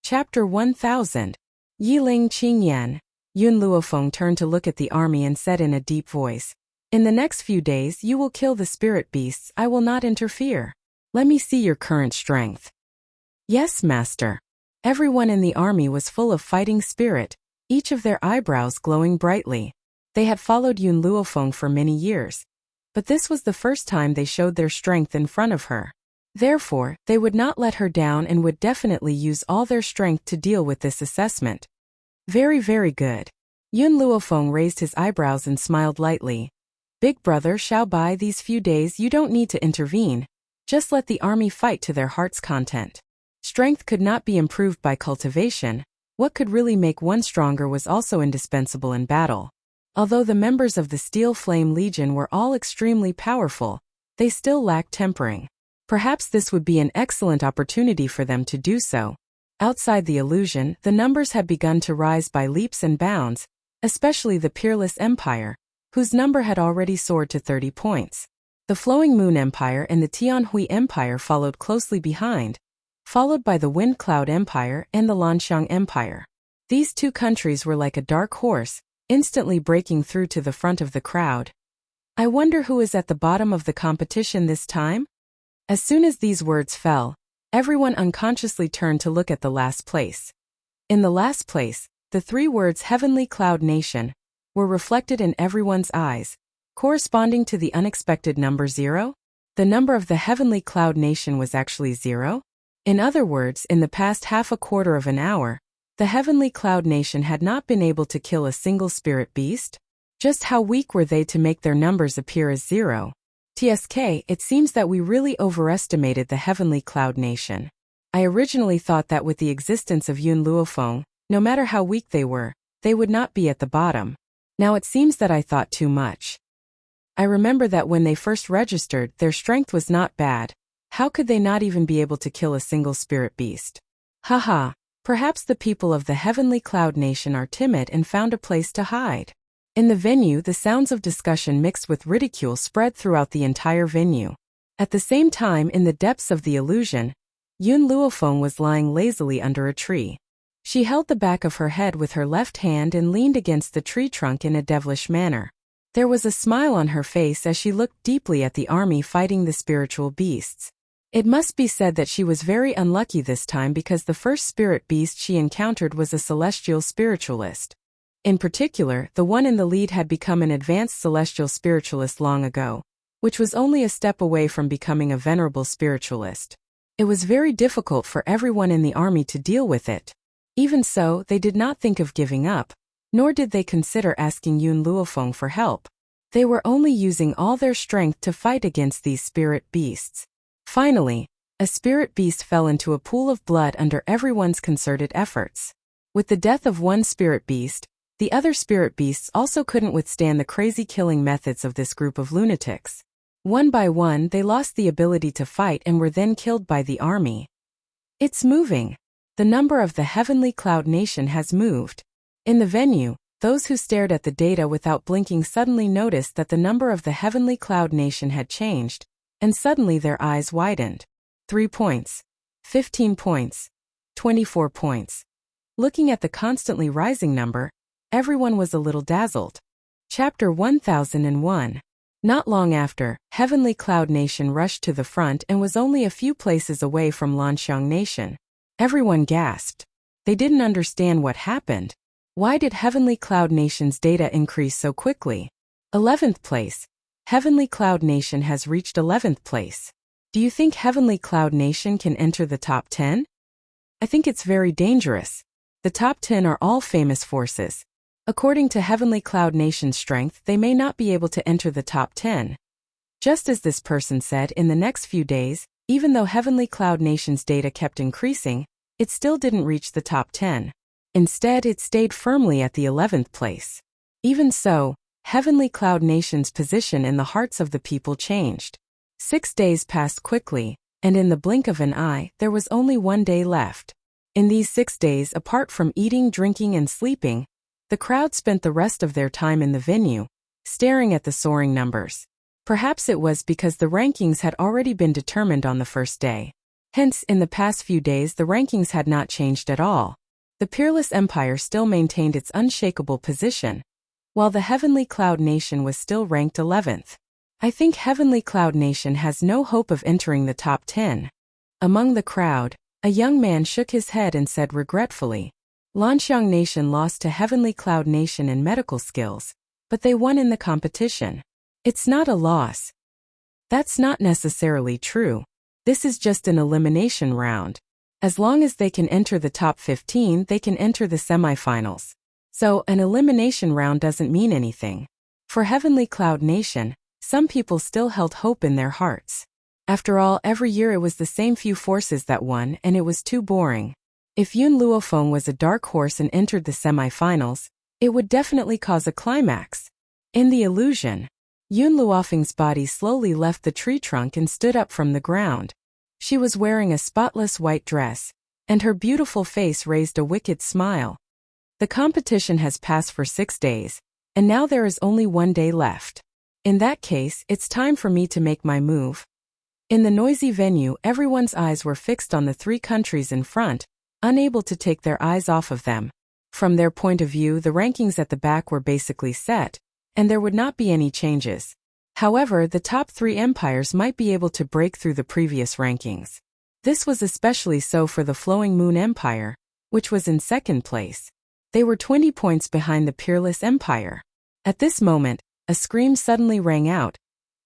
Chapter 1000. Yiling Qingyan. Yun Luofeng turned to look at the army and said in a deep voice, "In the next few days you will kill the spirit beasts. I will not interfere. Let me see your current strength." "Yes, master." Everyone in the army was full of fighting spirit, each of their eyebrows glowing brightly. They had followed Yun Luofeng for many years, but this was the first time they showed their strength in front of her. Therefore, they would not let her down and would definitely use all their strength to deal with this assessment. Very, very good. Yun Luofeng raised his eyebrows and smiled lightly. "Big brother Xiao Bai, these few days you don't need to intervene. Just let the army fight to their heart's content. Strength could not be improved by cultivation. What could really make one stronger was also indispensable in battle. Although the members of the Steel Flame Legion were all extremely powerful, they still lacked tempering. Perhaps this would be an excellent opportunity for them to do so." Outside the illusion, the numbers had begun to rise by leaps and bounds, especially the Peerless Empire, whose number had already soared to 30 points. The Flowing Moon Empire and the Tianhui Empire followed closely behind, followed by the Wind Cloud Empire and the Lanxiang Empire. These two countries were like a dark horse, instantly breaking through to the front of the crowd. "I wonder who is at the bottom of the competition this time?" As soon as these words fell, everyone unconsciously turned to look at the last place. In the last place, the three words Heavenly Cloud Nation were reflected in everyone's eyes, corresponding to the unexpected number 0. The number of the Heavenly Cloud Nation was actually 0. In other words, in the past half a quarter of an hour, the Heavenly Cloud Nation had not been able to kill a single spirit beast. Just how weak were they to make their numbers appear as 0? TSK, it seems that we really overestimated the Heavenly Cloud Nation. I originally thought that with the existence of Yun Luofeng, no matter how weak they were, they would not be at the bottom. Now it seems that I thought too much. I remember that when they first registered, their strength was not bad. How could they not even be able to kill a single spirit beast? Haha, perhaps the people of the Heavenly Cloud Nation are timid and found a place to hide. In the venue, the sounds of discussion mixed with ridicule spread throughout the entire venue. At the same time, in the depths of the illusion, Yun Luofeng was lying lazily under a tree. She held the back of her head with her left hand and leaned against the tree trunk in a devilish manner. There was a smile on her face as she looked deeply at the army fighting the spiritual beasts. It must be said that she was very unlucky this time because the first spirit beast she encountered was a celestial spiritualist. In particular, the one in the lead had become an advanced celestial spiritualist long ago, which was only a step away from becoming a venerable spiritualist. It was very difficult for everyone in the army to deal with it. Even so, they did not think of giving up, nor did they consider asking Yun Luofeng for help. They were only using all their strength to fight against these spirit beasts. Finally, a spirit beast fell into a pool of blood under everyone's concerted efforts. With the death of one spirit beast, the other spirit beasts also couldn't withstand the crazy killing methods of this group of lunatics. One by one, they lost the ability to fight and were then killed by the army. It's moving. The number of the Heavenly Cloud Nation has moved. In the venue, those who stared at the data without blinking suddenly noticed that the number of the Heavenly Cloud Nation had changed, and suddenly their eyes widened. 3 points. 15 points. 24 points. Looking at the constantly rising number, everyone was a little dazzled. Chapter 1001. Not long after, Heavenly Cloud Nation rushed to the front and was only a few places away from Lanxiang Nation. Everyone gasped. They didn't understand what happened. Why did Heavenly Cloud Nation's data increase so quickly? 11th place. Heavenly Cloud Nation has reached 11th place. Do you think Heavenly Cloud Nation can enter the top 10? I think it's very dangerous. The top 10 are all famous forces. According to Heavenly Cloud Nation's strength, they may not be able to enter the top 10. Just as this person said, in the next few days, even though Heavenly Cloud Nation's data kept increasing, it still didn't reach the top 10. Instead, it stayed firmly at the 11th place. Even so, Heavenly Cloud Nation's position in the hearts of the people changed. 6 days passed quickly, and in the blink of an eye, there was only 1 day left. In these 6 days, apart from eating, drinking, and sleeping, the crowd spent the rest of their time in the venue, staring at the soaring numbers. Perhaps it was because the rankings had already been determined on the first day. Hence, in the past few days the rankings had not changed at all. The peerless empire still maintained its unshakable position, while the Heavenly Cloud Nation was still ranked 11th. I think Heavenly Cloud Nation has no hope of entering the top 10. Among the crowd, a young man shook his head and said regretfully, Lanxiang Nation lost to Heavenly Cloud Nation in medical skills, but they won in the competition. It's not a loss. That's not necessarily true. This is just an elimination round. As long as they can enter the top 15, they can enter the semifinals. So, an elimination round doesn't mean anything. For Heavenly Cloud Nation, some people still held hope in their hearts. After all, every year it was the same few forces that won, and it was too boring. If Yun Luofeng was a dark horse and entered the semifinals, it would definitely cause a climax. In the illusion, Yun Luofeng's body slowly left the tree trunk and stood up from the ground. She was wearing a spotless white dress, and her beautiful face raised a wicked smile. The competition has passed for 6 days, and now there is only 1 day left. In that case, it's time for me to make my move. In the noisy venue, everyone's eyes were fixed on the 3 countries in front, unable to take their eyes off of them. From their point of view, the rankings at the back were basically set, and there would not be any changes. However, the top 3 empires might be able to break through the previous rankings. This was especially so for the Flowing Moon Empire, which was in 2nd place. They were 20 points behind the Peerless Empire. At this moment, a scream suddenly rang out,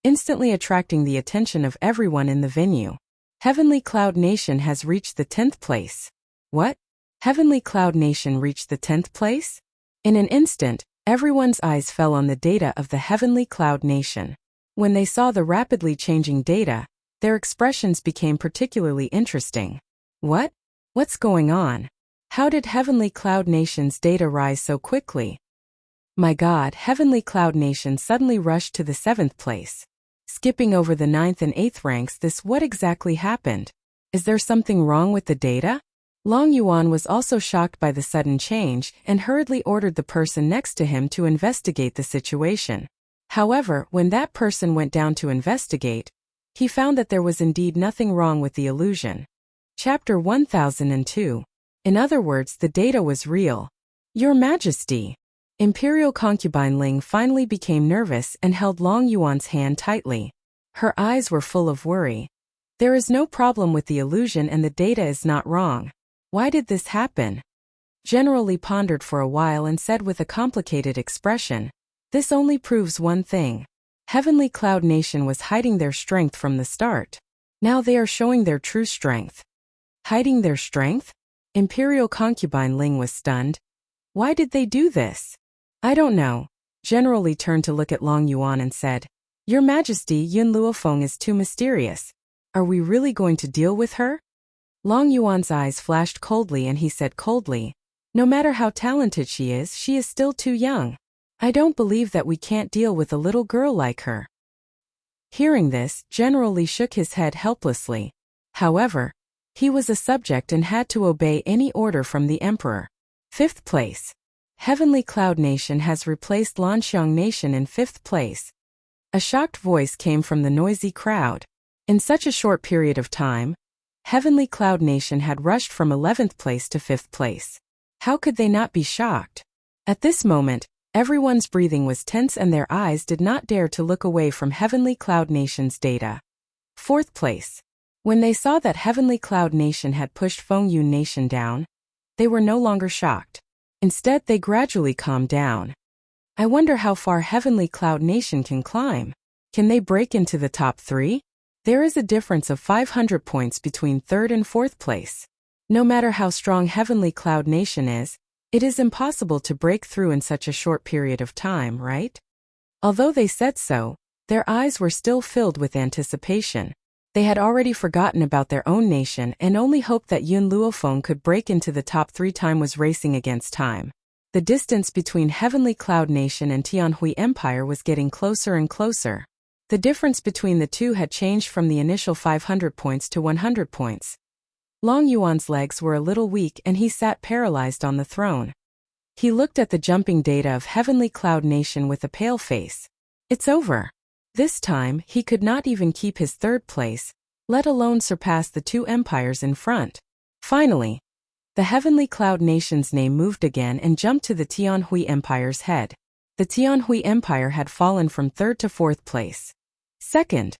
instantly attracting the attention of everyone in the venue. Heavenly Cloud Nation has reached the 10th place. What? Heavenly Cloud Nation reached the 10th place? In an instant, everyone's eyes fell on the data of the Heavenly Cloud Nation. When they saw the rapidly changing data, their expressions became particularly interesting. What? What's going on? How did Heavenly Cloud Nation's data rise so quickly? My God, Heavenly Cloud Nation suddenly rushed to the 7th place. Skipping over the 9th and 8th ranks, what exactly happened? Is there something wrong with the data? Long Yuan was also shocked by the sudden change and hurriedly ordered the person next to him to investigate the situation. However, when that person went down to investigate, he found that there was indeed nothing wrong with the illusion. Chapter 1002. In other words, the data was real. Your Majesty. Imperial concubine Ling finally became nervous and held Long Yuan's hand tightly. Her eyes were full of worry. There is no problem with the illusion and the data is not wrong. Why did this happen? General Li pondered for a while and said with a complicated expression, this only proves one thing. Heavenly Cloud Nation was hiding their strength from the start. Now they are showing their true strength. Hiding their strength? Imperial concubine Ling was stunned. Why did they do this? I don't know. General Li turned to look at Long Yuan and said, Your Majesty, Yun Luofeng is too mysterious. Are we really going to deal with her? Long Yuan's eyes flashed coldly and he said coldly, No matter how talented she is still too young. I don't believe that we can't deal with a little girl like her. Hearing this, General Li shook his head helplessly. However, he was a subject and had to obey any order from the emperor. 5th place. Heavenly Cloud Nation has replaced Lanxiang Nation in 5th place. A shocked voice came from the noisy crowd. In such a short period of time, Heavenly Cloud Nation had rushed from 11th place to 5th place. How could they not be shocked? At this moment, everyone's breathing was tense and their eyes did not dare to look away from Heavenly Cloud Nation's data. 4th place. When they saw that Heavenly Cloud Nation had pushed Fengyun Nation down, they were no longer shocked. Instead, they gradually calmed down. I wonder how far Heavenly Cloud Nation can climb. Can they break into the top 3? There is a difference of 500 points between 3rd and 4th place. No matter how strong Heavenly Cloud Nation is, it is impossible to break through in such a short period of time, right? Although they said so, their eyes were still filled with anticipation. They had already forgotten about their own nation and only hoped that Yun Luofeng could break into the top 3. Time was racing against time. The distance between Heavenly Cloud Nation and Tianhui Empire was getting closer and closer. The difference between the two had changed from the initial 500 points to 100 points. Long Yuan's legs were a little weak and he sat paralyzed on the throne. He looked at the jumping data of Heavenly Cloud Nation with a pale face. It's over. This time, he could not even keep his 3rd place. let alone surpass the two empires in front. Finally, the Heavenly Cloud Nation's name moved again and jumped to the Tianhui Empire's head. The Tianhui Empire had fallen from 3rd to 4th place. Second.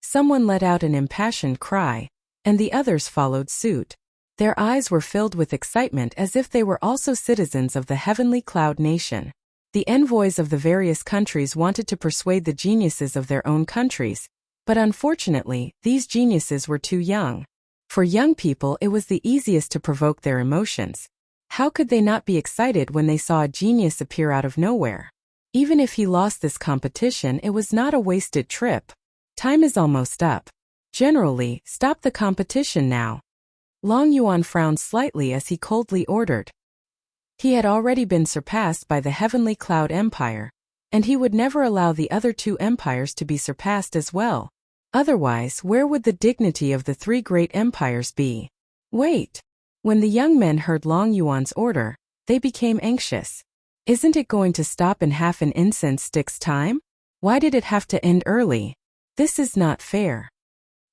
Someone let out an impassioned cry, and the others followed suit. Their eyes were filled with excitement as if they were also citizens of the Heavenly Cloud Nation. The envoys of the various countries wanted to persuade the geniuses of their own countries, but unfortunately, these geniuses were too young. For young people, it was the easiest to provoke their emotions. How could they not be excited when they saw a genius appear out of nowhere? Even if he lost this competition, it was not a wasted trip. Time is almost up. General Li, stop the competition now. Long Yuan frowned slightly as he coldly ordered. He had already been surpassed by the Heavenly Cloud Empire, and he would never allow the other two empires to be surpassed as well. Otherwise, where would the dignity of the three great empires be? Wait! When the young men heard Long Yuan's order, they became anxious. Isn't it going to stop in half an incense stick's time? Why did it have to end early? This is not fair.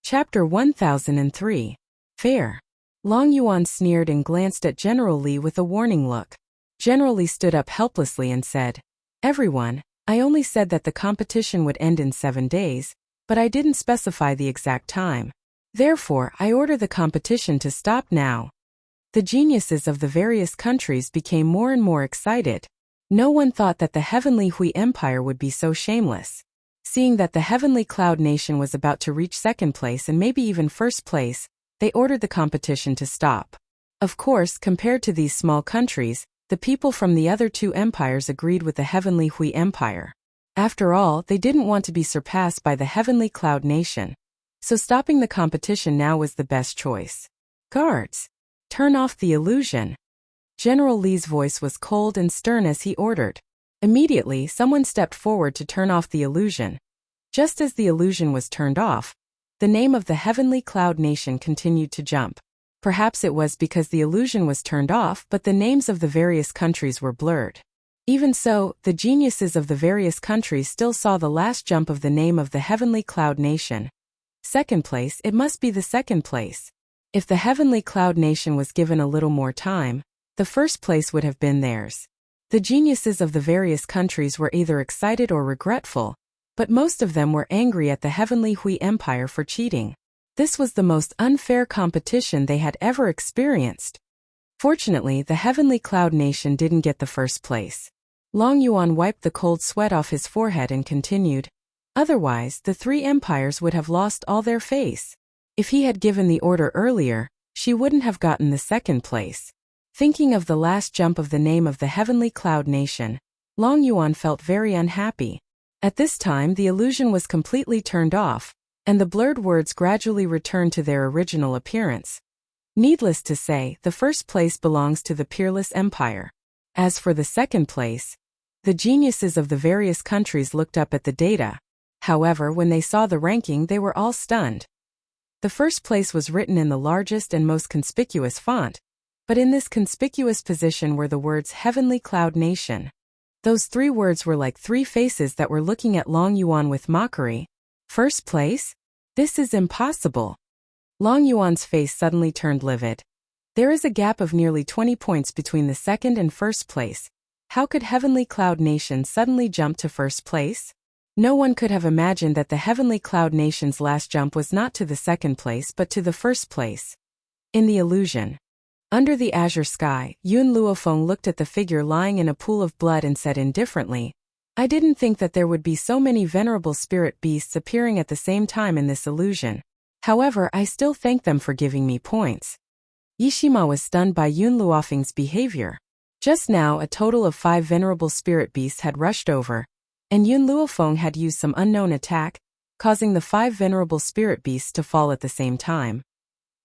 Chapter 1003. Fair. Long Yuan sneered and glanced at General Li with a warning look. General Li stood up helplessly and said, "Everyone, I only said that the competition would end in 7 days, but I didn't specify the exact time. Therefore, I order the competition to stop now." The geniuses of the various countries became more and more excited. No one thought that the Heavenly Hui Empire would be so shameless. Seeing that the Heavenly Cloud Nation was about to reach 2nd place and maybe even 1st place, they ordered the competition to stop. Of course, compared to these small countries, the people from the other two empires agreed with the Heavenly Hui Empire. After all, they didn't want to be surpassed by the Heavenly Cloud Nation. So stopping the competition now was the best choice. Guards, turn off the illusion. General Li's voice was cold and stern as he ordered. Immediately, someone stepped forward to turn off the illusion. Just as the illusion was turned off, the name of the Heavenly Cloud Nation continued to jump. Perhaps it was because the illusion was turned off, but the names of the various countries were blurred. Even so, the geniuses of the various countries still saw the last jump of the name of the Heavenly Cloud Nation. 2nd place, it must be the 2nd place. If the Heavenly Cloud Nation was given a little more time, the 1st place would have been theirs. The geniuses of the various countries were either excited or regretful, but most of them were angry at the Heavenly Hui Empire for cheating. This was the most unfair competition they had ever experienced. Fortunately, the Heavenly Cloud Nation didn't get the 1st place. Long Yuan wiped the cold sweat off his forehead and continued. Otherwise, the three empires would have lost all their face. If he had given the order earlier, she wouldn't have gotten the 2nd place. Thinking of the last jump of the name of the Heavenly Cloud Nation, Long Yuan felt very unhappy. At this time, the illusion was completely turned off, and the blurred words gradually returned to their original appearance. Needless to say, the 1st place belongs to the Peerless Empire. As for the 2nd place, the geniuses of the various countries looked up at the data. However, when they saw the ranking, they were all stunned. The 1st place was written in the largest and most conspicuous font, but in this conspicuous position were the words Heavenly Cloud Nation. Those 3 words were like 3 faces that were looking at Long Yuan with mockery. 1st place? This is impossible. Long Yuan's face suddenly turned livid. There is a gap of nearly 20 points between the 2nd and 1st place. How could Heavenly Cloud Nation suddenly jump to 1st place? No one could have imagined that the Heavenly Cloud Nation's last jump was not to the 2nd place but to the 1st place. In the illusion. Under the azure sky, Yun Luofeng looked at the figure lying in a pool of blood and said indifferently, "I didn't think that there would be so many venerable spirit beasts appearing at the same time in this illusion. However, I still thank them for giving me points." Yishima was stunned by Yun Luofeng's behavior. Just now, a total of 5 venerable spirit beasts had rushed over, and Yun Luofeng had used some unknown attack, causing the 5 venerable spirit beasts to fall at the same time.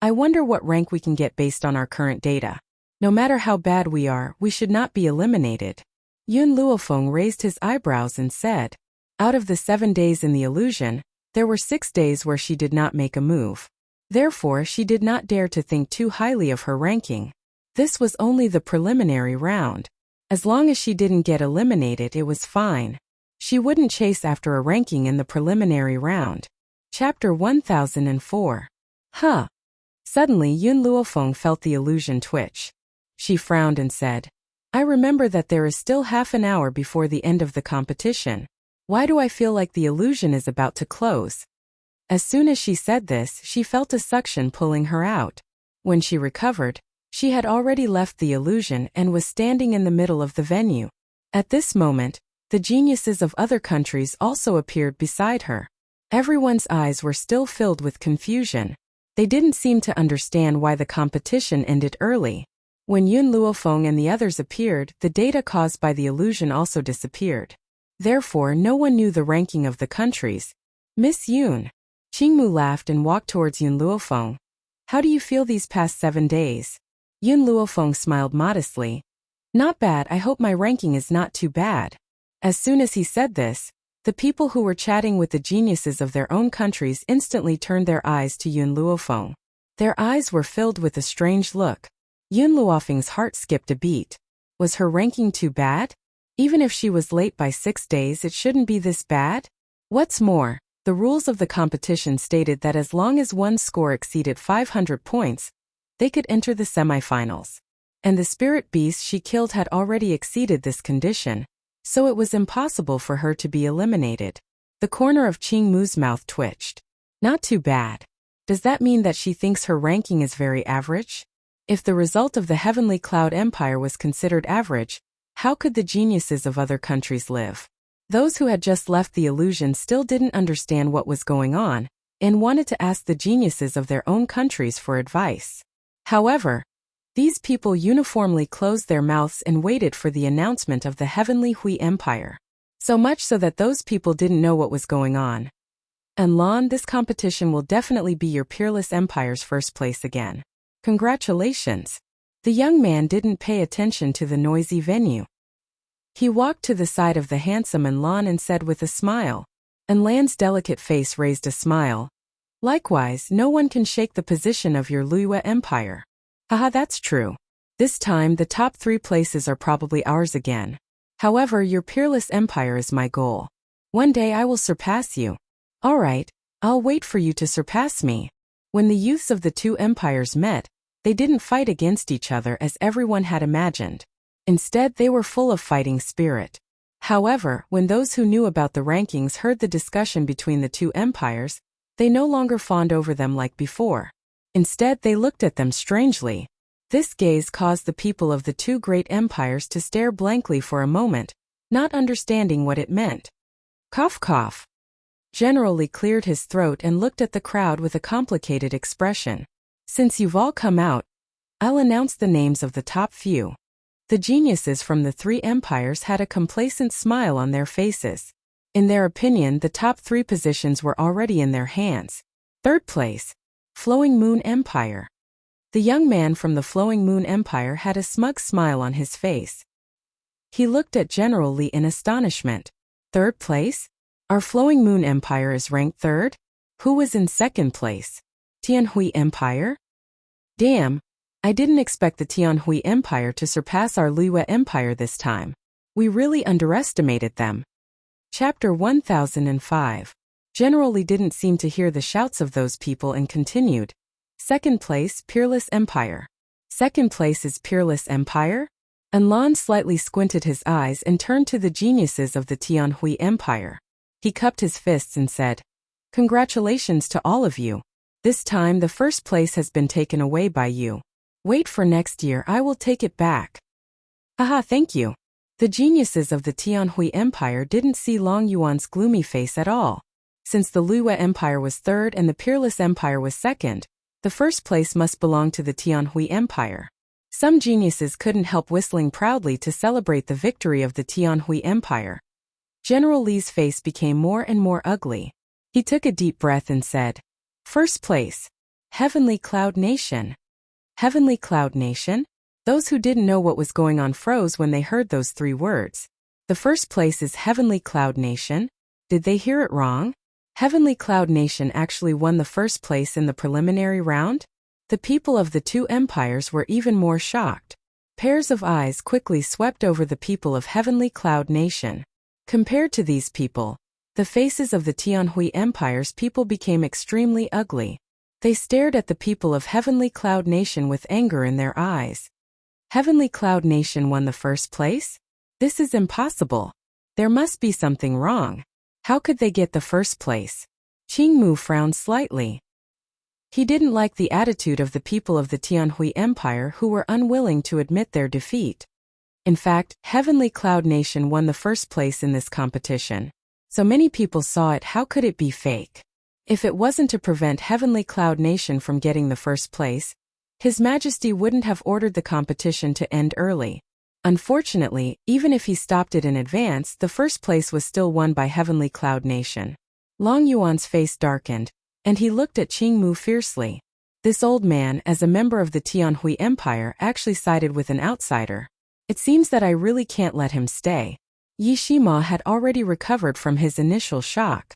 I wonder what rank we can get based on our current data. No matter how bad we are, we should not be eliminated. Yun Luofeng raised his eyebrows and said, out of the 7 days in the illusion, there were 6 days where she did not make a move. Therefore, she did not dare to think too highly of her ranking. This was only the preliminary round. As long as she didn't get eliminated, it was fine. She wouldn't chase after a ranking in the preliminary round. Chapter 1004. Huh. Suddenly Yun Luofeng felt the illusion twitch. She frowned and said, I remember that there is still half an hour before the end of the competition. Why do I feel like the illusion is about to close? As soon as she said this, she felt a suction pulling her out. When she recovered, she had already left the illusion and was standing in the middle of the venue. At this moment, the geniuses of other countries also appeared beside her. Everyone's eyes were still filled with confusion. They didn't seem to understand why the competition ended early. When Yun Luofeng and the others appeared, the data caused by the illusion also disappeared. Therefore, no one knew the ranking of the countries. Miss Yun. Qingmu laughed and walked towards Yun Luofeng. How do you feel these past 7 days? Yun Luofeng smiled modestly. Not bad, I hope my ranking is not too bad. As soon as he said this, the people who were chatting with the geniuses of their own countries instantly turned their eyes to Yun Luofeng. Their eyes were filled with a strange look. Yun Luofeng's heart skipped a beat. Was her ranking too bad? Even if she was late by 6 days, it shouldn't be this bad? What's more, the rules of the competition stated that as long as one's score exceeded 500 points, they could enter the semifinals. And the spirit beast she killed had already exceeded this condition, so it was impossible for her to be eliminated. The corner of Qingmu's mouth twitched. Not too bad. Does that mean that she thinks her ranking is very average? If the result of the Heavenly Cloud Empire was considered average, how could the geniuses of other countries live? Those who had just left the illusion still didn't understand what was going on, and wanted to ask the geniuses of their own countries for advice. However, these people uniformly closed their mouths and waited for the announcement of the Heavenly Hui Empire. So much so that those people didn't know what was going on. And Lan, this competition will definitely be your peerless empire's first place again. Congratulations. The young man didn't pay attention to the noisy venue. He walked to the side of the handsome Lan and said with a smile. And Lan's delicate face raised a smile. Likewise, no one can shake the position of your Liyue Empire. Haha, that's true. This time, the top 3 places are probably ours again. However, your peerless empire is my goal. One day I will surpass you. Alright, I'll wait for you to surpass me. When the youths of the 2 empires met, they didn't fight against each other as everyone had imagined. Instead, they were full of fighting spirit. However, when those who knew about the rankings heard the discussion between the 2 empires, they no longer fawned over them like before. Instead, they looked at them strangely. This gaze caused the people of the 2 great empires to stare blankly for a moment, not understanding what it meant. Cough cough. General Li cleared his throat and looked at the crowd with a complicated expression. Since you've all come out, I'll announce the names of the top few. The geniuses from the 3 empires had a complacent smile on their faces. In their opinion, the top 3 positions were already in their hands. 3rd place, Flowing Moon Empire. The young man from the Flowing Moon Empire had a smug smile on his face. He looked at General Li in astonishment. 3rd place? Our Flowing Moon Empire is ranked 3rd? Who was in 2nd place? Tianhui Empire? Damn, I didn't expect the Tianhui Empire to surpass our Liyue Empire this time. We really underestimated them. Chapter 1005. General Li didn't seem to hear the shouts of those people and continued. 2nd place, Peerless Empire. 2nd place is Peerless Empire? Lan slightly squinted his eyes and turned to the geniuses of the Tianhui Empire. He cupped his fists and said, Congratulations to all of you. This time the 1st place has been taken away by you. Wait for next year, I will take it back. Haha, thank you. The geniuses of the Tianhui Empire didn't see Long Yuan's gloomy face at all. Since the Liyue Empire was 3rd and the Peerless Empire was 2nd, the 1st place must belong to the Tianhui Empire. Some geniuses couldn't help whistling proudly to celebrate the victory of the Tianhui Empire. General Li's face became more and more ugly. He took a deep breath and said, 1st place, Heavenly Cloud Nation. Heavenly Cloud Nation? Those who didn't know what was going on froze when they heard those 3 words. The 1st place is Heavenly Cloud Nation? Did they hear it wrong? Heavenly Cloud Nation actually won the 1st place in the preliminary round? The people of the 2 empires were even more shocked. Pairs of eyes quickly swept over the people of Heavenly Cloud Nation. Compared to these people, The faces of the Tianhui Empire's people became extremely ugly. They stared at the people of Heavenly Cloud Nation with anger in their eyes. Heavenly Cloud Nation won the first place? This is impossible. There must be something wrong. How could they get the first place? Qingmu frowned slightly. He didn't like the attitude of the people of the Tianhui Empire who were unwilling to admit their defeat. In fact, Heavenly Cloud Nation won the first place in this competition. So many people saw it, how could it be fake? If it wasn't to prevent Heavenly Cloud Nation from getting the first place, His Majesty wouldn't have ordered the competition to end early. Unfortunately, even if he stopped it in advance, the first place was still won by Heavenly Cloud Nation. Long Yuan's face darkened, and he looked at Qingmu fiercely. This old man, as a member of the Tianhui Empire, actually sided with an outsider. It seems that I really can't let him stay. Yi Shima had already recovered from his initial shock.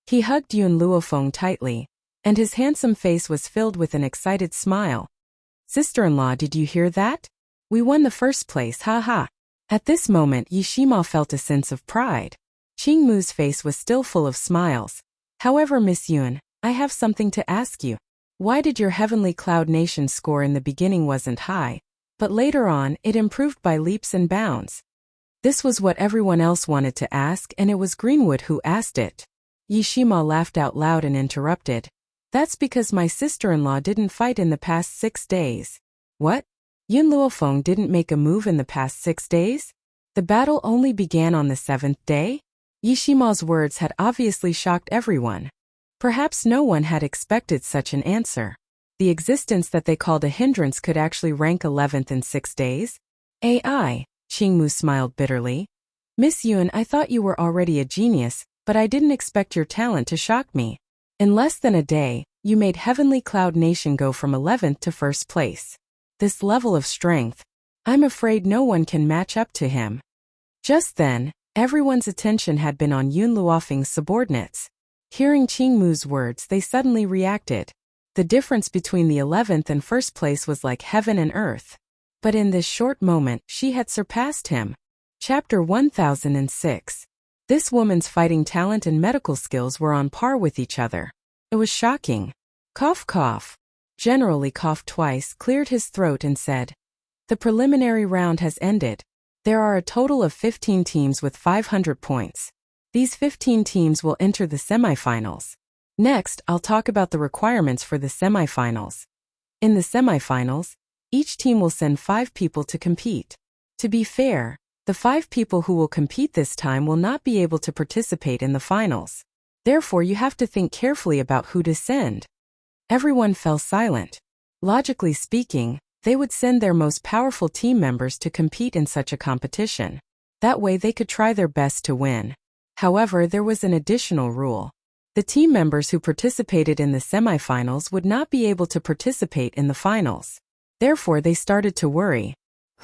He hugged Yun Luofeng tightly, and his handsome face was filled with an excited smile. Sister-in-law, did you hear that? We won the first place, ha. At this moment, Yi Shima felt a sense of pride. Qingmu's face was still full of smiles. However, Miss Yun, I have something to ask you. Why did your Heavenly Cloud Nation score in the beginning wasn't high, but later on, it improved by leaps and bounds? This was what everyone else wanted to ask, and it was Greenwood who asked it. Yi Shima laughed out loud and interrupted. That's because my sister-in-law didn't fight in the past 6 days. What? Yun Luofeng didn't make a move in the past 6 days? The battle only began on the 7th day? Yi Shima's words had obviously shocked everyone. Perhaps no one had expected such an answer. The existence that they called a hindrance could actually rank 11th in 6 days? AI, Qingmu smiled bitterly. Miss Yun, I thought you were already a genius, but I didn't expect your talent to shock me. In less than a day, you made Heavenly Cloud Nation go from 11th to 1st place. This level of strength, I'm afraid no one can match up to him. Just then, everyone's attention had been on Yun Luofeng's subordinates. Hearing Qingmu's words, they suddenly reacted. The difference between the 11th and 1st place was like heaven and earth. But in this short moment, she had surpassed him. Chapter 1006. This woman's fighting talent and medical skills were on par with each other. It was shocking. Cough, cough. General Li coughed twice, cleared his throat and said, The preliminary round has ended. There are a total of 15 teams with 500 points. These 15 teams will enter the semifinals. Next, I'll talk about the requirements for the semifinals. In the semifinals, each team will send 5 people to compete. To be fair, the 5 people who will compete this time will not be able to participate in the finals. Therefore, you have to think carefully about who to send. Everyone fell silent. Logically speaking, they would send their most powerful team members to compete in such a competition. That way they could try their best to win. However, there was an additional rule. The team members who participated in the semifinals would not be able to participate in the finals. Therefore, they started to worry.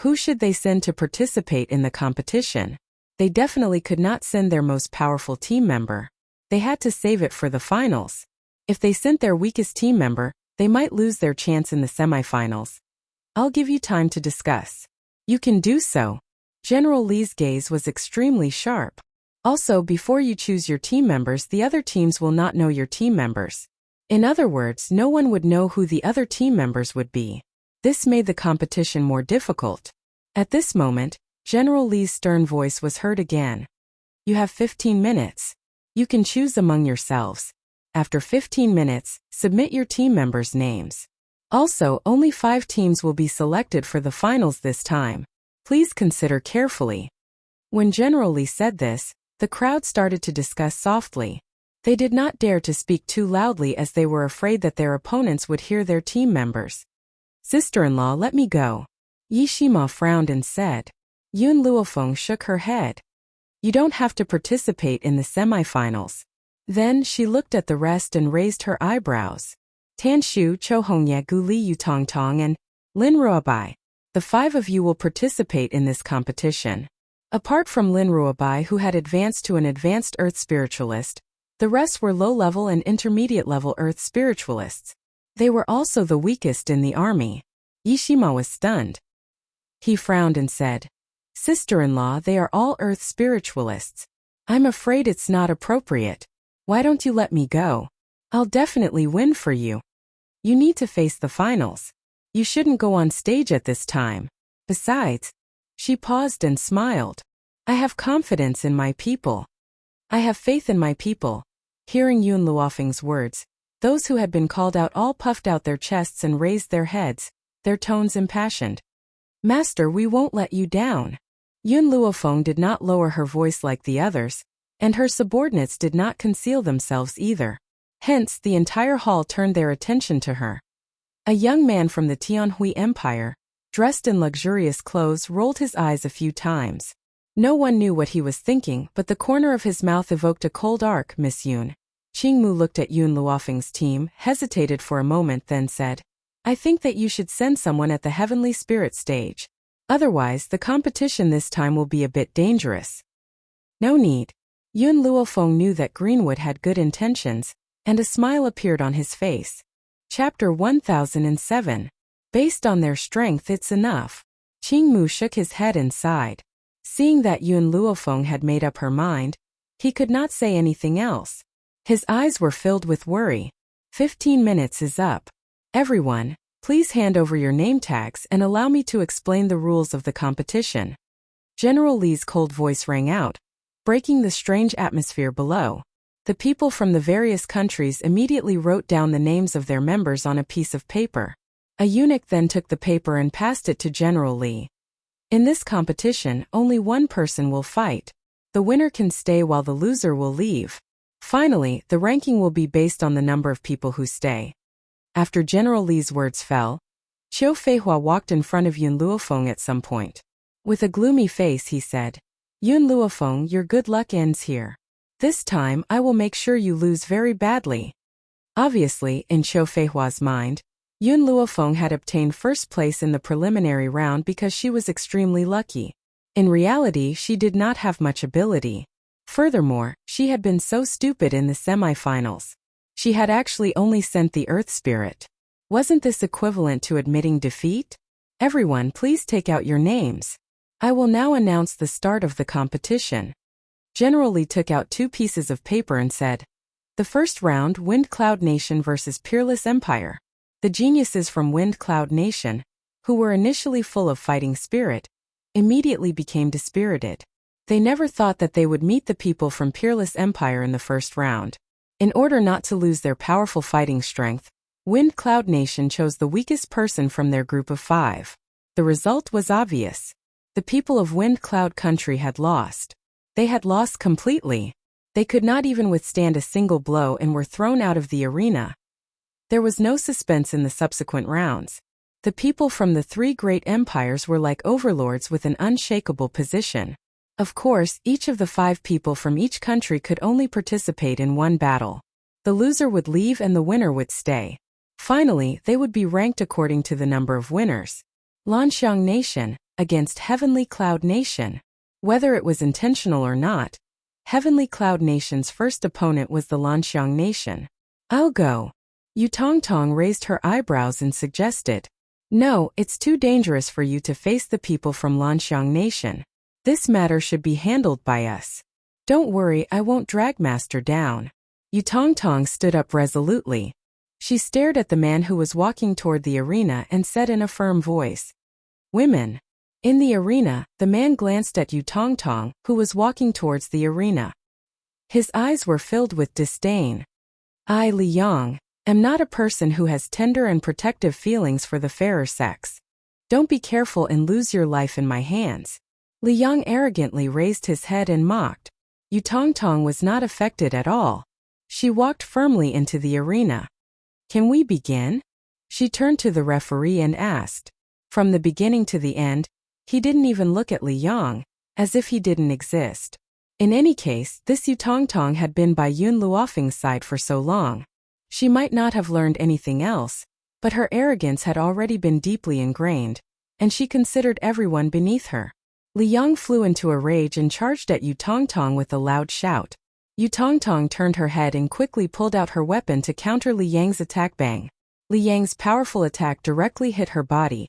Who should they send to participate in the competition? They definitely could not send their most powerful team member. They had to save it for the finals. If they sent their weakest team member, they might lose their chance in the semifinals. I'll give you time to discuss. You can do so. General Li's gaze was extremely sharp. Also, before you choose your team members, the other teams will not know your team members. In other words, no one would know who the other team members would be. This made the competition more difficult. At this moment, General Li's stern voice was heard again. You have 15 minutes. You can choose among yourselves. After 15 minutes, submit your team members' names. Also, only 5 teams will be selected for the finals this time. Please consider carefully. When General Li said this, the crowd started to discuss softly. They did not dare to speak too loudly as they were afraid that their opponents would hear their team members. Sister-in-law, let me go. Yi Shima frowned and said. Yun Luofeng shook her head. You don't have to participate in the semifinals. Then she looked at the rest and raised her eyebrows. Tanshu, Cho Hongye, Gu Li Yutongtong, and Lin Ruobai. The 5 of you will participate in this competition. Apart from Lin Ruobai, who had advanced to an advanced Earth Spiritualist, the rest were low-level and intermediate-level Earth Spiritualists. They were also the weakest in the army. Yi Shima was stunned. He frowned and said, Sister-in-law, they are all Earth Spiritualists. I'm afraid it's not appropriate. Why don't you let me go? I'll definitely win for you. You need to face the finals. You shouldn't go on stage at this time. Besides, she paused and smiled. I have confidence in my people. I have faith in my people. Hearing Yun Luofeng's words, those who had been called out all puffed out their chests and raised their heads, their tones impassioned. Master, we won't let you down. Yun Luofeng did not lower her voice like the others, and her subordinates did not conceal themselves either. Hence, the entire hall turned their attention to her. A young man from the Tianhui Empire, dressed in luxurious clothes, rolled his eyes a few times. No one knew what he was thinking, but the corner of his mouth evoked a cold arc. Miss Yun. Qingmu looked at Yun Luofeng's team, hesitated for a moment, then said, I think that you should send someone at the Heavenly Spirit stage. Otherwise, the competition this time will be a bit dangerous. No need. Yun Luofeng knew that Greenwood had good intentions, and a smile appeared on his face. Chapter 1007. Based on their strength, it's enough. Qingmu shook his head and sighed. Seeing that Yun Luofeng had made up her mind, he could not say anything else. His eyes were filled with worry. 15 minutes is up. Everyone, please hand over your name tags and allow me to explain the rules of the competition. General Li's cold voice rang out, breaking the strange atmosphere below. The people from the various countries immediately wrote down the names of their members on a piece of paper. A eunuch then took the paper and passed it to General Li. In this competition, only one person will fight. The winner can stay while the loser will leave. Finally, the ranking will be based on the number of people who stay. After General Li's words fell, Qiu Feihua walked in front of Yun Luofeng at some point. With a gloomy face he said, Yun Luofeng, your good luck ends here. This time I will make sure you lose very badly. Obviously, in Qiu Feihua's mind, Yun Luofeng had obtained first place in the preliminary round because she was extremely lucky. In reality, she did not have much ability. Furthermore, she had been so stupid in the semifinals. She had actually only sent the Earth Spirit. Wasn't this equivalent to admitting defeat? Everyone, please take out your names. I will now announce the start of the competition. General Li took out 2 pieces of paper and said, The first round, Wind Cloud Nation versus Peerless Empire. The geniuses from Wind Cloud Nation, who were initially full of fighting spirit, immediately became dispirited. They never thought that they would meet the people from Peerless Empire in the first round. In order not to lose their powerful fighting strength, Wind Cloud Nation chose the weakest person from their group of 5. The result was obvious. The people of Wind Cloud Country had lost. They had lost completely. They could not even withstand a single blow and were thrown out of the arena. There was no suspense in the subsequent rounds. The people from the 3 great empires were like overlords with an unshakable position. Of course, each of the 5 people from each country could only participate in one battle. The loser would leave and the winner would stay. Finally, they would be ranked according to the number of winners. Lanxiang Nation against Heavenly Cloud Nation. Whether it was intentional or not, Heavenly Cloud Nation's first opponent was the Lanxiang Nation. I'll go. Yu Tongtong raised her eyebrows and suggested, No, it's too dangerous for you to face the people from Lanxiang Nation. This matter should be handled by us. Don't worry, I won't drag Master down. Yu Tongtong stood up resolutely. She stared at the man who was walking toward the arena and said in a firm voice, Women. In the arena, the man glanced at Yu Tongtong, who was walking towards the arena. His eyes were filled with disdain. I, Li Yang, am not a person who has tender and protective feelings for the fairer sex. Don't be careful and lose your life in my hands. Li Yang arrogantly raised his head and mocked. Yu Tongtong was not affected at all. She walked firmly into the arena. Can we begin? She turned to the referee and asked. From the beginning to the end, he didn't even look at Li Yang, as if he didn't exist. In any case, this Yu Tongtong had been by Yun Luofeng's side for so long. She might not have learned anything else, but her arrogance had already been deeply ingrained, and she considered everyone beneath her. Li Yang flew into a rage and charged at Yu Tongtong with a loud shout. Yu Tongtong turned her head and quickly pulled out her weapon to counter Li Yang's attack. Bang! Li Yang's powerful attack directly hit her body,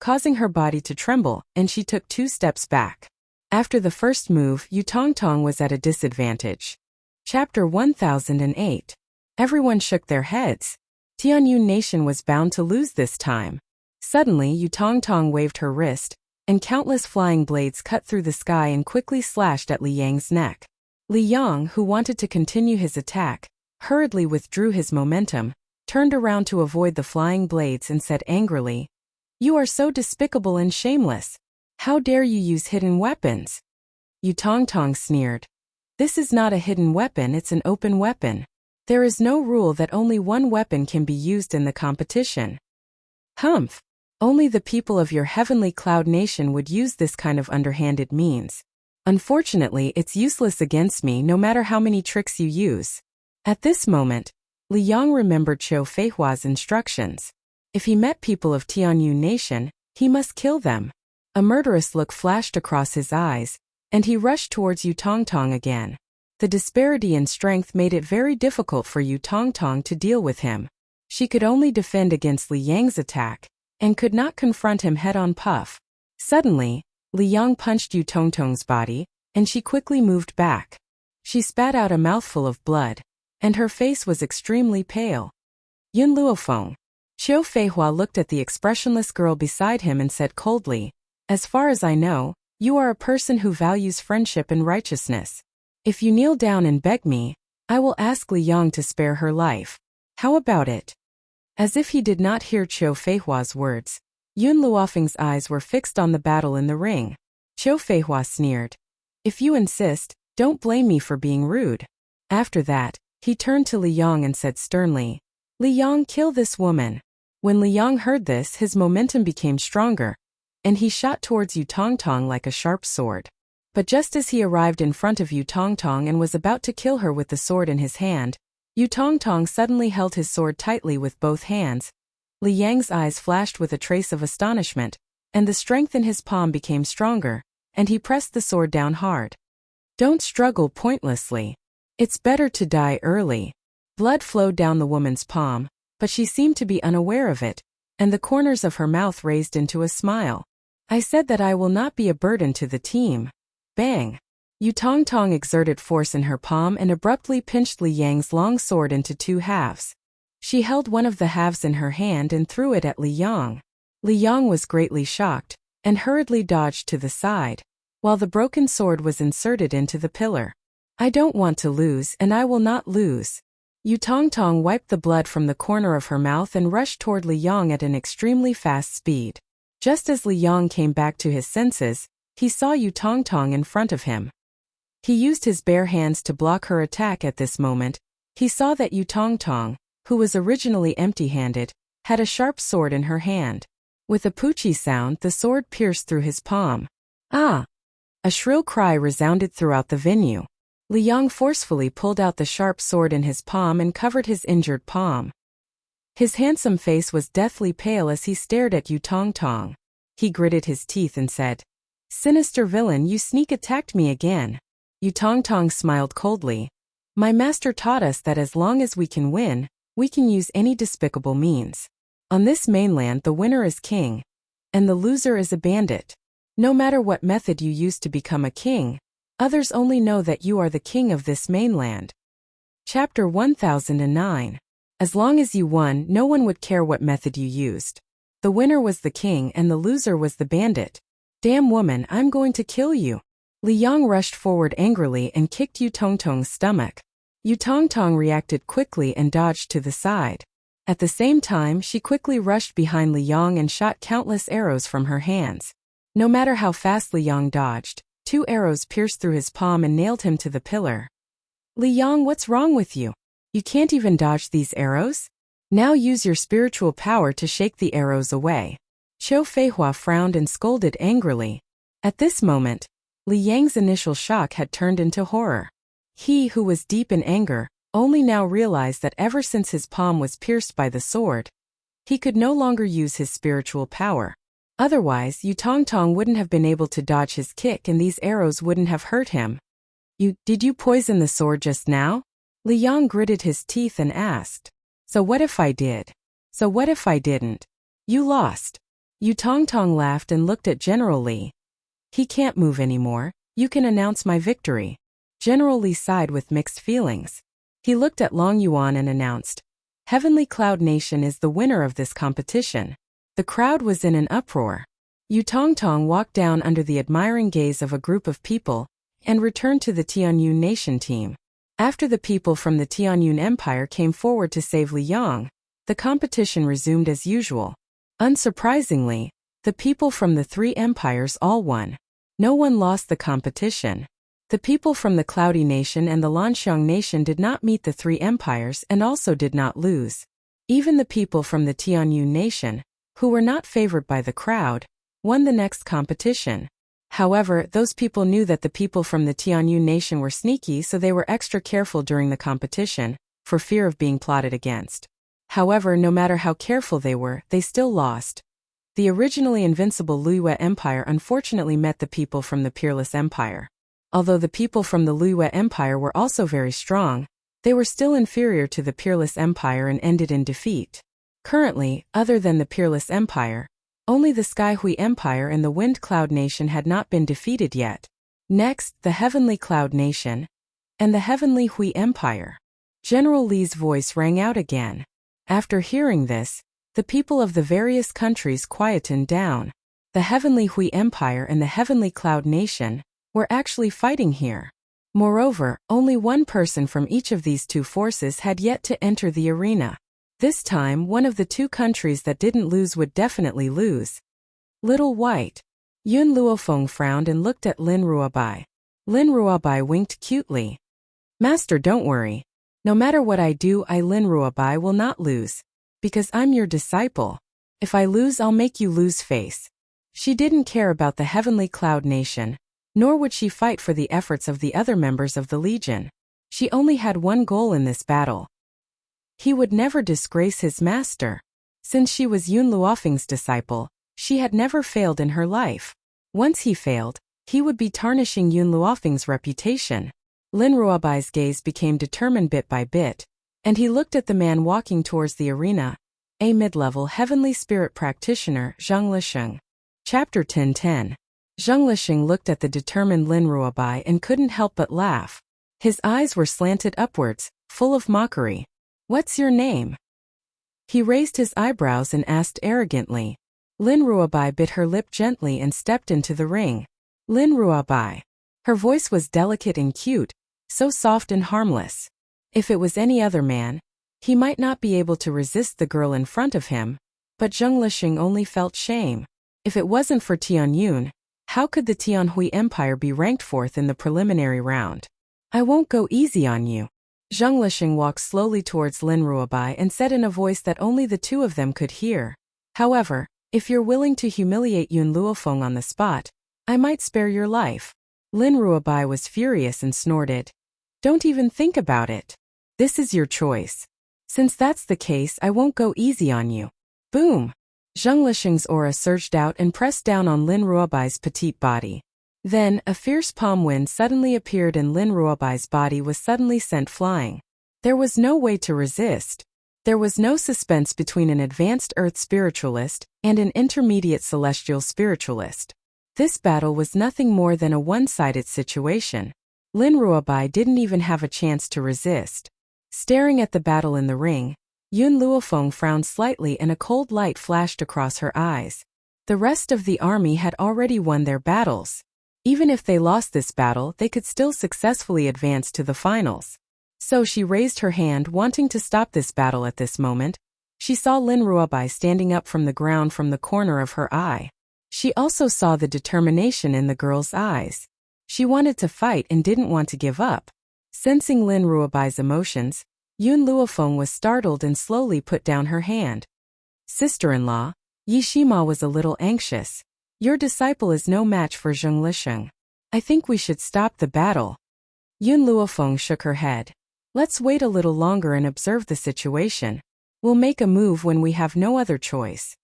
causing her body to tremble, and she took 2 steps back. After the first move, Yu Tongtong was at a disadvantage. Chapter 1008. Everyone shook their heads. Tianyun Nation was bound to lose this time. Suddenly, Yu Tongtong waved her wrist, and countless flying blades cut through the sky and quickly slashed at Li Yang's neck. Li Yang, who wanted to continue his attack, hurriedly withdrew his momentum, turned around to avoid the flying blades and said angrily, "You are so despicable and shameless. How dare you use hidden weapons?" Yu Tongtong sneered. "This is not a hidden weapon, it's an open weapon. There is no rule that only one weapon can be used in the competition." "Humph! Only the people of your heavenly cloud nation would use this kind of underhanded means. Unfortunately, it's useless against me no matter how many tricks you use." At this moment, Li Yang remembered Qiu Feihua's instructions. If he met people of Tianyun Nation, he must kill them. A murderous look flashed across his eyes, and he rushed towards Yu Tongtong again. The disparity in strength made it very difficult for Yu Tongtong to deal with him. She could only defend against Li Yang's attack, and could not confront him head-on. Puff. Suddenly, Li Yang punched Yu Tongtong's body, and she quickly moved back. She spat out a mouthful of blood, and her face was extremely pale. "Yun Luofeng." Qiu Feihua looked at the expressionless girl beside him and said coldly, "As far as I know, you are a person who values friendship and righteousness. If you kneel down and beg me, I will ask Li Yang to spare her life. How about it?" As if he did not hear Qiu Feihua's words, Yun Luofeng's eyes were fixed on the battle in the ring. Qiu Feihua sneered, "If you insist, don't blame me for being rude." After that, he turned to Li Yang and said sternly, "Li Yang, kill this woman." When Li Yang heard this, his momentum became stronger, and he shot towards Yu Tongtong like a sharp sword. But just as he arrived in front of Yu Tongtong and was about to kill her with the sword in his hand, Yu Tongtong suddenly held his sword tightly with both hands. Li Yang's eyes flashed with a trace of astonishment, and the strength in his palm became stronger, and he pressed the sword down hard. "Don't struggle pointlessly. It's better to die early." Blood flowed down the woman's palm, but she seemed to be unaware of it, and the corners of her mouth raised into a smile. "I said that I will not be a burden to the team." Bang! Yu Tongtong exerted force in her palm and abruptly pinched Li Yang's long sword into two halves. She held one of the halves in her hand and threw it at Li Yang. Li Yang was greatly shocked, and hurriedly dodged to the side, while the broken sword was inserted into the pillar. "I don't want to lose, and I will not lose." Yu Tongtong wiped the blood from the corner of her mouth and rushed toward Li Yang at an extremely fast speed. Just as Li Yang came back to his senses, he saw Yu Tongtong in front of him. He used his bare hands to block her attack. At this moment, he saw that Yu Tongtong, who was originally empty-handed, had a sharp sword in her hand. With a poochie sound, the sword pierced through his palm. "Ah!" A shrill cry resounded throughout the venue. Li Yang forcefully pulled out the sharp sword in his palm and covered his injured palm. His handsome face was deathly pale as he stared at Yu Tongtong. He gritted his teeth and said, "Sinister villain, you sneak attacked me again." Yu Tongtong smiled coldly. "My master taught us that as long as we can win, we can use any despicable means. On this mainland, the winner is king, and the loser is a bandit. No matter what method you use to become a king, others only know that you are the king of this mainland." Chapter 1009. As long as you won, no one would care what method you used. The winner was the king and the loser was the bandit. "Damn woman, I'm going to kill you." Li Yang rushed forward angrily and kicked Yu Tongtong's stomach. Yu Tongtong reacted quickly and dodged to the side. At the same time, she quickly rushed behind Li Yang and shot countless arrows from her hands. No matter how fast Li Yang dodged, 2 arrows pierced through his palm and nailed him to the pillar. "Li Yang, what's wrong with you? You can't even dodge these arrows? Now use your spiritual power to shake the arrows away." Qiu Feihua frowned and scolded angrily. At this moment, Li Yang's initial shock had turned into horror. He, who was deep in anger, only now realized that ever since his palm was pierced by the sword, he could no longer use his spiritual power. Otherwise, Yu Tongtong wouldn't have been able to dodge his kick and these arrows wouldn't have hurt him. Did you poison the sword just now?" Li Yang gritted his teeth and asked. "So what if I did? So what if I didn't? You lost." Yu Tongtong laughed and looked at General Li. "He can't move anymore, You can announce my victory. General Li sighed with mixed feelings. He looked at Long Yuan and announced, Heavenly Cloud Nation is the winner of this competition. The crowd was in an uproar. Yu Tongtong walked down under the admiring gaze of a group of people and returned to the Tianyun Nation team. After the people from the Tianyun Empire came forward to save Li Yang, the competition resumed as usual. Unsurprisingly, the people from the three empires all won. No one lost the competition. The people from the Cloudy Nation and the Lanxiang Nation did not meet the three empires and also did not lose. Even the people from the Tianyun Nation, who were not favored by the crowd, won the next competition. However, those people knew that the people from the Tianyun Nation were sneaky, so they were extra careful during the competition, for fear of being plotted against. However, no matter how careful they were, they still lost. The originally invincible Liyue Empire unfortunately met the people from the Peerless Empire. Although the people from the Liyue Empire were also very strong, they were still inferior to the Peerless Empire and ended in defeat. Currently, other than the Peerless Empire, only the Sky Hui Empire and the Wind Cloud Nation had not been defeated yet. Next, the Heavenly Cloud Nation and the Heavenly Hui Empire. General Li's voice rang out again. After hearing this, the people of the various countries quietened down. The Heavenly Hui Empire and the Heavenly Cloud Nation were actually fighting here. Moreover, only one person from each of these two forces had yet to enter the arena. This time, one of the two countries that didn't lose would definitely lose. Little White. Yun Luofeng frowned and looked at Lin Ruobai. Lin Ruobai winked cutely. Master, don't worry. No matter what I do, Lin Ruobai will not lose. Because I'm your disciple. If I lose, I'll make you lose face. She didn't care about the Heavenly Cloud Nation, nor would she fight for the efforts of the other members of the Legion. She only had one goal in this battle. He would never disgrace his master. Since she was Yun Luofeng's disciple, she had never failed in her life. Once he failed, he would be tarnishing Yun Luofeng's reputation. Lin Ruobai's gaze became determined bit by bit, and he looked at the man walking towards the arena, a mid-level heavenly spirit practitioner, Zhang Lisheng. Chapter 10:10. Zhang Lisheng looked at the determined Lin Ruobai and couldn't help but laugh. His eyes were slanted upwards, full of mockery. What's your name? He raised his eyebrows and asked arrogantly. Lin Ruobai bit her lip gently and stepped into the ring. Lin Ruobai. Her voice was delicate and cute, so soft and harmless. If it was any other man, he might not be able to resist the girl in front of him, but Zhang Lisheng only felt shame. If it wasn't for Tianyun, how could the Tianhui Empire be ranked fourth in the preliminary round? I won't go easy on you. Zhang Lisheng walked slowly towards Lin Ruobai and said in a voice that only the two of them could hear. However, if you're willing to humiliate Yun Luofeng on the spot, I might spare your life. Lin Ruobai was furious and snorted. Don't even think about it. This is your choice. Since that's the case, I won't go easy on you. Boom! Zhang Lisheng's aura surged out and pressed down on Lin Ruobai's petite body. Then, a fierce palm wind suddenly appeared and Lin Ruobai's body was suddenly sent flying. There was no way to resist. There was no suspense between an advanced earth spiritualist and an intermediate celestial spiritualist. This battle was nothing more than a one-sided situation. Lin Ruobai didn't even have a chance to resist. Staring at the battle in the ring, Yun Luofeng frowned slightly and a cold light flashed across her eyes. The rest of the army had already won their battles. Even if they lost this battle, they could still successfully advance to the finals. So she raised her hand, wanting to stop this battle at this moment. She saw Lin Ruobai standing up from the ground from the corner of her eye. She also saw the determination in the girl's eyes. She wanted to fight and didn't want to give up. Sensing Lin Ruobai's emotions, Yun Luofeng was startled and slowly put down her hand. Sister-in-law, Yi Shima was a little anxious. Your disciple is no match for Zhang Lisheng. I think we should stop the battle. Yun Luofeng shook her head. Let's wait a little longer and observe the situation. We'll make a move when we have no other choice.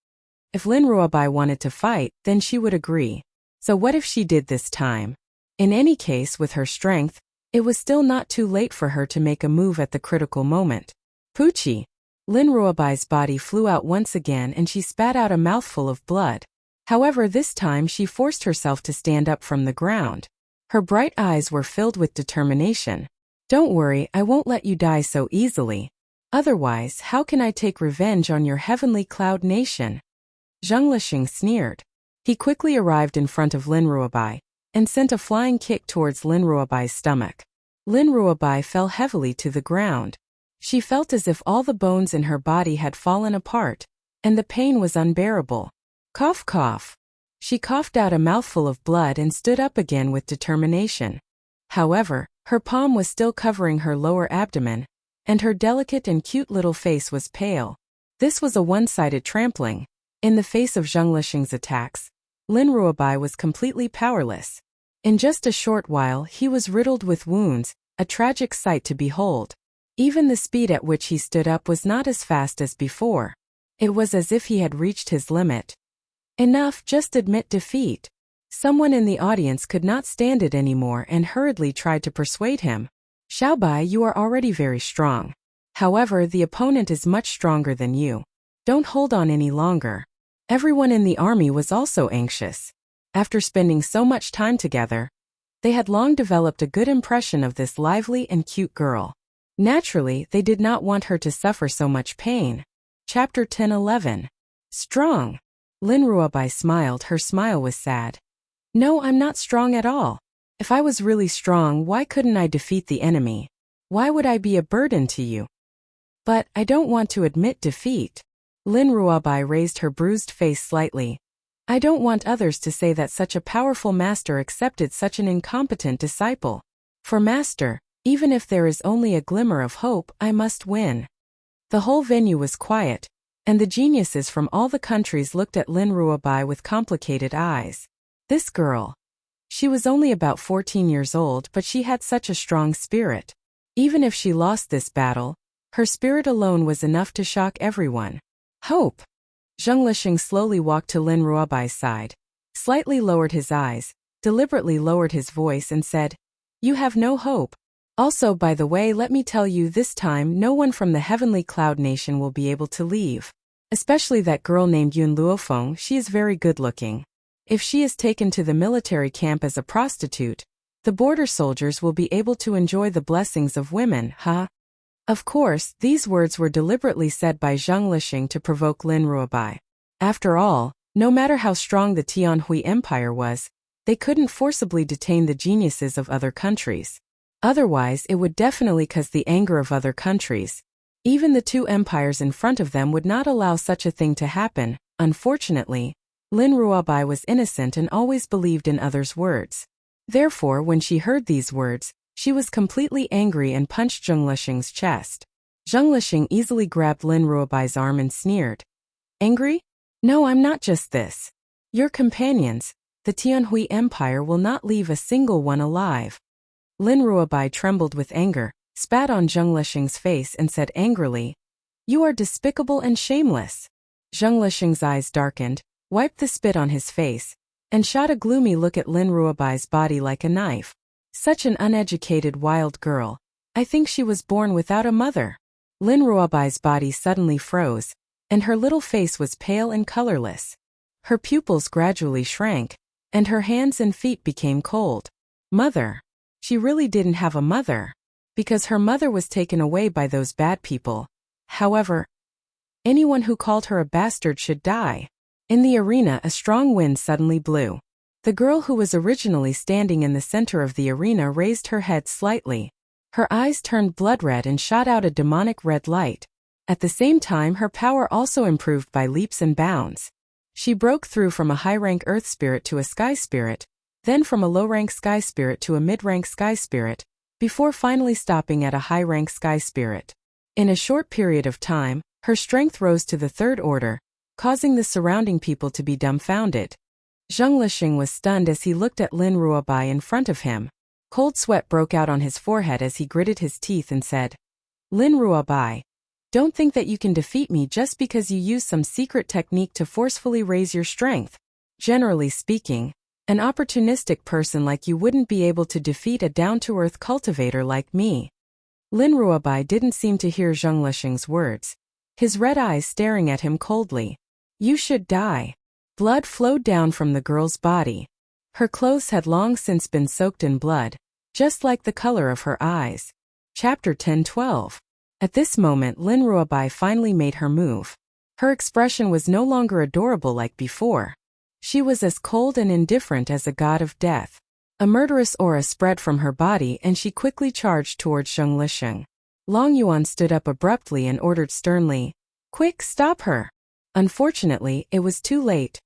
If Lin Ruobai wanted to fight, then she would agree. So what if she did this time? In any case, with her strength, it was still not too late for her to make a move at the critical moment. Poochie! Lin Ruobai's body flew out once again and she spat out a mouthful of blood. However, this time she forced herself to stand up from the ground. Her bright eyes were filled with determination. Don't worry, I won't let you die so easily. Otherwise, how can I take revenge on your heavenly cloud nation? Zheng Lixing sneered. He quickly arrived in front of Lin Ruobai and sent a flying kick towards Lin Ruobai's stomach. Lin Ruobai fell heavily to the ground. She felt as if all the bones in her body had fallen apart, and the pain was unbearable. Cough, cough. She coughed out a mouthful of blood and stood up again with determination. However, her palm was still covering her lower abdomen, and her delicate and cute little face was pale. This was a one-sided trampling. In the face of Zheng Lixing's attacks, Lin Ruobai was completely powerless. In just a short while he was riddled with wounds, a tragic sight to behold. Even the speed at which he stood up was not as fast as before. It was as if he had reached his limit. Enough, just admit defeat. Someone in the audience could not stand it anymore and hurriedly tried to persuade him. Xiaobai, you are already very strong. However, the opponent is much stronger than you. Don't hold on any longer. Everyone in the army was also anxious. After spending so much time together, they had long developed a good impression of this lively and cute girl. Naturally, they did not want her to suffer so much pain. Chapter 10-11. Strong. Lin Ruobai smiled. Her smile was sad. No, I'm not strong at all. If I was really strong, why couldn't I defeat the enemy? Why would I be a burden to you? But I don't want to admit defeat. Lin Ruobai raised her bruised face slightly. I don't want others to say that such a powerful master accepted such an incompetent disciple. For master, even if there is only a glimmer of hope, I must win. The whole venue was quiet, and the geniuses from all the countries looked at Lin Ruobai with complicated eyes. This girl. She was only about 14 years old, but she had such a strong spirit. Even if she lost this battle, her spirit alone was enough to shock everyone. Hope. Zheng Lixing slowly walked to Lin Ruobai's side, slightly lowered his eyes, deliberately lowered his voice and said, You have no hope. Also, by the way, let me tell you, this time no one from the Heavenly Cloud Nation will be able to leave. Especially that girl named Yun Luofeng, she is very good-looking. If she is taken to the military camp as a prostitute, the border soldiers will be able to enjoy the blessings of women, huh? Of course, these words were deliberately said by Zheng Lixing to provoke Lin Ruobai. After all, no matter how strong the Tianhui Empire was, they couldn't forcibly detain the geniuses of other countries. Otherwise, it would definitely cause the anger of other countries. Even the two empires in front of them would not allow such a thing to happen. Unfortunately, Lin Ruobai was innocent and always believed in others' words. Therefore, when she heard these words, she was completely angry and punched Zheng Lixing's chest. Zheng Lixing easily grabbed Lin Ruobai's arm and sneered. Angry? No, I'm not just this. Your companions, the Tianhui Empire, will not leave a single one alive. Lin Ruobai trembled with anger, spat on Zheng Lixing's face and said angrily, You are despicable and shameless. Zheng Lixing's eyes darkened, wiped the spit on his face, and shot a gloomy look at Lin Ruobai's body like a knife. Such an uneducated wild girl. I think she was born without a mother. Lin Ruobai's body suddenly froze, and her little face was pale and colorless. Her pupils gradually shrank, and her hands and feet became cold. Mother. She really didn't have a mother, because her mother was taken away by those bad people. However, anyone who called her a bastard should die. In the arena, a strong wind suddenly blew. The girl who was originally standing in the center of the arena raised her head slightly. Her eyes turned blood red and shot out a demonic red light. At the same time, her power also improved by leaps and bounds. She broke through from a high-rank earth spirit to a sky spirit, then from a low-rank sky spirit to a mid-rank sky spirit, before finally stopping at a high-rank sky spirit. In a short period of time, her strength rose to the third order, causing the surrounding people to be dumbfounded. Zheng Lixing was stunned as he looked at Lin Ruobai in front of him. Cold sweat broke out on his forehead as he gritted his teeth and said, Lin Ruobai, don't think that you can defeat me just because you use some secret technique to forcefully raise your strength. Generally speaking, an opportunistic person like you wouldn't be able to defeat a down-to-earth cultivator like me. Lin Ruobai didn't seem to hear Zheng Lixing's words, his red eyes staring at him coldly. You should die. Blood flowed down from the girl's body. Her clothes had long since been soaked in blood, just like the color of her eyes. Chapter 10:12. At this moment Lin Ruobai finally made her move. Her expression was no longer adorable like before. She was as cold and indifferent as a god of death. A murderous aura spread from her body and she quickly charged towards Zheng Lisheng. Long Yuan stood up abruptly and ordered sternly, "Quick, stop her!" Unfortunately, it was too late.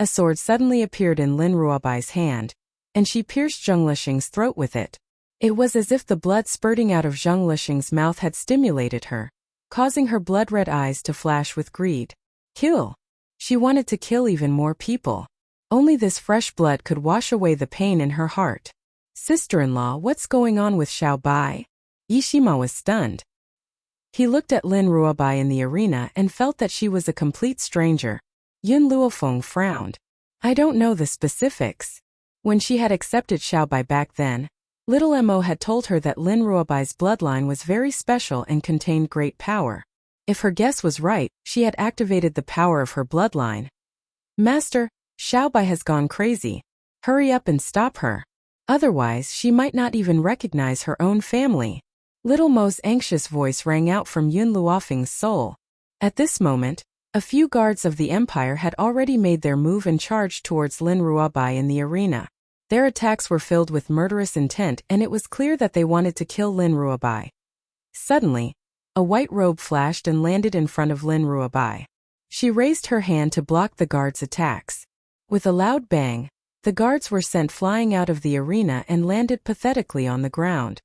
A sword suddenly appeared in Lin Ruobai's hand, and she pierced Zheng Lisheng's throat with it. It was as if the blood spurting out of Zheng Lisheng's mouth had stimulated her, causing her blood-red eyes to flash with greed. Kill! She wanted to kill even more people. Only this fresh blood could wash away the pain in her heart. "Sister-in-law, what's going on with Xiao Bai?" Yishima was stunned. He looked at Lin Ruobai in the arena and felt that she was a complete stranger. Yun Luofeng frowned. "I don't know the specifics." When she had accepted Xiao Bai back then, little Mo had told her that Lin Ruobai's bloodline was very special and contained great power. If her guess was right, she had activated the power of her bloodline. "Master, Xiao Bai has gone crazy. Hurry up and stop her. Otherwise, she might not even recognize her own family." Little Mo's anxious voice rang out from Yun Luofeng's soul. At this moment, a few guards of the Empire had already made their move and charged towards Lin Ruobai in the arena. Their attacks were filled with murderous intent and it was clear that they wanted to kill Lin Ruobai. Suddenly, a white robe flashed and landed in front of Lin Ruobai. She raised her hand to block the guards' attacks. With a loud bang, the guards were sent flying out of the arena and landed pathetically on the ground.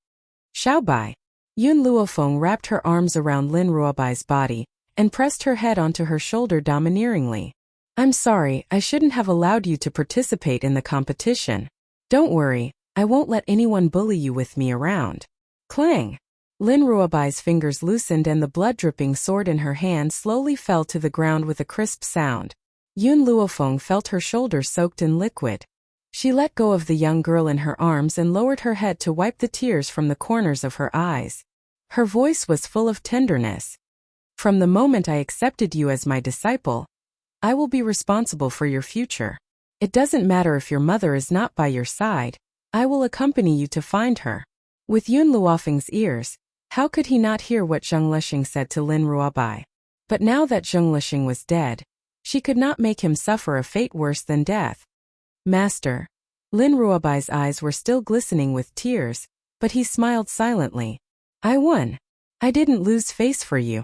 "Xiao Bai!" Yun Luofeng wrapped her arms around Lin Ruobai's body and pressed her head onto her shoulder domineeringly. "I'm sorry, I shouldn't have allowed you to participate in the competition. Don't worry, I won't let anyone bully you with me around." Clang! Lin Ruobai's fingers loosened and the blood-dripping sword in her hand slowly fell to the ground with a crisp sound. Yun Luofeng felt her shoulder soaked in liquid. She let go of the young girl in her arms and lowered her head to wipe the tears from the corners of her eyes. Her voice was full of tenderness. "From the moment I accepted you as my disciple, I will be responsible for your future. It doesn't matter if your mother is not by your side, I will accompany you to find her." With Yun Luofeng's ears, how could he not hear what Zheng Lisheng said to Lin Ruobai? But now that Zheng Lisheng was dead, she could not make him suffer a fate worse than death. "Master." Lin Ruobai's eyes were still glistening with tears, but he smiled silently. "I won. I didn't lose face for you."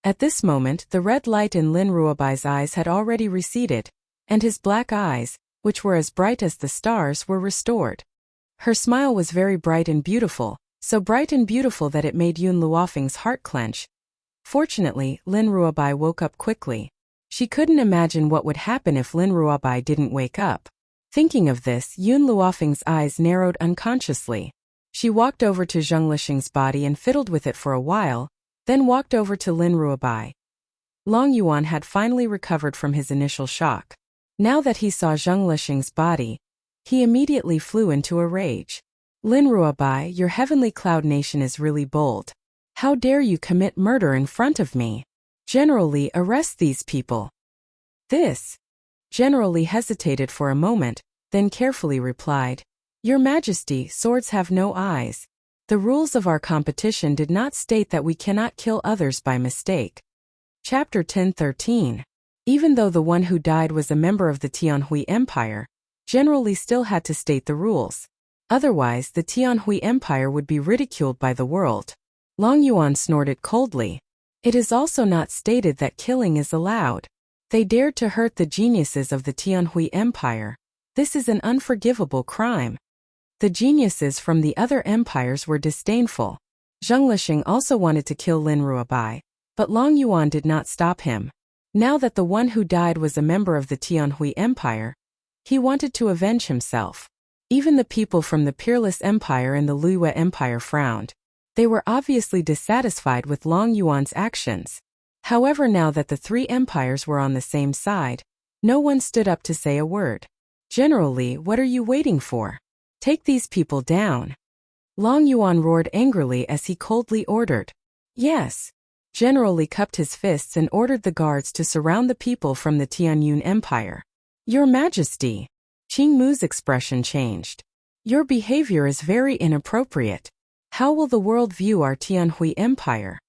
At this moment the red light in Lin Ruobai's eyes had already receded, and his black eyes, which were as bright as the stars, were restored. Her smile was very bright and beautiful, so bright and beautiful that it made Yun Luofeng's heart clench. Fortunately, Lin Ruobai woke up quickly. She couldn't imagine what would happen if Lin Ruobai didn't wake up. Thinking of this, Yun Luofeng's eyes narrowed unconsciously. She walked over to Zheng Lisheng's body and fiddled with it for a while, then walked over to Lin Ruobai. Long Yuan had finally recovered from his initial shock. Now that he saw Zheng Lisheng's body, he immediately flew into a rage. "Lin Ruobai, your heavenly cloud nation is really bold. How dare you commit murder in front of me? General Li, arrest these people." "This." General Li hesitated for a moment, then carefully replied, "Your Majesty, swords have no eyes. The rules of our competition did not state that we cannot kill others by mistake." Chapter 10:13. Even though the one who died was a member of the Tianhui Empire, General Li still had to state the rules. Otherwise, the Tianhui Empire would be ridiculed by the world. Long Yuan snorted coldly. "It is also not stated that killing is allowed. They dared to hurt the geniuses of the Tianhui Empire. This is an unforgivable crime." The geniuses from the other empires were disdainful. Zheng Lisheng also wanted to kill Lin Ruobai, but Long Yuan did not stop him. Now that the one who died was a member of the Tianhui Empire, he wanted to avenge himself. Even the people from the Peerless Empire and the Luiyue Empire frowned. They were obviously dissatisfied with Long Yuan's actions. However, now that the three empires were on the same side, no one stood up to say a word. "General Li, what are you waiting for? Take these people down." Long Yuan roared angrily as he coldly ordered. "Yes." General Li cupped his fists and ordered the guards to surround the people from the Tianyun Empire. "Your Majesty." Qingmu's expression changed. Your behavior is very inappropriate. How will the world view our Tianhui Empire?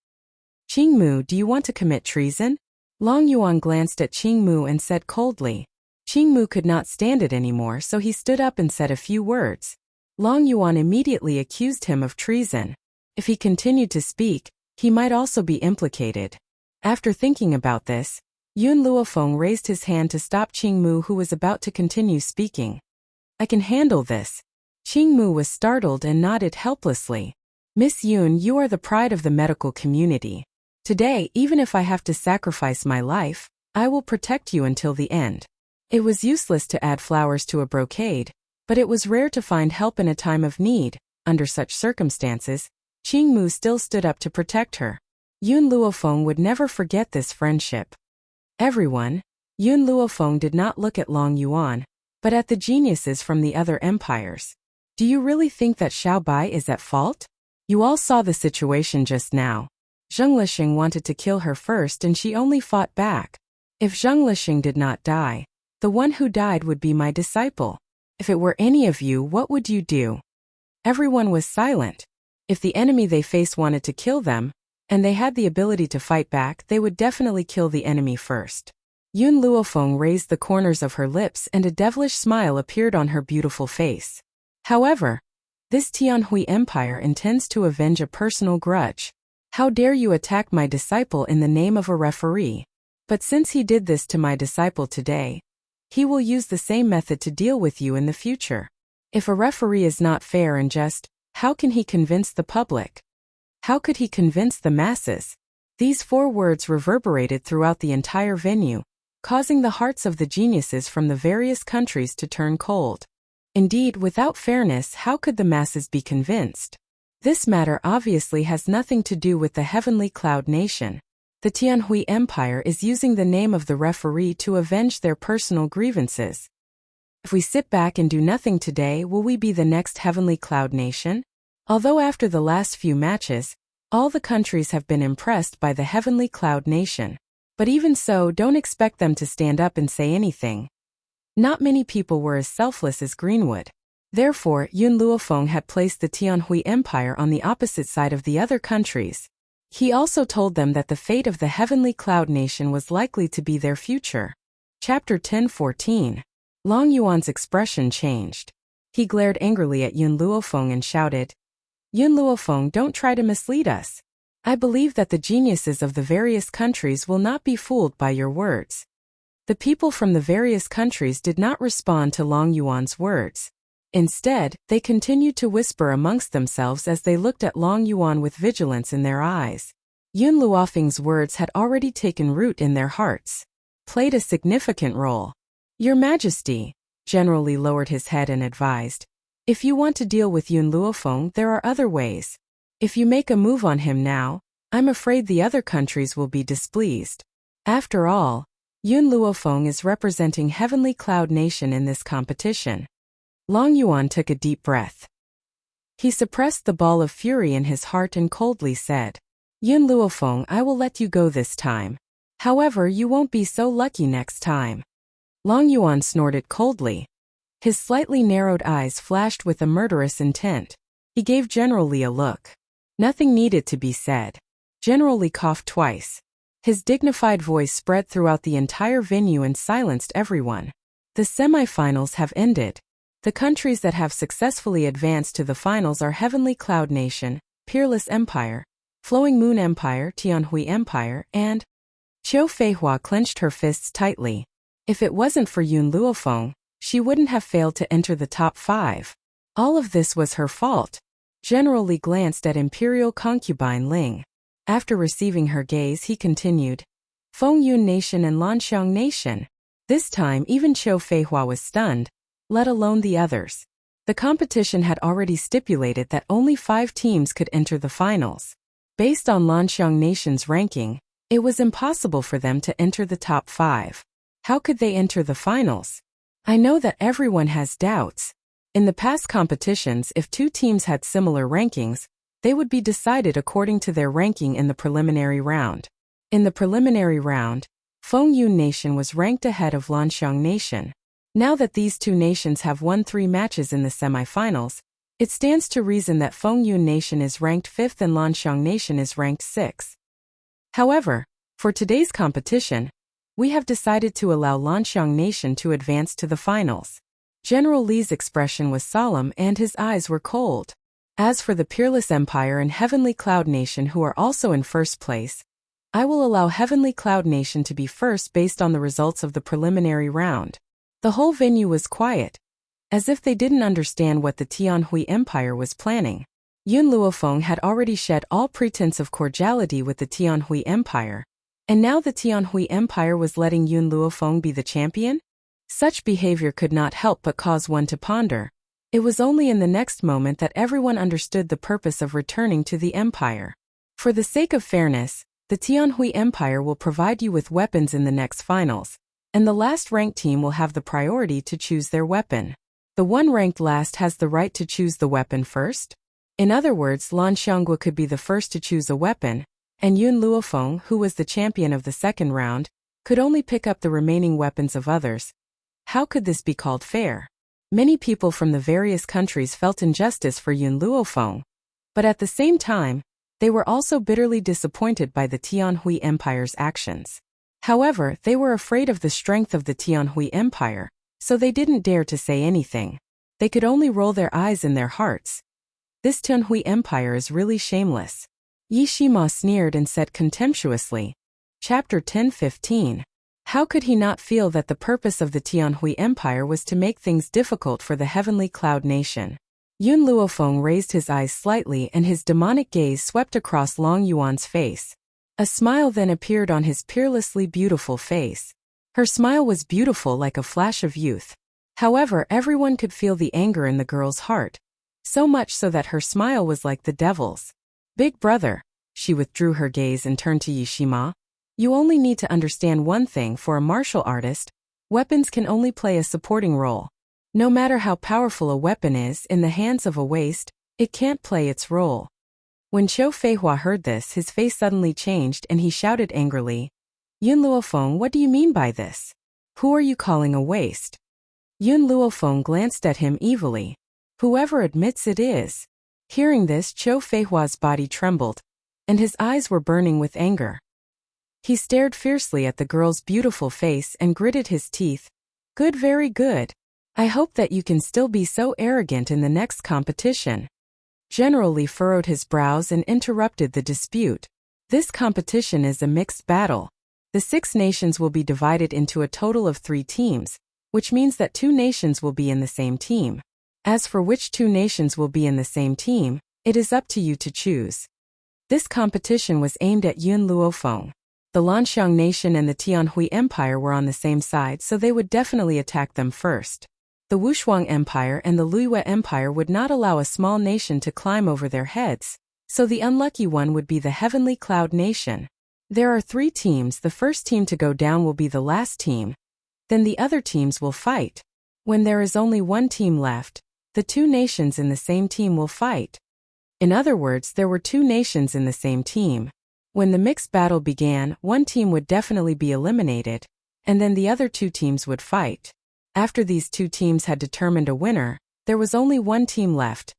Qingmu, do you want to commit treason? Long Yuan glanced at Qingmu and said coldly. Qingmu could not stand it anymore, so he stood up and said a few words. Long Yuan immediately accused him of treason. If he continued to speak, he might also be implicated. After thinking about this, Yun Luofeng raised his hand to stop Qingmu, who was about to continue speaking. I can handle this. Qingmu was startled and nodded helplessly. Miss Yun, you are the pride of the medical community. Today, even if I have to sacrifice my life, I will protect you until the end. It was useless to add flowers to a brocade, but it was rare to find help in a time of need. Under such circumstances, Qingmu still stood up to protect her. Yun Luofeng would never forget this friendship. Everyone, Yun Luofeng did not look at Long Yuan, but at the geniuses from the other empires. Do you really think that Xiao Bai is at fault? You all saw the situation just now. Zheng Lixing wanted to kill her first and she only fought back. If Zheng Lixing did not die, the one who died would be my disciple. If it were any of you, what would you do? Everyone was silent. If the enemy they faced wanted to kill them, and they had the ability to fight back, they would definitely kill the enemy first. Yun Luofeng raised the corners of her lips and a devilish smile appeared on her beautiful face. However, this Tianhui Empire intends to avenge a personal grudge. How dare you attack my disciple in the name of a referee? But since he did this to my disciple today, he will use the same method to deal with you in the future. If a referee is not fair and just, how can he convince the public? How could he convince the masses? These 4 words reverberated throughout the entire venue, causing the hearts of the geniuses from the various countries to turn cold. Indeed, without fairness, how could the masses be convinced? This matter obviously has nothing to do with the Heavenly Cloud Nation. The Tianhui Empire is using the name of the referee to avenge their personal grievances. If we sit back and do nothing today, will we be the next Heavenly Cloud Nation? Although after the last few matches, all the countries have been impressed by the Heavenly Cloud Nation. But even so, don't expect them to stand up and say anything. Not many people were as selfless as Greenwood. Therefore, Yun Luofeng had placed the Tianhui Empire on the opposite side of the other countries. He also told them that the fate of the Heavenly Cloud Nation was likely to be their future. Chapter 10:14. Long Yuan's expression changed. He glared angrily at Yun Luofeng and shouted, Yun Luofeng, don't try to mislead us. I believe that the geniuses of the various countries will not be fooled by your words. The people from the various countries did not respond to Long Yuan's words. Instead, they continued to whisper amongst themselves as they looked at Long Yuan with vigilance in their eyes. Yun Luofeng's words had already taken root in their hearts. Played a significant role. Your Majesty, General Li lowered his head and advised, if you want to deal with Yun Luofeng, there are other ways. If you make a move on him now, I'm afraid the other countries will be displeased. After all, Yun Luofeng is representing Heavenly Cloud Nation in this competition. Long Yuan took a deep breath. He suppressed the ball of fury in his heart and coldly said, Yun Luofeng, I will let you go this time. However, you won't be so lucky next time. Long Yuan snorted coldly. His slightly narrowed eyes flashed with a murderous intent. He gave General Li a look. Nothing needed to be said. General Li coughed twice. His dignified voice spread throughout the entire venue and silenced everyone. The semi-finals have ended. The countries that have successfully advanced to the finals are Heavenly Cloud Nation, Peerless Empire, Flowing Moon Empire, Tianhui Empire, and Qiu Feihua clenched her fists tightly. If it wasn't for Yun Luofeng, she wouldn't have failed to enter the top 5. All of this was her fault. General Li glanced at Imperial concubine Ling. After receiving her gaze, he continued, Feng Yun Nation and Lanxiang Nation. This time even Qiu Feihua was stunned, let alone the others. The competition had already stipulated that only 5 teams could enter the finals. Based on Lanxiang Nation's ranking, it was impossible for them to enter the top 5. How could they enter the finals? I know that everyone has doubts. In the past competitions, if 2 teams had similar rankings, they would be decided according to their ranking in the preliminary round. In the preliminary round, Feng Yun Nation was ranked ahead of Lanxiang Nation. Now that these two nations have won 3 matches in the semifinals, it stands to reason that Fengyun Nation is ranked 5th and Lanxiang Nation is ranked 6th. However, for today's competition, we have decided to allow Lanxiang Nation to advance to the finals. General Li's expression was solemn and his eyes were cold. As for the Peerless Empire and Heavenly Cloud Nation, who are also in first place, I will allow Heavenly Cloud Nation to be first based on the results of the preliminary round. The whole venue was quiet, as if they didn't understand what the Tianhui Empire was planning. Yun Luofeng had already shed all pretense of cordiality with the Tianhui Empire, and now the Tianhui Empire was letting Yun Luofeng be the champion? Such behavior could not help but cause one to ponder. It was only in the next moment that everyone understood the purpose of returning to the empire. For the sake of fairness, the Tianhui Empire will provide you with weapons in the next finals, and the last ranked team will have the priority to choose their weapon. The one ranked last has the right to choose the weapon first. In other words, Lan Xianggu could be the first to choose a weapon, and Yun Luofeng, who was the champion of the second round, could only pick up the remaining weapons of others. How could this be called fair? Many people from the various countries felt injustice for Yun Luofeng, but at the same time, they were also bitterly disappointed by the Tianhui Empire's actions. However, they were afraid of the strength of the Tianhui Empire, so they didn't dare to say anything. They could only roll their eyes in their hearts. This Tianhui Empire is really shameless. Yi Shima sneered and said contemptuously. Chapter 10:15. How could he not feel that the purpose of the Tianhui Empire was to make things difficult for the Heavenly Cloud Nation? Yun Luofeng raised his eyes slightly and his demonic gaze swept across Long Yuan's face. A smile then appeared on his peerlessly beautiful face. Her smile was beautiful like a flash of youth. However, everyone could feel the anger in the girl's heart, so much so that her smile was like the devil's. Big brother, she withdrew her gaze and turned to Yishima. You only need to understand one thing: for a martial artist, weapons can only play a supporting role. No matter how powerful a weapon is in the hands of a waste, it can't play its role. When Qiu Feihua heard this, his face suddenly changed and he shouted angrily, Yun Luofeng, what do you mean by this? Who are you calling a waste? Yun Luofeng glanced at him evilly. Whoever admits it is. Hearing this, Qiu Feihua's body trembled, and his eyes were burning with anger. He stared fiercely at the girl's beautiful face and gritted his teeth. Good, very good. I hope that you can still be so arrogant in the next competition. General Li furrowed his brows and interrupted the dispute. This competition is a mixed battle. The 6 nations will be divided into a total of 3 teams, which means that 2 nations will be in the same team. As for which 2 nations will be in the same team, it is up to you to choose. This competition was aimed at Yun Luofeng. The Lanxiang Nation and the Tianhui Empire were on the same side, so they would definitely attack them first. The Wushuang Empire and the Luiyue Empire would not allow a small nation to climb over their heads, so the unlucky one would be the Heavenly Cloud Nation. There are 3 teams. The first team to go down will be the last team. Then the other teams will fight. When there is only one team left, the 2 nations in the same team will fight. In other words, there were 2 nations in the same team. When the mixed battle began, one team would definitely be eliminated, and then the other 2 teams would fight. After these 2 teams had determined a winner, there was only one team left.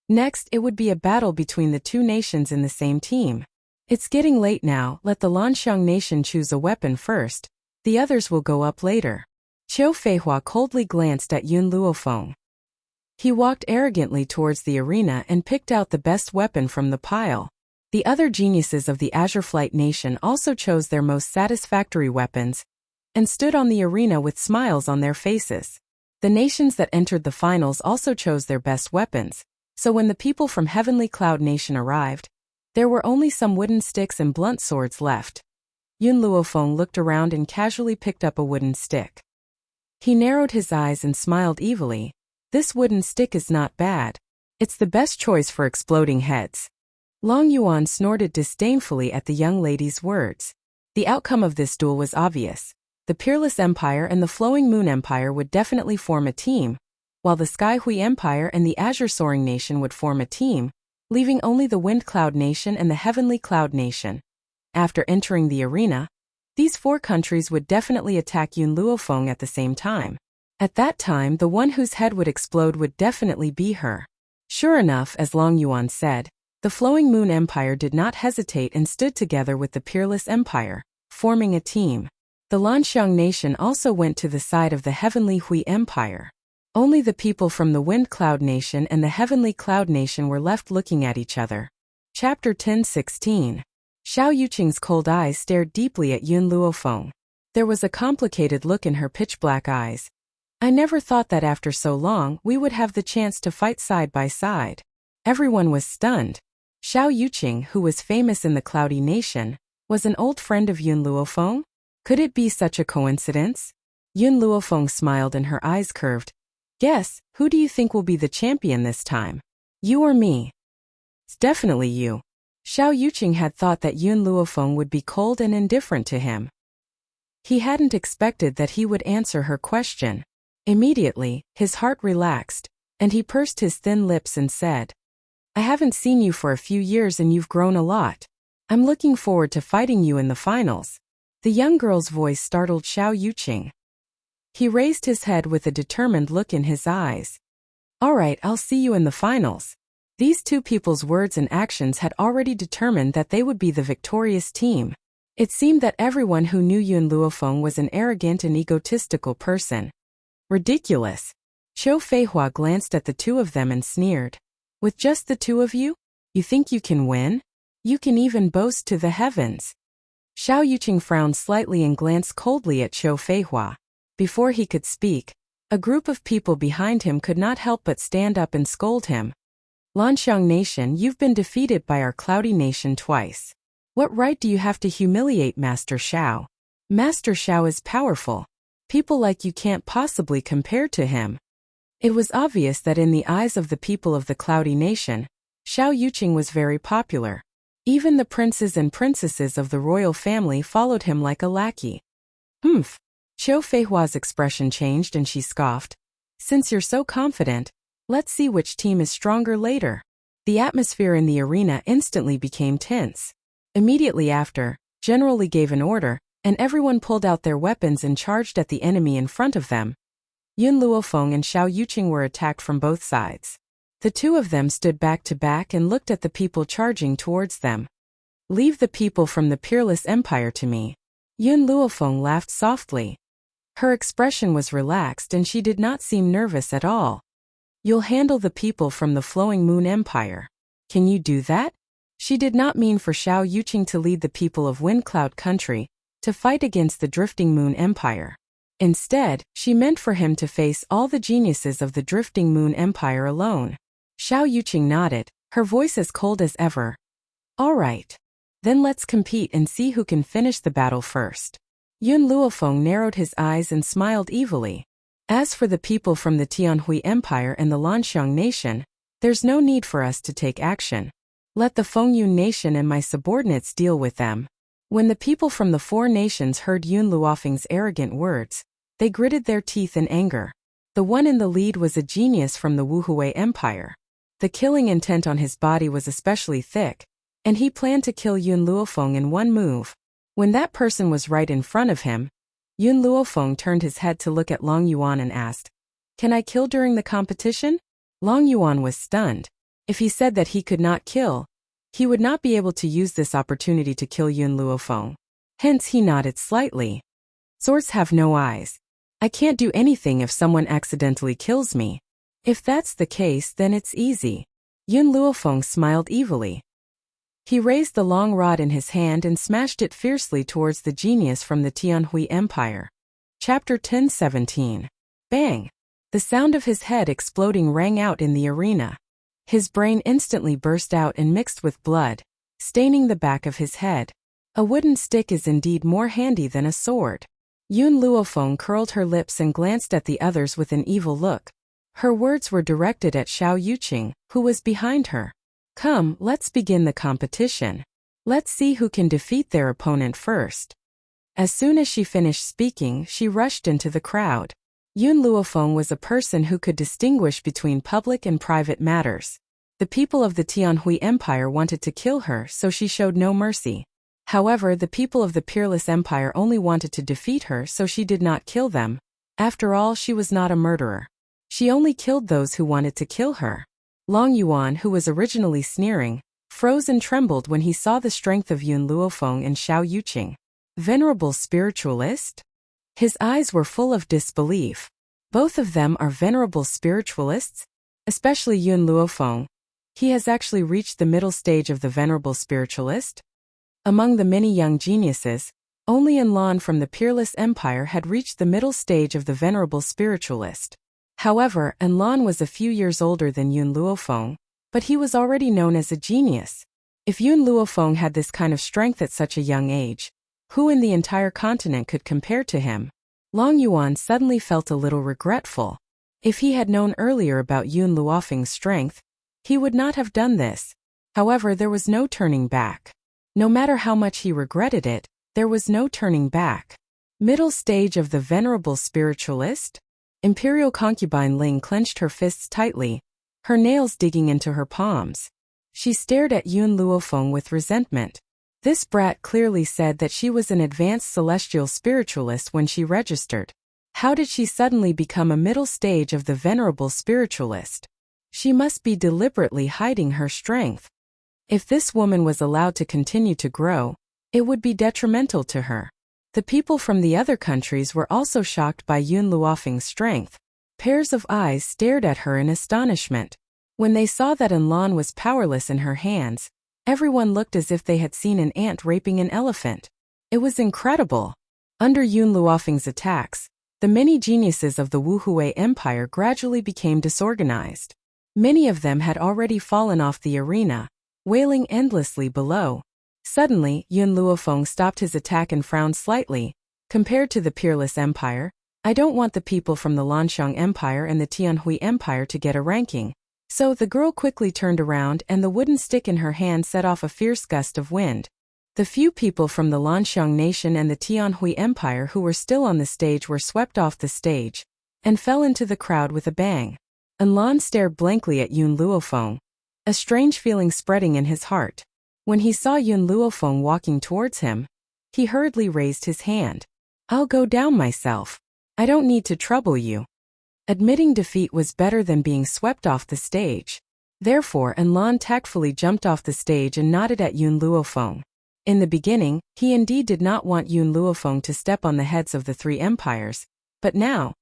Next, it would be a battle between the 2 nations in the same team. It's getting late now, let the Lanxiang Nation choose a weapon first. The others will go up later. Qiu Feihua coldly glanced at Yun Luofeng. He walked arrogantly towards the arena and picked out the best weapon from the pile. The other geniuses of the Azure Flight Nation also chose their most satisfactory weapons and stood on the arena with smiles on their faces. The nations that entered the finals also chose their best weapons, so when the people from Heavenly Cloud Nation arrived, there were only some wooden sticks and blunt swords left. Yun Luofeng looked around and casually picked up a wooden stick. He narrowed his eyes and smiled evilly. This wooden stick is not bad. It's the best choice for exploding heads. Long Yuan snorted disdainfully at the young lady's words. The outcome of this duel was obvious. The Peerless Empire and the Flowing Moon Empire would definitely form a team, while the Sky Hui Empire and the Azure Soaring Nation would form a team, leaving only the Wind Cloud Nation and the Heavenly Cloud Nation. After entering the arena, these 4 countries would definitely attack Yun Luofeng at the same time. At that time, the one whose head would explode would definitely be her. Sure enough, as Long Yuan said, the Flowing Moon Empire did not hesitate and stood together with the Peerless Empire, forming a team. The Lanxiang Nation also went to the side of the Heavenly Hui Empire. Only the people from the Wind Cloud Nation and the Heavenly Cloud Nation were left looking at each other. Chapter 10:16. Xiao Yuqing's cold eyes stared deeply at Yun Luofeng. There was a complicated look in her pitch-black eyes. I never thought that after so long we would have the chance to fight side by side. Everyone was stunned. Xiao Yuqing, who was famous in the Cloudy Nation, was an old friend of Yun Luofeng? Could it be such a coincidence? Yun Luofeng smiled and her eyes curved. Guess, who do you think will be the champion this time? You or me? It's definitely you. Xiao Yuqing had thought that Yun Luofeng would be cold and indifferent to him. He hadn't expected that he would answer her question. Immediately, his heart relaxed, and he pursed his thin lips and said, I haven't seen you for a few years and you've grown a lot. I'm looking forward to fighting you in the finals. The young girl's voice startled Xiao Yuqing. He raised his head with a determined look in his eyes. All right, I'll see you in the finals. These two people's words and actions had already determined that they would be the victorious team. It seemed that everyone who knew Yun Luofeng was an arrogant and egotistical person. Ridiculous. Qiu Feihua glanced at the two of them and sneered. With just the two of you? You think you can win? You can even boast to the heavens. Xiao Yuqing frowned slightly and glanced coldly at Qiu Feihua. Before he could speak, a group of people behind him could not help but stand up and scold him. Lanxiang Nation, you've been defeated by our Cloudy Nation twice. What right do you have to humiliate Master Xiao? Master Xiao is powerful. People like you can't possibly compare to him. It was obvious that in the eyes of the people of the Cloudy Nation, Xiao Yuqing was very popular. Even the princes and princesses of the royal family followed him like a lackey. Qiu Feihua's expression changed and she scoffed. Since you're so confident, let's see which team is stronger later. The atmosphere in the arena instantly became tense. Immediately after, General Li gave an order, and everyone pulled out their weapons and charged at the enemy in front of them. Yun Luofeng and Xiao Yuqing were attacked from both sides. The two of them stood back to back and looked at the people charging towards them. Leave the people from the Peerless Empire to me. Yun Luofeng laughed softly. Her expression was relaxed and she did not seem nervous at all. You'll handle the people from the Flowing Moon Empire. Can you do that? She did not mean for Xiao Yuqing to lead the people of Wind Cloud Country to fight against the Drifting Moon Empire. Instead, she meant for him to face all the geniuses of the Drifting Moon Empire alone. Xiao Yuqing nodded, her voice as cold as ever. All right. Then let's compete and see who can finish the battle first. Yun Luofeng narrowed his eyes and smiled evilly. As for the people from the Tianhui Empire and the Lanxiang Nation, there's no need for us to take action. Let the Fengyun Nation and my subordinates deal with them. When the people from the four nations heard Yun Luofeng's arrogant words, they gritted their teeth in anger. The one in the lead was a genius from the Wuhui Empire. The killing intent on his body was especially thick, and he planned to kill Yun Luofeng in one move. When that person was right in front of him, Yun Luofeng turned his head to look at Long Yuan and asked, Can I kill during the competition? Long Yuan was stunned. If he said that he could not kill, he would not be able to use this opportunity to kill Yun Luofeng. Hence he nodded slightly. Swords have no eyes. I can't do anything if someone accidentally kills me. If that's the case, then it's easy. Yun Luofeng smiled evilly. He raised the long rod in his hand and smashed it fiercely towards the genius from the Tianhui Empire. Chapter 10:17. Bang! The sound of his head exploding rang out in the arena. His brain instantly burst out and mixed with blood, staining the back of his head. A wooden stick is indeed more handy than a sword. Yun Luofeng curled her lips and glanced at the others with an evil look. Her words were directed at Xiao Yuqing, who was behind her. Come, let's begin the competition. Let's see who can defeat their opponent first. As soon as she finished speaking, she rushed into the crowd. Yun Luofeng was a person who could distinguish between public and private matters. The people of the Tianhui Empire wanted to kill her, so she showed no mercy. However, the people of the Peerless Empire only wanted to defeat her, so she did not kill them. After all, she was not a murderer. She only killed those who wanted to kill her. Long Yuan, who was originally sneering, froze and trembled when he saw the strength of Yun Luofeng and Xiao Yuqing. Venerable spiritualist? His eyes were full of disbelief. Both of them are venerable spiritualists? Especially Yun Luofeng. He has actually reached the middle stage of the venerable spiritualist? Among the many young geniuses, only Enlon from the Peerless Empire had reached the middle stage of the venerable spiritualist. However, Enlon was a few years older than Yun Luofeng, but he was already known as a genius. If Yun Luofeng had this kind of strength at such a young age, who in the entire continent could compare to him? Long Yuan suddenly felt a little regretful. If he had known earlier about Yun Luofeng's strength, he would not have done this. However, there was no turning back. No matter how much he regretted it, there was no turning back. Middle stage of the venerable spiritualist? Imperial concubine Ling clenched her fists tightly, her nails digging into her palms. She stared at Yun Luofeng with resentment. This brat clearly said that she was an advanced celestial spiritualist when she registered. How did she suddenly become a middle stage of the venerable spiritualist? She must be deliberately hiding her strength. If this woman was allowed to continue to grow, it would be detrimental to her. The people from the other countries were also shocked by Yun Luofeng's strength. Pairs of eyes stared at her in astonishment. When they saw that Enlon was powerless in her hands, everyone looked as if they had seen an ant raping an elephant. It was incredible. Under Yun Luofeng's attacks, the many geniuses of the Wuhui Empire gradually became disorganized. Many of them had already fallen off the arena, wailing endlessly below. Suddenly, Yun Luofeng stopped his attack and frowned slightly. Compared to the Peerless Empire, I don't want the people from the Lanxiang Empire and the Tianhui Empire to get a ranking. So the girl quickly turned around and the wooden stick in her hand set off a fierce gust of wind. The few people from the Lanxiang Nation and the Tianhui Empire who were still on the stage were swept off the stage and fell into the crowd with a bang. Enlon stared blankly at Yun Luofeng, a strange feeling spreading in his heart. When he saw Yun Luofeng walking towards him, he hurriedly raised his hand. I'll go down myself. I don't need to trouble you. Admitting defeat was better than being swept off the stage. Therefore, Enlon tactfully jumped off the stage and nodded at Yun Luofeng. In the beginning, he indeed did not want Yun Luofeng to step on the heads of the three empires, but now,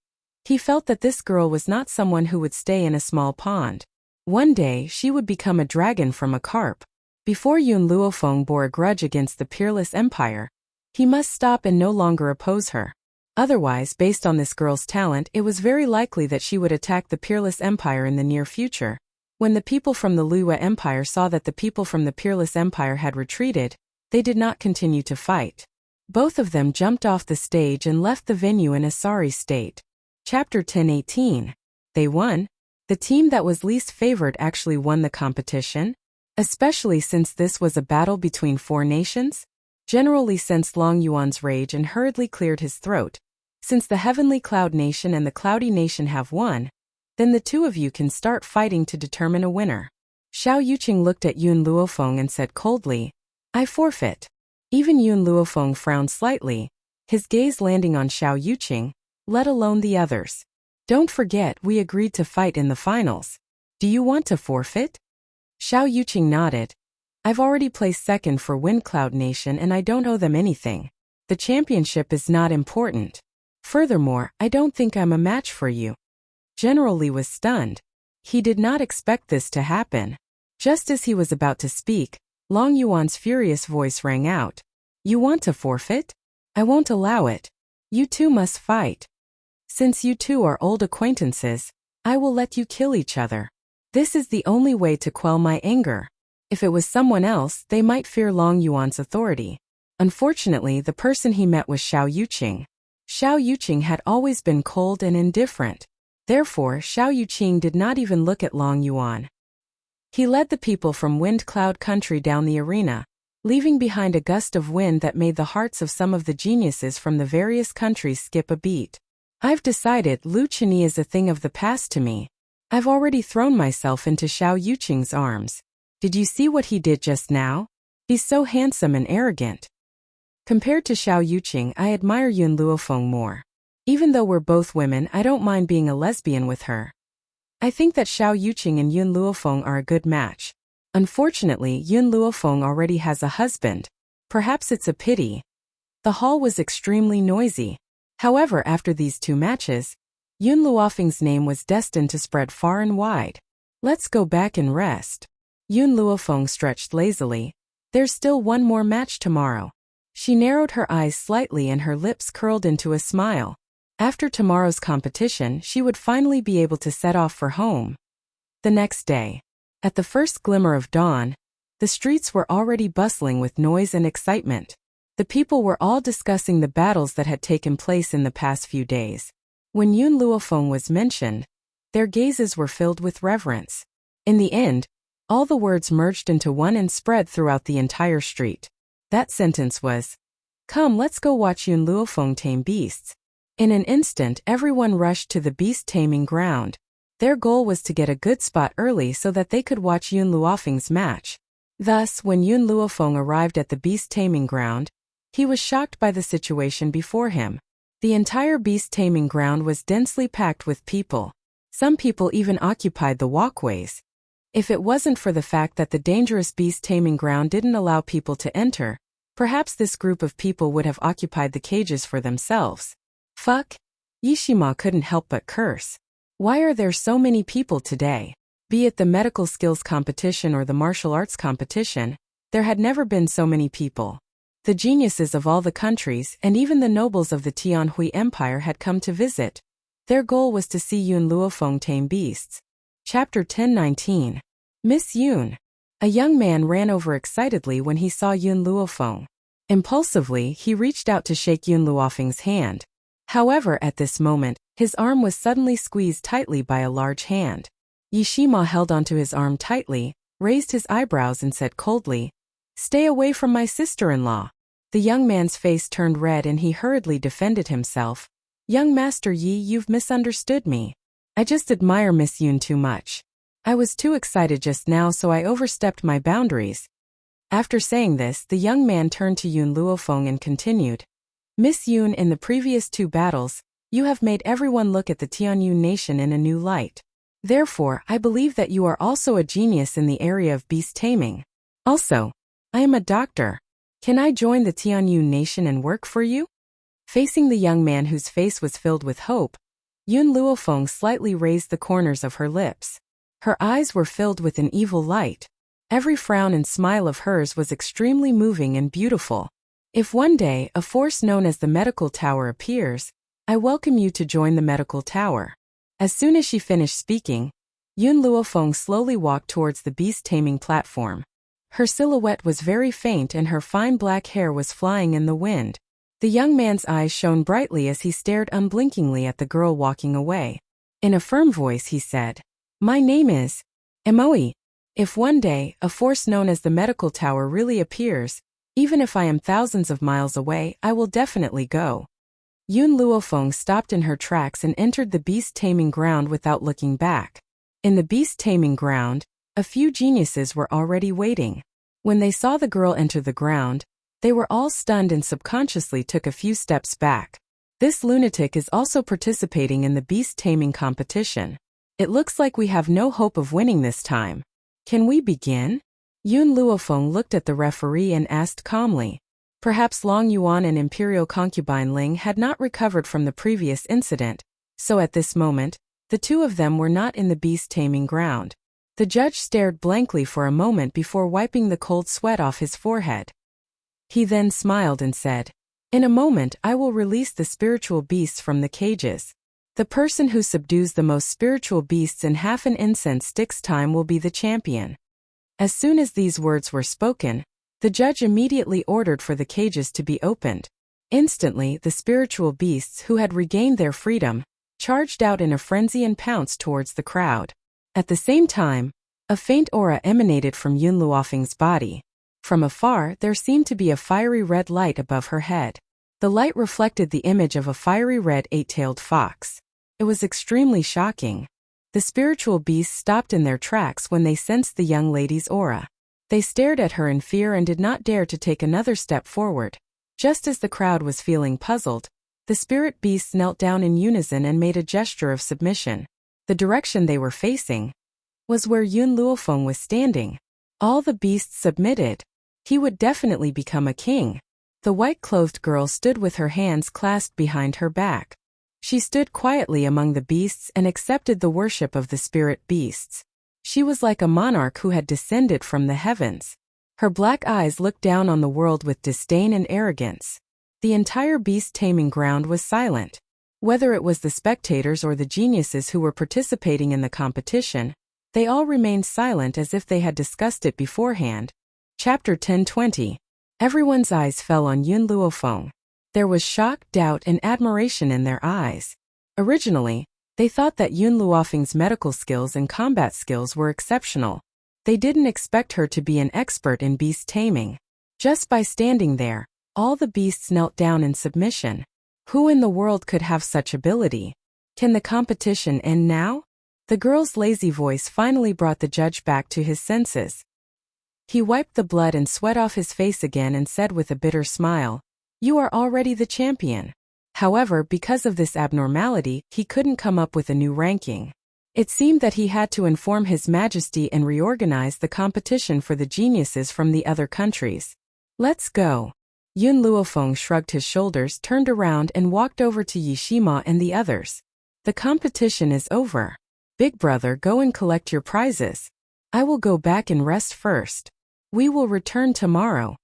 he felt that this girl was not someone who would stay in a small pond. One day, she would become a dragon from a carp. Before Yun Luofeng bore a grudge against the Peerless Empire, he must stop and no longer oppose her. Otherwise, based on this girl's talent, it was very likely that she would attack the Peerless Empire in the near future. When the people from the Liyue Empire saw that the people from the Peerless Empire had retreated, they did not continue to fight. Both of them jumped off the stage and left the venue in a sorry state. Chapter 10:18. They won. The team that was least favored actually won the competition, especially since this was a battle between four nations. General Li sensed Long Yuan's rage and hurriedly cleared his throat. Since the Heavenly Cloud Nation and the Cloudy Nation have won, then the two of you can start fighting to determine a winner. Xiao Yuqing looked at Yun Luofeng and said coldly, I forfeit. Even Yun Luofeng frowned slightly, his gaze landing on Xiao Yuqing, let alone the others. Don't forget, we agreed to fight in the finals. Do you want to forfeit? Xiao Yuqing nodded. I've already placed second for Wind Cloud Nation and I don't owe them anything. The championship is not important. Furthermore, I don't think I'm a match for you. General Li was stunned. He did not expect this to happen. Just as he was about to speak, Long Yuan's furious voice rang out. You want to forfeit? I won't allow it. You two must fight. Since you two are old acquaintances, I will let you kill each other. This is the only way to quell my anger. If it was someone else, they might fear Long Yuan's authority. Unfortunately, the person he met was Xiao Yuqing. Xiao Yuqing had always been cold and indifferent. Therefore, Xiao Yuqing did not even look at Long Yuan. He led the people from Wind Cloud Country down the arena, leaving behind a gust of wind that made the hearts of some of the geniuses from the various countries skip a beat. I've decided Lu Chini is a thing of the past to me. I've already thrown myself into Xiao Yuqing's arms. Did you see what he did just now? He's so handsome and arrogant. Compared to Xiao Yuqing, I admire Yun Luofeng more. Even though we're both women, I don't mind being a lesbian with her. I think that Xiao Yuqing and Yun Luofeng are a good match. Unfortunately, Yun Luofeng already has a husband. Perhaps it's a pity. The hall was extremely noisy. However, after these two matches, Yun Luofeng's name was destined to spread far and wide. Let's go back and rest. Yun Luofeng stretched lazily. There's still one more match tomorrow. She narrowed her eyes slightly and her lips curled into a smile. After tomorrow's competition, she would finally be able to set off for home. The next day, at the first glimmer of dawn, the streets were already bustling with noise and excitement. The people were all discussing the battles that had taken place in the past few days. When Yun Luofeng was mentioned, their gazes were filled with reverence. In the end, all the words merged into one and spread throughout the entire street. That sentence was, "Come, let's go watch Yun Luofeng tame beasts." In an instant, everyone rushed to the beast taming ground. Their goal was to get a good spot early so that they could watch Yun Luofeng's match. Thus, when Yun Luofeng arrived at the beast taming ground, he was shocked by the situation before him. The entire beast taming ground was densely packed with people. Some people even occupied the walkways. If it wasn't for the fact that the dangerous beast taming ground didn't allow people to enter, perhaps this group of people would have occupied the cages for themselves. Fuck. Yishima couldn't help but curse. Why are there so many people today? Be it the medical skills competition or the martial arts competition, there had never been so many people. The geniuses of all the countries and even the nobles of the Tianhui Empire had come to visit. Their goal was to see Yun Luofeng tame beasts. Chapter 10:19. Miss Yun. A young man ran over excitedly when he saw Yun Luofeng. Impulsively, he reached out to shake Yun Luofeng's hand. However, at this moment, his arm was suddenly squeezed tightly by a large hand. Yishima held onto his arm tightly, raised his eyebrows and said coldly, "Stay away from my sister-in-law." The young man's face turned red and he hurriedly defended himself. "Young Master Yi, you've misunderstood me. I just admire Miss Yun too much. I was too excited just now, so I overstepped my boundaries." After saying this, the young man turned to Yun Luofeng and continued, "Miss Yun, in the previous two battles, you have made everyone look at the Tianyu nation in a new light. Therefore, I believe that you are also a genius in the area of beast taming. Also, I am a doctor. Can I join the Tianyu nation and work for you?" Facing the young man whose face was filled with hope, Yun Luofeng slightly raised the corners of her lips. Her eyes were filled with an evil light. Every frown and smile of hers was extremely moving and beautiful. "If one day a force known as the Medical Tower appears, I welcome you to join the Medical Tower." As soon as she finished speaking, Yun Luofeng slowly walked towards the beast-taming platform. Her silhouette was very faint and her fine black hair was flying in the wind. The young man's eyes shone brightly as he stared unblinkingly at the girl walking away. In a firm voice he said, "My name is Emoi. If one day a force known as the Medical Tower really appears, even if I am thousands of miles away, I will definitely go." Yun Luofeng stopped in her tracks and entered the beast-taming ground without looking back. In the beast-taming ground, a few geniuses were already waiting. When they saw the girl enter the ground, they were all stunned and subconsciously took a few steps back. This lunatic is also participating in the beast-taming competition. It looks like we have no hope of winning this time. Can we begin? Yun Luofeng looked at the referee and asked calmly. Perhaps Long Yuan and Imperial concubine Ling had not recovered from the previous incident, so at this moment, the two of them were not in the beast-taming ground. The judge stared blankly for a moment before wiping the cold sweat off his forehead. He then smiled and said, "In a moment I will release the spiritual beasts from the cages. The person who subdues the most spiritual beasts in half an incense stick's time will be the champion." As soon as these words were spoken, the judge immediately ordered for the cages to be opened. Instantly, the spiritual beasts who had regained their freedom charged out in a frenzy and pounced towards the crowd. At the same time, a faint aura emanated from Yun Luofeng's body. From afar, there seemed to be a fiery red light above her head. The light reflected the image of a fiery red eight-tailed fox. It was extremely shocking. The spiritual beasts stopped in their tracks when they sensed the young lady's aura. They stared at her in fear and did not dare to take another step forward. Just as the crowd was feeling puzzled, The spirit beasts knelt down in unison and made a gesture of submission. The direction they were facing was where Yun Luofeng was standing. All the beasts submitted. He would definitely become a king. The white-clothed girl stood with her hands clasped behind her back. She stood quietly among the beasts and accepted the worship of the spirit beasts. She was like a monarch who had descended from the heavens. Her black eyes looked down on the world with disdain and arrogance. The entire beast-taming ground was silent. Whether it was the spectators or the geniuses who were participating in the competition, they all remained silent as if they had discussed it beforehand. Chapter 10:20. Everyone's eyes fell on Yun Luofeng. There was shock, doubt, and admiration in their eyes. Originally, they thought that Yun Luofeng's medical skills and combat skills were exceptional. They didn't expect her to be an expert in beast taming. Just by standing there, all the beasts knelt down in submission. Who in the world could have such ability? Can the competition end now? The girl's lazy voice finally brought the judge back to his senses. He wiped the blood and sweat off his face again and said with a bitter smile, "You are already the champion." However, because of this abnormality, he couldn't come up with a new ranking. It seemed that he had to inform His Majesty and reorganize the competition for the geniuses from the other countries. "Let's go." Yun Luofeng shrugged his shoulders, turned around and walked over to Yishima and the others. "The competition is over. Big brother, go and collect your prizes. I will go back and rest first. We will return tomorrow."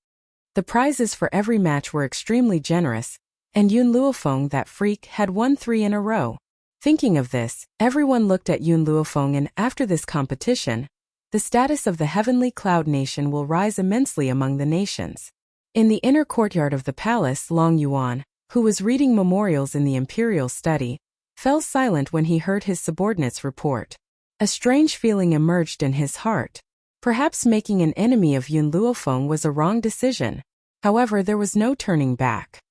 The prizes for every match were extremely generous, and Yun Luofeng, that freak, had won 3 in a row. Thinking of this, everyone looked at Yun Luofeng, and after this competition, the status of the heavenly cloud nation will rise immensely among the nations. In the inner courtyard of the palace, Long Yuan, who was reading memorials in the imperial study, fell silent when he heard his subordinates report. A strange feeling emerged in his heart. Perhaps making an enemy of Yun Luofeng was a wrong decision. However, there was no turning back.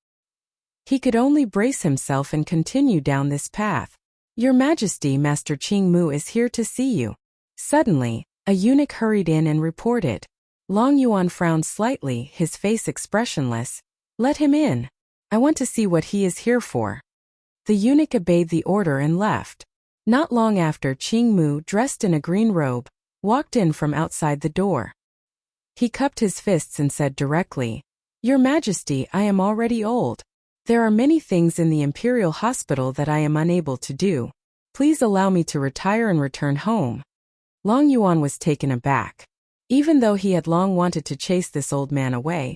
He could only brace himself and continue down this path. "Your Majesty, Master Qing Mu is here to see you." Suddenly, a eunuch hurried in and reported. Long Yuan frowned slightly, his face expressionless. "Let him in. I want to see what he is here for." The eunuch obeyed the order and left. Not long after, Qing Mu, dressed in a green robe, walked in from outside the door. He cupped his fists and said directly, "Your Majesty, I am already old. There are many things in the Imperial Hospital that I am unable to do. Please allow me to retire and return home." Long Yuan was taken aback. Even though he had long wanted to chase this old man away,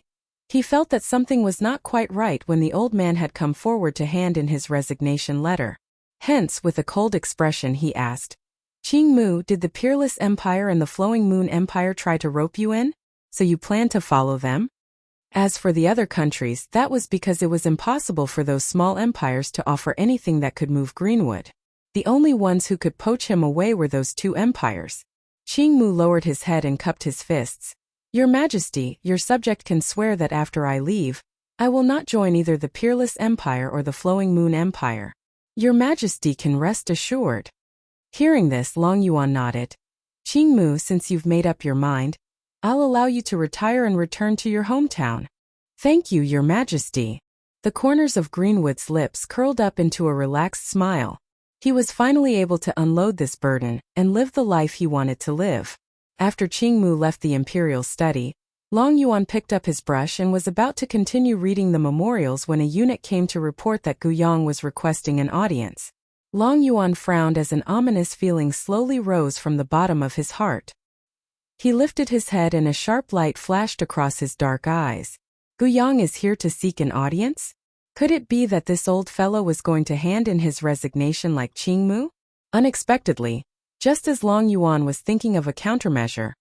he felt that something was not quite right when the old man had come forward to hand in his resignation letter. Hence, with a cold expression, he asked, "Qing Mu, did the Peerless Empire and the Flowing Moon Empire try to rope you in? So you plan to follow them?" As for the other countries, that was because it was impossible for those small empires to offer anything that could move Greenwood. The only ones who could poach him away were those 2 empires. Qing Mu lowered his head and cupped his fists. "Your Majesty, your subject can swear that after I leave, I will not join either the Peerless Empire or the Flowing Moon Empire. Your Majesty can rest assured." Hearing this, Long Yuan nodded. "Qing Mu, since you've made up your mind, I'll allow you to retire and return to your hometown." "Thank you, Your Majesty." The corners of Greenwood's lips curled up into a relaxed smile. He was finally able to unload this burden and live the life he wanted to live. After Qing Mu left the imperial study, Long Yuan picked up his brush and was about to continue reading the memorials when a eunuch came to report that Gu Yang was requesting an audience. Long Yuan frowned as an ominous feeling slowly rose from the bottom of his heart. He lifted his head and a sharp light flashed across his dark eyes. "Gu Yang is here to seek an audience?" Could it be that this old fellow was going to hand in his resignation like Qing Mu? Unexpectedly, just as Long Yuan was thinking of a countermeasure,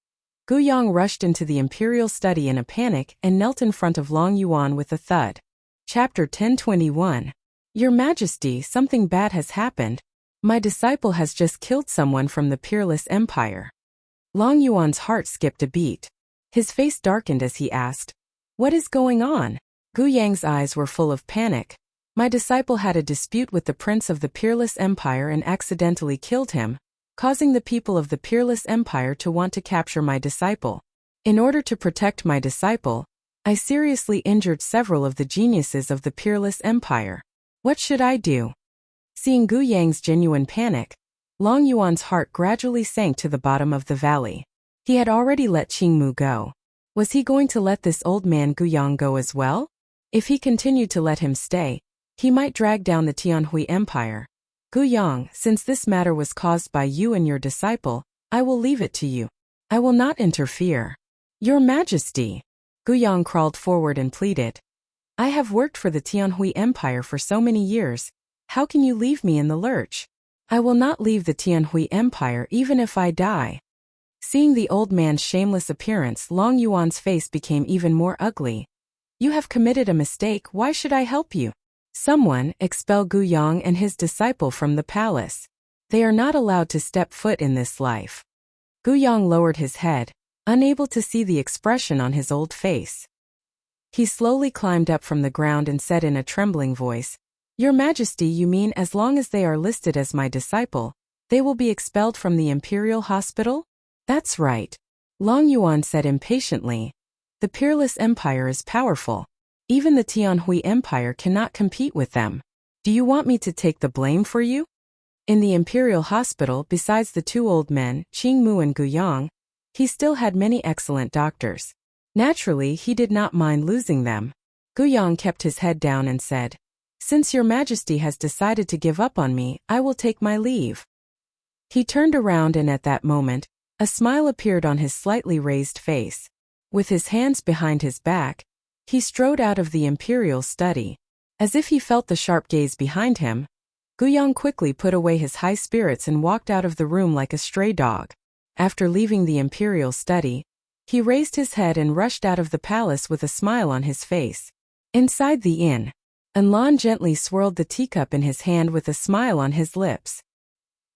Gu Yang rushed into the imperial study in a panic and knelt in front of Long Yuan with a thud. Chapter 10:21. "Your Majesty, something bad has happened. My disciple has just killed someone from the Peerless Empire." Long Yuan's heart skipped a beat. His face darkened as he asked, "What is going on?" Gu Yang's eyes were full of panic. "My disciple had a dispute with the prince of the Peerless Empire and accidentally killed him, causing the people of the Peerless Empire to want to capture my disciple. In order to protect my disciple, I seriously injured several of the geniuses of the Peerless Empire." What should I do? Seeing Gu Yang's genuine panic, Long Yuan's heart gradually sank to the bottom of the valley. He had already let Qingmu go. Was he going to let this old man Gu Yang go as well? If he continued to let him stay, he might drag down the Tianhui Empire. Gu Yang, since this matter was caused by you and your disciple, I will leave it to you. I will not interfere. Your Majesty. Gu Yang crawled forward and pleaded. I have worked for the Tianhui Empire for so many years. How can you leave me in the lurch? I will not leave the Tianhui Empire even if I die. Seeing the old man's shameless appearance, Long Yuan's face became even more ugly. You have committed a mistake, why should I help you? Someone, expel Gu Yang and his disciple from the palace. They are not allowed to step foot in this life. Gu Yang lowered his head, unable to see the expression on his old face. He slowly climbed up from the ground and said in a trembling voice, Your Majesty, you mean as long as they are listed as my disciple, they will be expelled from the Imperial Hospital? That's right. Long Yuan said impatiently. The peerless empire is powerful. Even the Tianhui Empire cannot compete with them. Do you want me to take the blame for you? In the Imperial Hospital, besides the two old men, Qingmu and Gu Yang, he still had many excellent doctors. Naturally, he did not mind losing them. Gu Yang kept his head down and said, Since your Majesty has decided to give up on me, I will take my leave. He turned around and at that moment, a smile appeared on his slightly raised face. With his hands behind his back, he strode out of the imperial study. As if he felt the sharp gaze behind him, Gu Yang quickly put away his high spirits and walked out of the room like a stray dog. After leaving the imperial study, he raised his head and rushed out of the palace with a smile on his face. Inside the inn, Anlan gently swirled the teacup in his hand with a smile on his lips.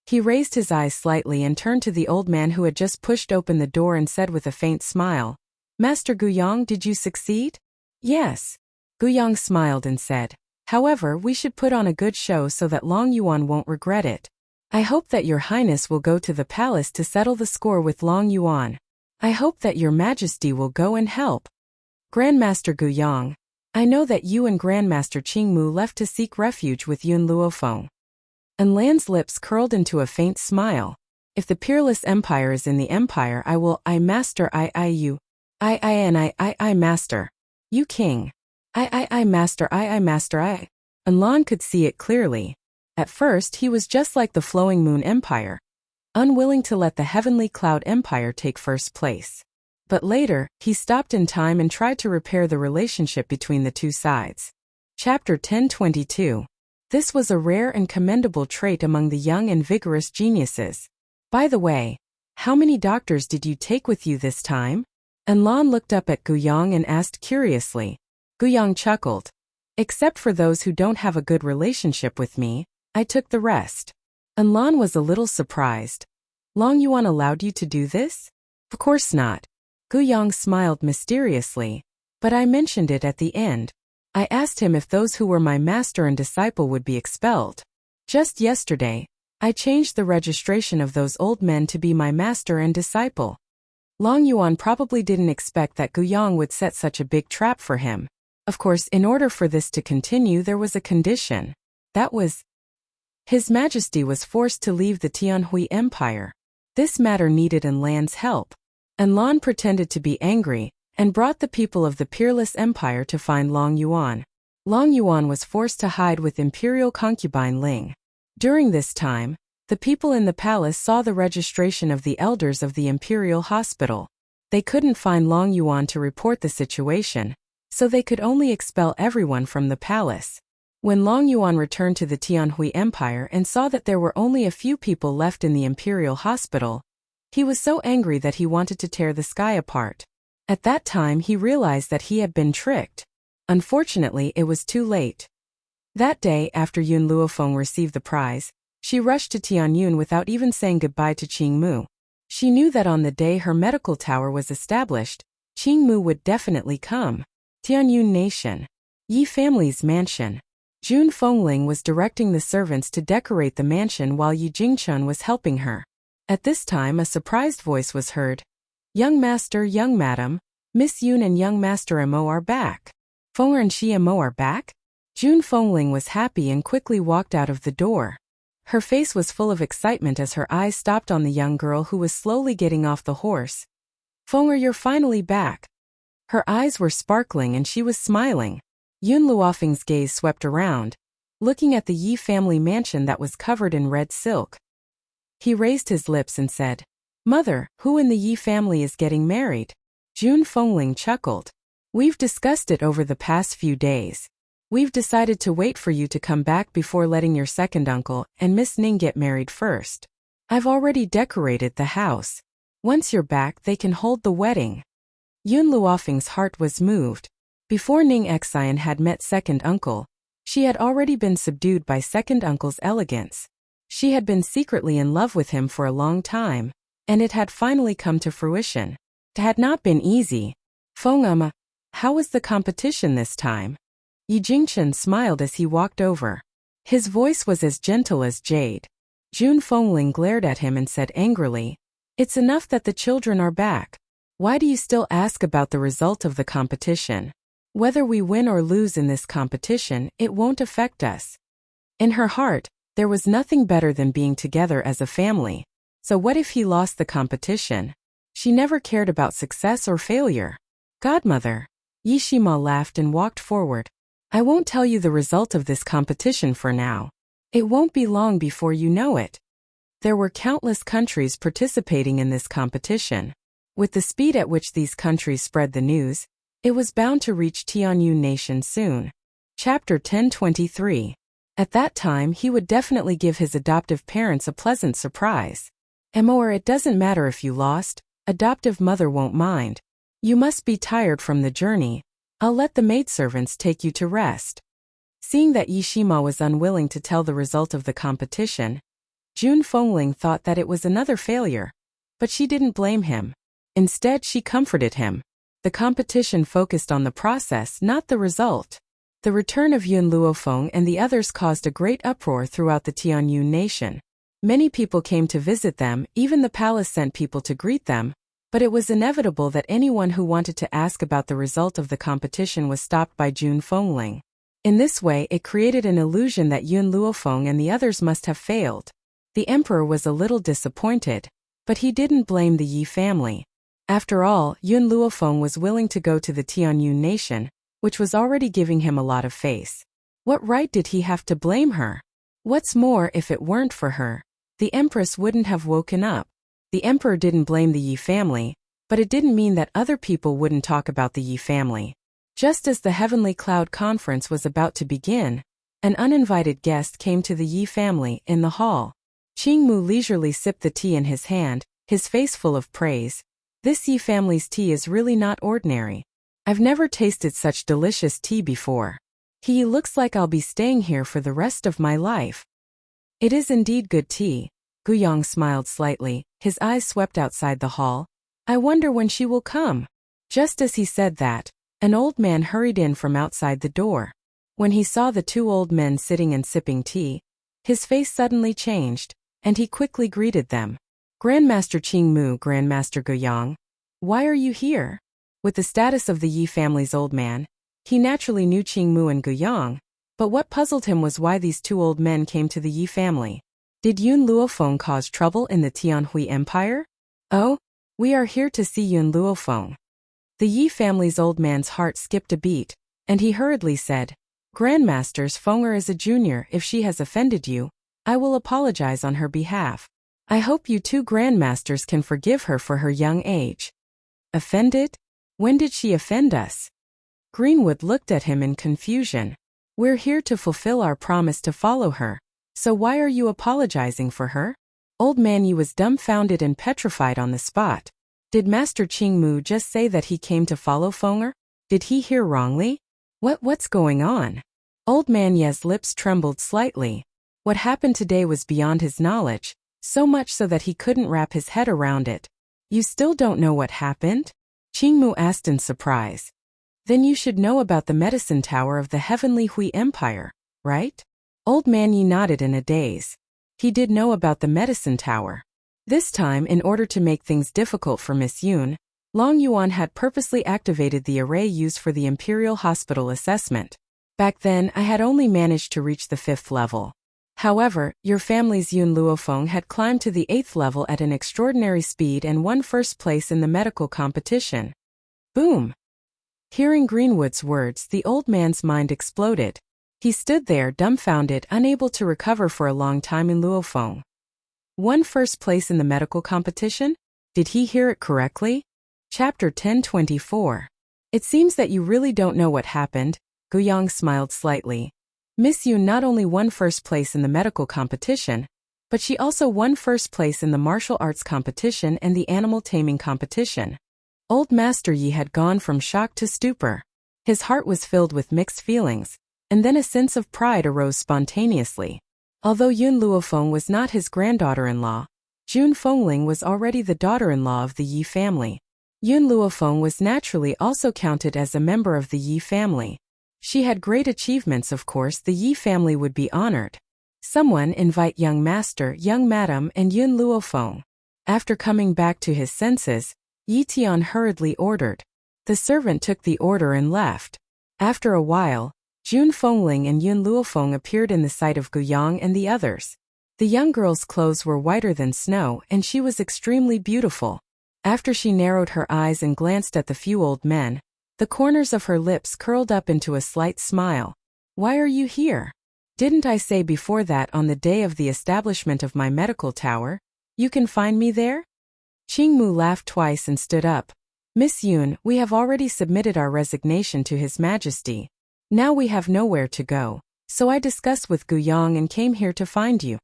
He raised his eyes slightly and turned to the old man who had just pushed open the door and said with a faint smile, Master Gu Yang, did you succeed? Yes. Gu Yang smiled and said, However, we should put on a good show so that Long Yuan won't regret it. I hope that your highness will go to the palace to settle the score with Long Yuan. I hope that your majesty will go and help. Grandmaster Gu Yang, I know that you and Grandmaster Qingmu left to seek refuge with Yun Luofeng. Anlan's lips curled into a faint smile. If the peerless empire is in the empire, I master you. I master. You king. I master I. Anlan could see it clearly. At first he was just like the Flowing Moon Empire, unwilling to let the Heavenly Cloud Empire take first place. But later, he stopped in time and tried to repair the relationship between the two sides. Chapter 1022. This was a rare and commendable trait among the young and vigorous geniuses. By the way, how many doctors did you take with you this time? Anlan looked up at Gu Yang and asked curiously. Gu Yang chuckled. Except for those who don't have a good relationship with me, I took the rest. Anlan was a little surprised. Long Yuan allowed you to do this? Of course not. Gu Yang smiled mysteriously. But I mentioned it at the end. I asked him if those who were my master and disciple would be expelled. Just yesterday, I changed the registration of those old men to be my master and disciple. Long Yuan probably didn't expect that Gu Yang would set such a big trap for him. Of course, in order for this to continue, there was a condition. That was, His Majesty was forced to leave the Tianhui Empire. This matter needed Anlan's help. Anlan pretended to be angry and brought the people of the peerless empire to find Long Yuan. Long Yuan was forced to hide with imperial concubine Ling. During this time, the people in the palace saw the registration of the elders of the imperial hospital. They couldn't find Long Yuan to report the situation, so they could only expel everyone from the palace. When Long Yuan returned to the Tianhui Empire and saw that there were only a few people left in the imperial hospital, he was so angry that he wanted to tear the sky apart. At that time he realized that he had been tricked. Unfortunately, it was too late. That day, after Yun Luofeng received the prize, she rushed to Tianyun without even saying goodbye to Qingmu. She knew that on the day her medical tower was established, Qingmu would definitely come. Tianyun Nation. Yi family's mansion. Jun Fengling was directing the servants to decorate the mansion while Yi Jingchun was helping her. At this time a surprised voice was heard. Young Master, young Madam, Miss Yun and young Master Mo are back. Fenger and Xie Mo are back? June Fengling was happy and quickly walked out of the door. Her face was full of excitement as her eyes stopped on the young girl who was slowly getting off the horse. Fenger, you're finally back. Her eyes were sparkling and she was smiling. Yun Luofeng's gaze swept around, looking at the Yi family mansion that was covered in red silk. He raised his lips and said, "Mother, who in the Yi family is getting married?" June Fengling chuckled. "We've discussed it over the past few days. We've decided to wait for you to come back before letting your second uncle and Miss Ning get married first. I've already decorated the house. Once you're back, they can hold the wedding." Yun Luofeng's heart was moved. Before Ning Xian had met second uncle, she had already been subdued by second uncle's elegance. She had been secretly in love with him for a long time, and it had finally come to fruition. It had not been easy. "Feng, how was the competition this time?" Yi Jingchen smiled as he walked over. His voice was as gentle as jade. June Fengling glared at him and said angrily, "It's enough that the children are back. Why do you still ask about the result of the competition? Whether we win or lose in this competition, it won't affect us." In her heart, there was nothing better than being together as a family. So what if he lost the competition? She never cared about success or failure. "Godmother." Yi Shima laughed and walked forward. "I won't tell you the result of this competition for now. It won't be long before you know it." There were countless countries participating in this competition. With the speed at which these countries spread the news, it was bound to reach Tianyun Nation soon. Chapter 1023. At that time he would definitely give his adoptive parents a pleasant surprise. "Or it doesn't matter if you lost, adoptive mother won't mind. You must be tired from the journey. I'll let the maidservants take you to rest." Seeing that Yi Shima was unwilling to tell the result of the competition, June Fengling thought that it was another failure. But she didn't blame him. Instead, she comforted him. The competition focused on the process, not the result. The return of Yun Luofeng and the others caused a great uproar throughout the Tianyun nation. Many people came to visit them, even the palace sent people to greet them, but it was inevitable that anyone who wanted to ask about the result of the competition was stopped by June Fengling. In this way, it created an illusion that Yun Luofeng and the others must have failed. The emperor was a little disappointed, but he didn't blame the Yi family. After all, Yun Luofeng was willing to go to the Tianyun nation, which was already giving him a lot of face. What right did he have to blame her? What's more, if it weren't for her, the empress wouldn't have woken up. The emperor didn't blame the Yi family, but it didn't mean that other people wouldn't talk about the Yi family. Just as the Heavenly Cloud Conference was about to begin, an uninvited guest came to the Yi family in the hall. Qingmu leisurely sipped the tea in his hand, his face full of praise. "This Yi family's tea is really not ordinary. I've never tasted such delicious tea before. He looks like I'll be staying here for the rest of my life." "It is indeed good tea." Guyang smiled slightly, his eyes swept outside the hall. "I wonder when she will come." Just as he said that, an old man hurried in from outside the door. When he saw the two old men sitting and sipping tea, his face suddenly changed, and he quickly greeted them. "Grandmaster Qingmu, Grandmaster Guyang, why are you here?" With the status of the Yi family's old man, he naturally knew Qingmu and Guyang, but what puzzled him was why these two old men came to the Yi family. Did Yun Luofeng cause trouble in the Tianhui Empire? "Oh, we are here to see Yun Luofeng." The Yi family's old man's heart skipped a beat, and he hurriedly said, "Grandmasters, Fenger is a junior. If she has offended you, I will apologize on her behalf. I hope you two grandmasters can forgive her for her young age." "Offended? When did she offend us?" Greenwood looked at him in confusion. "We're here to fulfill our promise to follow her, so why are you apologizing for her?" Old man Yi was dumbfounded and petrified on the spot. Did Master Qingmu just say that he came to follow Fenger? Did he hear wrongly? What's going on? Old man Ye's lips trembled slightly. What happened today was beyond his knowledge, so much so that he couldn't wrap his head around it. "You still don't know what happened?" Qingmu asked in surprise. "Then you should know about the medicine tower of the Heavenly Hui Empire, right?" Old man Yi nodded in a daze. He did know about the medicine tower. This time, in order to make things difficult for Miss Yun, Long Yuan had purposely activated the array used for the Imperial Hospital assessment. Back then, I had only managed to reach the 5th level. However, your family's Yun Luofeng had climbed to the 8th level at an extraordinary speed and won first place in the medical competition. Boom! Hearing Greenwood's words, the old man's mind exploded. He stood there dumbfounded, unable to recover for a long time. In Luofeng won first place in the medical competition? Did he hear it correctly? Chapter 1024. It seems that you really don't know what happened. Guyang smiled slightly. Miss Yun not only won first place in the medical competition, but she also won first place in the martial arts competition and the animal taming competition. Old Master Yi had gone from shock to stupor. His heart was filled with mixed feelings, and then a sense of pride arose spontaneously. Although Yun Luofeng was not his granddaughter-in-law, Jun Fengling was already the daughter-in-law of the Yi family. Yun Luofeng was naturally also counted as a member of the Yi family. She had great achievements. Of course, the Yi family would be honored. Someone invite young master, young madam, and Yun Luofeng. After coming back to his senses, Yi Tian hurriedly ordered. The servant took the order and left. After a while, Jun Fengling and Yun Luofeng appeared in the sight of Guyang and the others. The young girl's clothes were whiter than snow, and she was extremely beautiful. After she narrowed her eyes and glanced at the few old men, the corners of her lips curled up into a slight smile. Why are you here? Didn't I say before that on the day of the establishment of my medical tower, you can find me there? Qingmu laughed twice and stood up. Miss Yun, we have already submitted our resignation to His Majesty. Now we have nowhere to go, so I discussed with Guyang and came here to find you.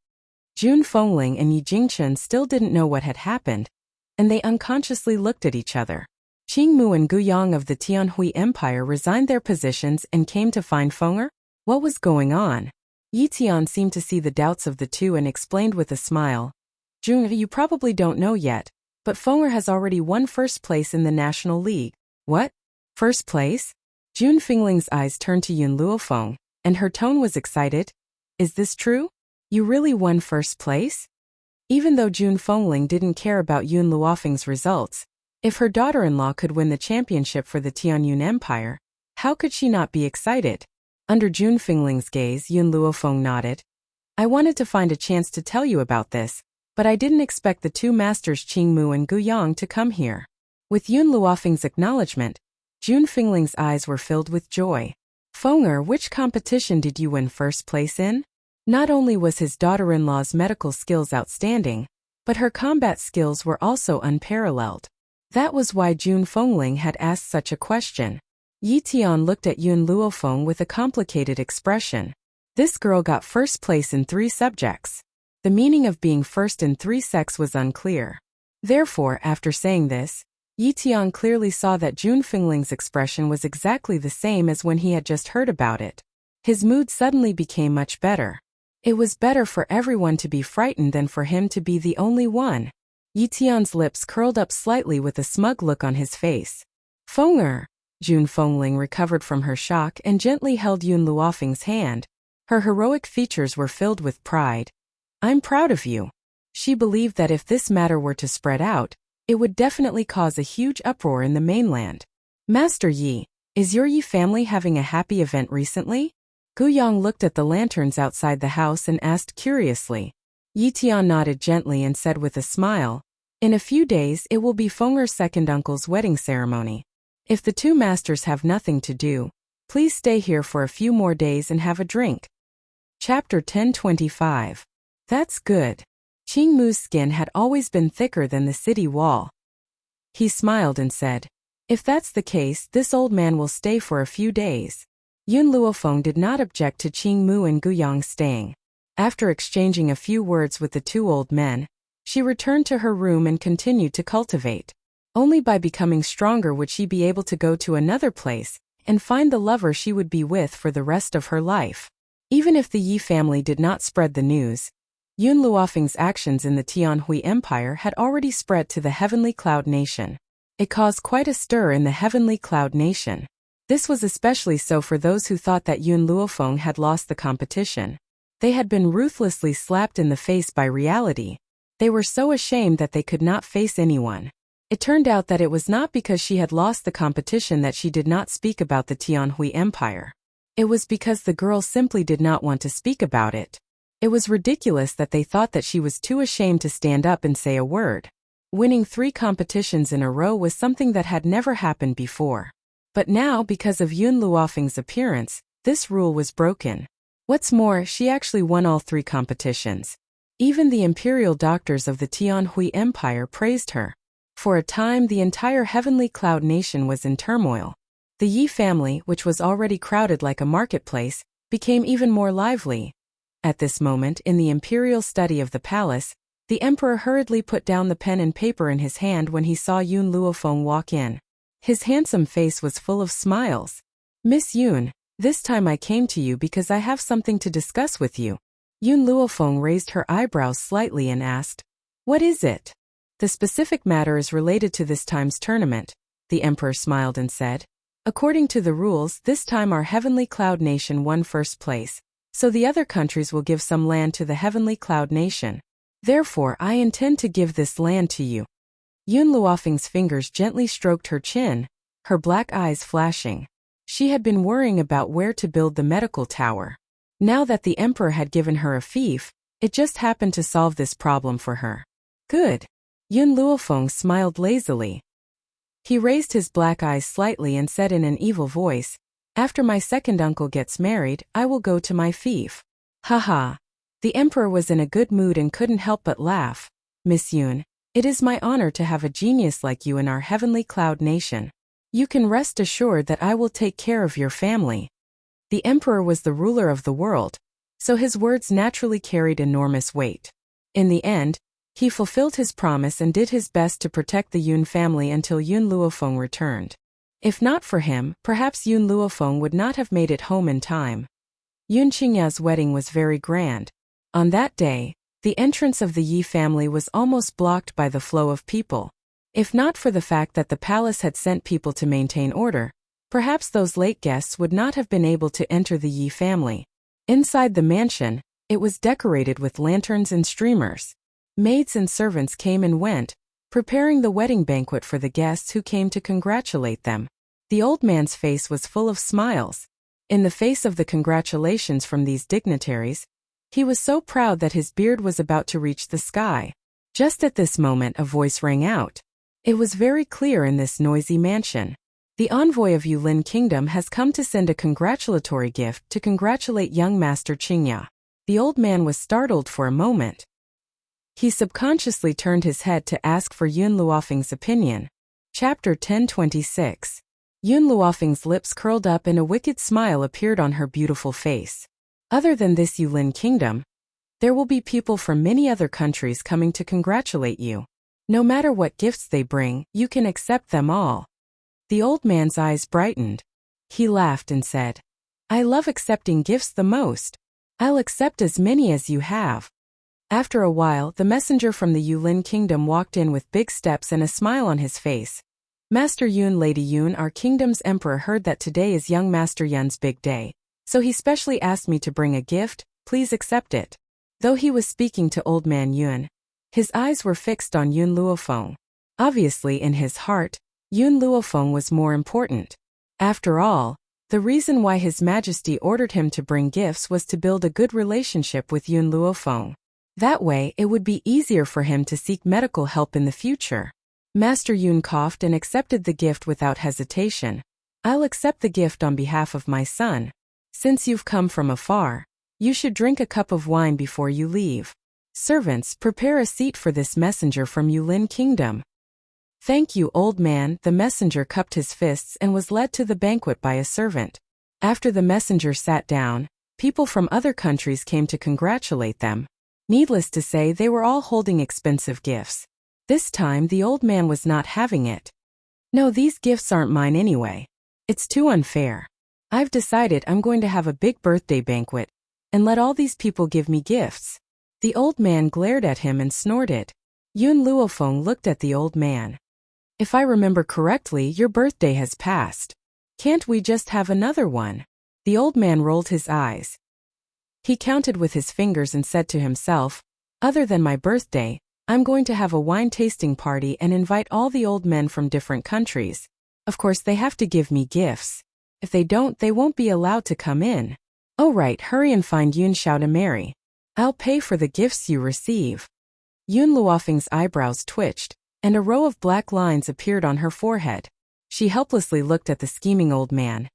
Jun Fengling and Yi Jingchen still didn't know what had happened, and they unconsciously looked at each other. Qingmu and Guyang of the Tianhui Empire resigned their positions and came to find Fenger? What was going on? Yi Tian seemed to see the doubts of the two and explained with a smile. Jun, you probably don't know yet, but Fenger has already won first place in the National League. What? First place? Jun Fengling's eyes turned to Yun Luofeng, and her tone was excited. Is this true? You really won first place? Even though Jun Fengling didn't care about Yun Luofeng's results, if her daughter-in-law could win the championship for the Tianyun Empire, how could she not be excited? Under Jun Fengling's gaze, Yun Luofeng nodded. I wanted to find a chance to tell you about this, but I didn't expect the two masters Qingmu and Guyang to come here. With Yun Luofeng's acknowledgement, Jun Fengling's eyes were filled with joy. Fenger, which competition did you win first place in? Not only was his daughter-in-law's medical skills outstanding, but her combat skills were also unparalleled. That was why Jun Fengling had asked such a question. Yi Tian looked at Yun Luofeng with a complicated expression. This girl got first place in 3 subjects. The meaning of being first in 3 sects was unclear. Therefore, after saying this, Yi Tian clearly saw that Jun Fengling's expression was exactly the same as when he had just heard about it. His mood suddenly became much better. It was better for everyone to be frightened than for him to be the only one. Yi Tian's lips curled up slightly with a smug look on his face. Fenger! Jun Fengling recovered from her shock and gently held Yun Luofeng's hand. Her heroic features were filled with pride. I'm proud of you. She believed that if this matter were to spread out, it would definitely cause a huge uproar in the mainland. Master Yi, is your Yi family having a happy event recently? Guyang looked at the lanterns outside the house and asked curiously. Yi Tian nodded gently and said with a smile, in a few days it will be Fenger's second uncle's wedding ceremony. If the two masters have nothing to do, please stay here for a few more days and have a drink. Chapter 1025. That's good. Qingmu's skin had always been thicker than the city wall. He smiled and said, if that's the case, this old man will stay for a few days. Yun Luofeng did not object to Qingmu and Guyang staying. After exchanging a few words with the two old men, she returned to her room and continued to cultivate. Only by becoming stronger would she be able to go to another place and find the lover she would be with for the rest of her life. Even if the Yi family did not spread the news, Yun Luofeng's actions in the Tianhui Empire had already spread to the Heavenly Cloud Nation. It caused quite a stir in the Heavenly Cloud Nation. This was especially so for those who thought that Yun Luofeng had lost the competition. They had been ruthlessly slapped in the face by reality. They were so ashamed that they could not face anyone. It turned out that it was not because she had lost the competition that she did not speak about the Tianhui Empire. It was because the girls simply did not want to speak about it. It was ridiculous that they thought that she was too ashamed to stand up and say a word. Winning 3 competitions in a row was something that had never happened before. But now, because of Yun Luofeng's appearance, this rule was broken. What's more, she actually won all 3 competitions. Even the imperial doctors of the Tianhui Empire praised her. For a time, the entire Heavenly Cloud Nation was in turmoil. The Yi family, which was already crowded like a marketplace, became even more lively. At this moment, in the imperial study of the palace, the emperor hurriedly put down the pen and paper in his hand when he saw Yun Luofeng walk in. His handsome face was full of smiles. "Miss Yun, this time I came to you because I have something to discuss with you." Yun Luofeng raised her eyebrows slightly and asked, "What is it?" "The specific matter is related to this time's tournament," the emperor smiled and said. "According to the rules, this time our Heavenly Cloud Nation won first place, so the other countries will give some land to the Heavenly Cloud Nation. Therefore, I intend to give this land to you." Yun Luofeng's fingers gently stroked her chin, her black eyes flashing. She had been worrying about where to build the medical tower. Now that the emperor had given her a fief, it just happened to solve this problem for her. "Good." Yun Luofeng smiled lazily. He raised his black eyes slightly and said in an evil voice, "After my second uncle gets married, I will go to my fief." Haha. The emperor was in a good mood and couldn't help but laugh. "Miss Yun, it is my honor to have a genius like you in our Heavenly Cloud Nation. You can rest assured that I will take care of your family." The emperor was the ruler of the world, so his words naturally carried enormous weight. In the end, he fulfilled his promise and did his best to protect the Yun family until Yun Luofeng returned. If not for him, perhaps Yun Luofeng would not have made it home in time. Yun Qingya's wedding was very grand. On that day, the entrance of the Yi family was almost blocked by the flow of people. If not for the fact that the palace had sent people to maintain order, perhaps those late guests would not have been able to enter the Yi family. Inside the mansion, it was decorated with lanterns and streamers. Maids and servants came and went, preparing the wedding banquet for the guests who came to congratulate them. The old man's face was full of smiles. In the face of the congratulations from these dignitaries, he was so proud that his beard was about to reach the sky. Just at this moment, a voice rang out. It was very clear in this noisy mansion. "The envoy of Yulin Kingdom has come to send a congratulatory gift to congratulate young Master Qingya." The old man was startled for a moment. He subconsciously turned his head to ask for Yun Luofeng's opinion. Chapter 1026. Yun Luofeng's lips curled up and a wicked smile appeared on her beautiful face. "Other than this Yulin Kingdom, there will be people from many other countries coming to congratulate you. No matter what gifts they bring, you can accept them all." The old man's eyes brightened. He laughed and said, "I love accepting gifts the most. I'll accept as many as you have." After a while, the messenger from the Yulin Kingdom walked in with big steps and a smile on his face. "Master Yun, Lady Yun, our kingdom's emperor heard that today is young Master Yun's big day, so he specially asked me to bring a gift. Please accept it." Though he was speaking to old man Yun, his eyes were fixed on Yun Luofeng. Obviously, in his heart, Yun Luofeng was more important. After all, the reason why His Majesty ordered him to bring gifts was to build a good relationship with Yun Luofeng. That way, it would be easier for him to seek medical help in the future. Master Yun coughed and accepted the gift without hesitation. "I'll accept the gift on behalf of my son. Since you've come from afar, you should drink a cup of wine before you leave. Servants, prepare a seat for this messenger from Yulin Kingdom." "Thank you, old man." The messenger cupped his fists and was led to the banquet by a servant. After the messenger sat down, people from other countries came to congratulate them. Needless to say, they were all holding expensive gifts. This time, the old man was not having it. "No, these gifts aren't mine anyway. It's too unfair. I've decided I'm going to have a big birthday banquet and let all these people give me gifts." The old man glared at him and snorted. Yun Luofeng looked at the old man. "If I remember correctly, your birthday has passed. Can't we just have another one?" The old man rolled his eyes. He counted with his fingers and said to himself, "Other than my birthday, I'm going to have a wine tasting party and invite all the old men from different countries. Of course, they have to give me gifts. If they don't, they won't be allowed to come in. Oh right, hurry and find Yun Xiao to marry. I'll pay for the gifts you receive. Yun Luofeng's eyebrows twitched, and a row of black lines appeared on her forehead. She helplessly looked at the scheming old man.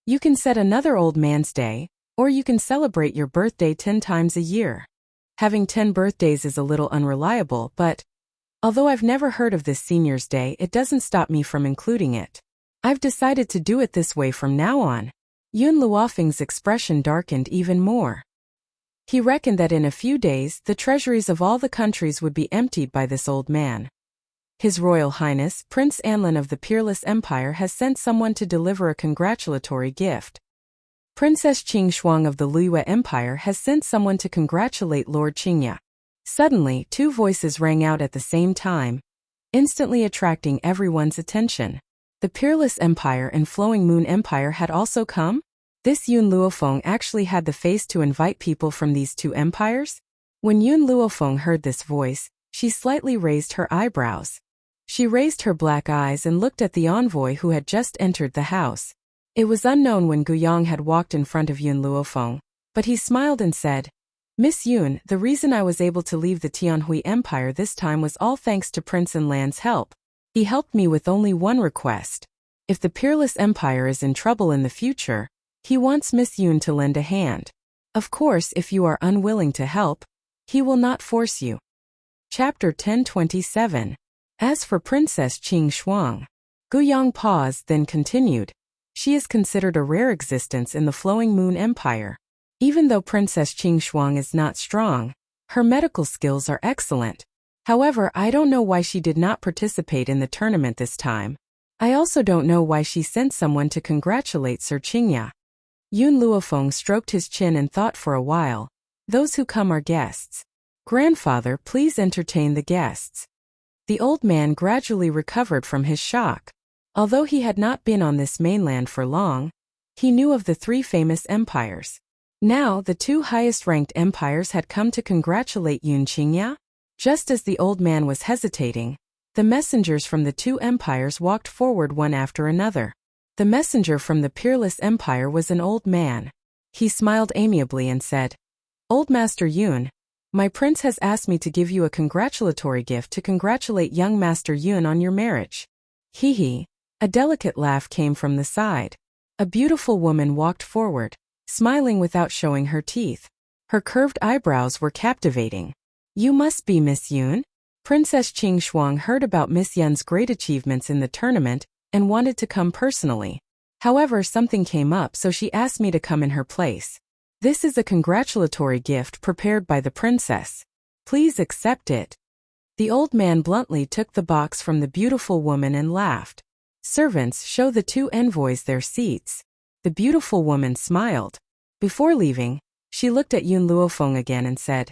You can set another old man's day, or you can celebrate your birthday 10 times a year. Having 10 birthdays is a little unreliable, but although I've never heard of this senior's day, it doesn't stop me from including it. I've decided to do it this way from now on. Yun Luofeng's expression darkened even more. He reckoned that in a few days, the treasuries of all the countries would be emptied by this old man. His Royal Highness, Prince Anlin of the Peerless Empire has sent someone to deliver a congratulatory gift. Princess Qing Shuang of the Liyue Empire has sent someone to congratulate Lord Qingya. Suddenly, 2 voices rang out at the same time, instantly attracting everyone's attention. The Peerless Empire and Flowing Moon Empire had also come? This Yun Luofeng actually had the face to invite people from these 2 empires? When Yun Luofeng heard this voice, she slightly raised her eyebrows. She raised her black eyes and looked at the envoy who had just entered the house. It was unknown when Guyang had walked in front of Yun Luofeng, but he smiled and said, Miss Yun, the reason I was able to leave the Tianhui Empire this time was all thanks to Prince Anlan's help. He helped me with only one request. If the Peerless Empire is in trouble in the future, he wants Miss Yun to lend a hand. Of course, if you are unwilling to help, he will not force you. Chapter 1027. As for Princess Qing Shuang, Guyang paused, then continued. She is considered a rare existence in the Flowing Moon Empire. Even though Princess Qing Shuang is not strong, her medical skills are excellent. However, I don't know why she did not participate in the tournament this time. I also don't know why she sent someone to congratulate Sir Qingya. Yun Luofeng stroked his chin and thought for a while. Those who come are guests. Grandfather, please entertain the guests. The old man gradually recovered from his shock. Although he had not been on this mainland for long, he knew of the 3 famous empires. Now, the 2 highest-ranked empires had come to congratulate Yun Qingya. Just as the old man was hesitating, the messengers from the 2 empires walked forward one after another. The messenger from the Peerless Empire was an old man. He smiled amiably and said, Old Master Yun, my prince has asked me to give you a congratulatory gift to congratulate young Master Yun on your marriage. Hee hee. A delicate laugh came from the side. A beautiful woman walked forward, smiling without showing her teeth. Her curved eyebrows were captivating. You must be Miss Yun? Princess Qing Shuang heard about Miss Yun's great achievements in the tournament and wanted to come personally. However, something came up, so she asked me to come in her place. This is a congratulatory gift prepared by the princess. Please accept it. The old man bluntly took the box from the beautiful woman and laughed. Servants, show the 2 envoys their seats. The beautiful woman smiled. Before leaving, she looked at Yun Luofeng again and said,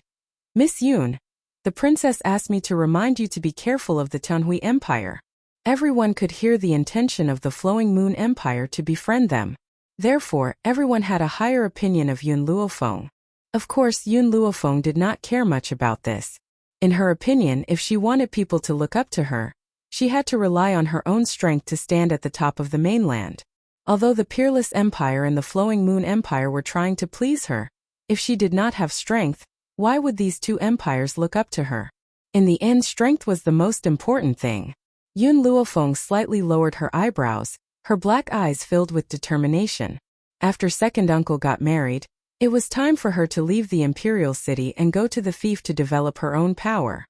Miss Yun, the princess asked me to remind you to be careful of the Tianhui Empire. Everyone could hear the intention of the Flowing Moon Empire to befriend them. Therefore, everyone had a higher opinion of Yun Luofeng. Of course, Yun Luofeng did not care much about this. In her opinion, if she wanted people to look up to her, she had to rely on her own strength to stand at the top of the mainland. Although the Peerless Empire and the Flowing Moon Empire were trying to please her, if she did not have strength, why would these 2 empires look up to her? In the end, strength was the most important thing. Yun Luofeng slightly lowered her eyebrows, her black eyes filled with determination. After second uncle got married, it was time for her to leave the imperial city and go to the fief to develop her own power.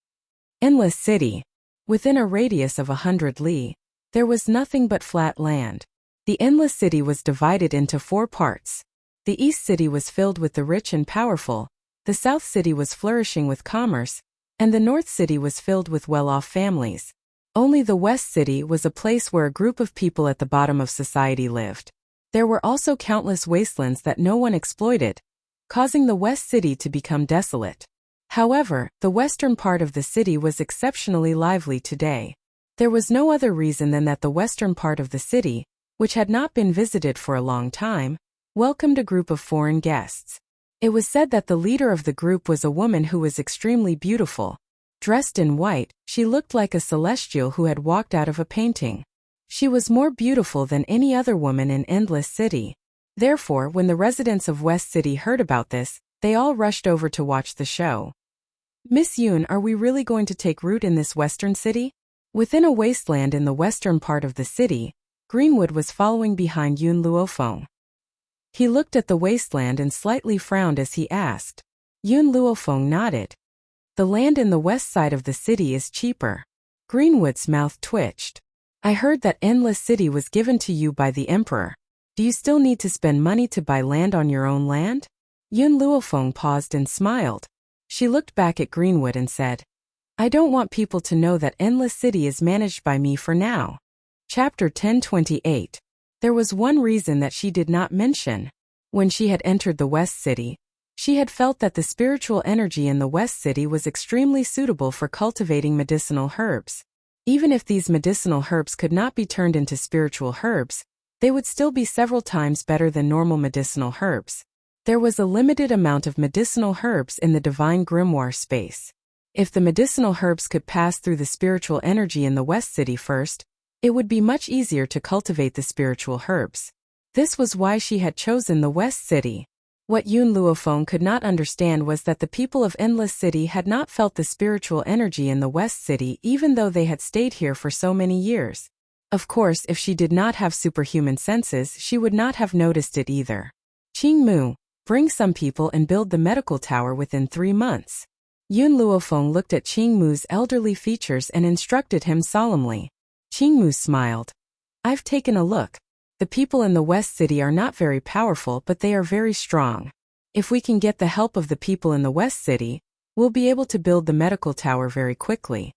Endless City. Within a radius of 100 li, there was nothing but flat land. The Endless City was divided into 4 parts. The East City was filled with the rich and powerful, the South City was flourishing with commerce, and the North City was filled with well-off families. Only the West City was a place where a group of people at the bottom of society lived. There were also countless wastelands that no one exploited, causing the West City to become desolate. However, the western part of the city was exceptionally lively today. There was no other reason than that the western part of the city, which had not been visited for a long time, welcomed a group of foreign guests. It was said that the leader of the group was a woman who was extremely beautiful. Dressed in white, she looked like a celestial who had walked out of a painting. She was more beautiful than any other woman in Endless City. Therefore, when the residents of West City heard about this, they all rushed over to watch the show. Miss Yun, are we really going to take root in this western city? Within a wasteland in the western part of the city, Greenwood was following behind Yun Luofeng. He looked at the wasteland and slightly frowned as he asked. Yun Luofeng nodded. The land in the west side of the city is cheaper. Greenwood's mouth twitched. I heard that Endless City was given to you by the Emperor. Do you still need to spend money to buy land on your own land? Yun Luofeng paused and smiled. She looked back at Greenwood and said, I don't want people to know that Endless City is managed by me for now. Chapter 1028. There was one reason that she did not mention. When she had entered the West City, she had felt that the spiritual energy in the West City was extremely suitable for cultivating medicinal herbs. Even if these medicinal herbs could not be turned into spiritual herbs, they would still be several times better than normal medicinal herbs. There was a limited amount of medicinal herbs in the divine grimoire space. If the medicinal herbs could pass through the spiritual energy in the West City first, it would be much easier to cultivate the spiritual herbs. This was why she had chosen the West City. What Yun Luofeng could not understand was that the people of Endless City had not felt the spiritual energy in the West City even though they had stayed here for so many years. Of course, if she did not have superhuman senses, she would not have noticed it either. Qing Mu, bring some people and build the medical tower within 3 months. Yun Luofeng looked at Qing Mu's elderly features and instructed him solemnly. Qing Mu smiled. I've taken a look. The people in the West City are not very powerful, but they are very strong. If we can get the help of the people in the West City, we'll be able to build the medical tower very quickly.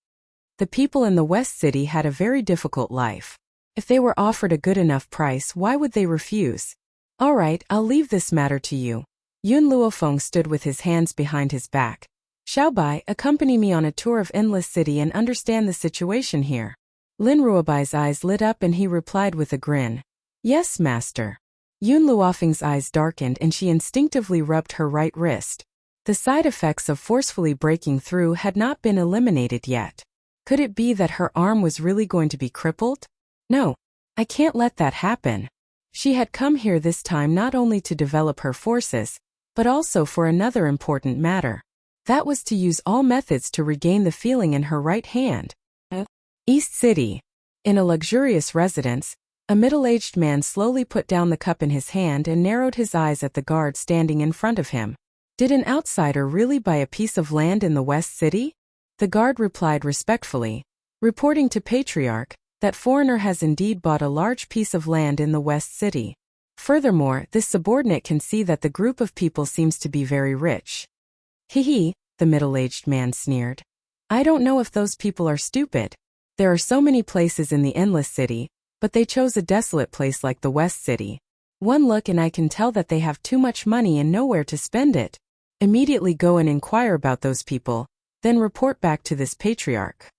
The people in the West City had a very difficult life. If they were offered a good enough price, why would they refuse? All right, I'll leave this matter to you. Yun Luofeng stood with his hands behind his back. Xiaobai, accompany me on a tour of Endless City and understand the situation here. Lin Ruobai's eyes lit up and he replied with a grin. Yes, master. Yun Luofeng's eyes darkened and she instinctively rubbed her right wrist. The side effects of forcefully breaking through had not been eliminated yet. Could it be that her arm was really going to be crippled? No, I can't let that happen. She had come here this time not only to develop her forces, but also for another important matter. That was to use all methods to regain the feeling in her right hand. East City. In a luxurious residence, a middle-aged man slowly put down the cup in his hand and narrowed his eyes at the guard standing in front of him. Did an outsider really buy a piece of land in the West City? The guard replied respectfully, reporting to Patriarch, that foreigner has indeed bought a large piece of land in the West City. Furthermore, this subordinate can see that the group of people seems to be very rich. Hee, the middle-aged man sneered. I don't know if those people are stupid. There are so many places in the Endless City, but they chose a desolate place like the West City. One look and I can tell that they have too much money and nowhere to spend it. Immediately go and inquire about those people, then report back to this Patriarch.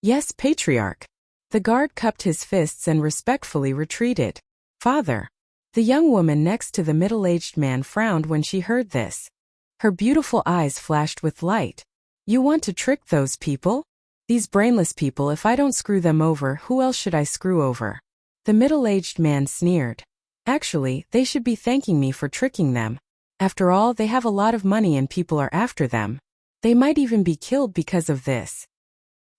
Yes, Patriarch. The guard cupped his fists and respectfully retreated. Father. The young woman next to the middle-aged man frowned when she heard this. Her beautiful eyes flashed with light. You want to trick those people? These brainless people, if I don't screw them over, who else should I screw over? The middle-aged man sneered. Actually, they should be thanking me for tricking them. After all, they have a lot of money and people are after them. They might even be killed because of this.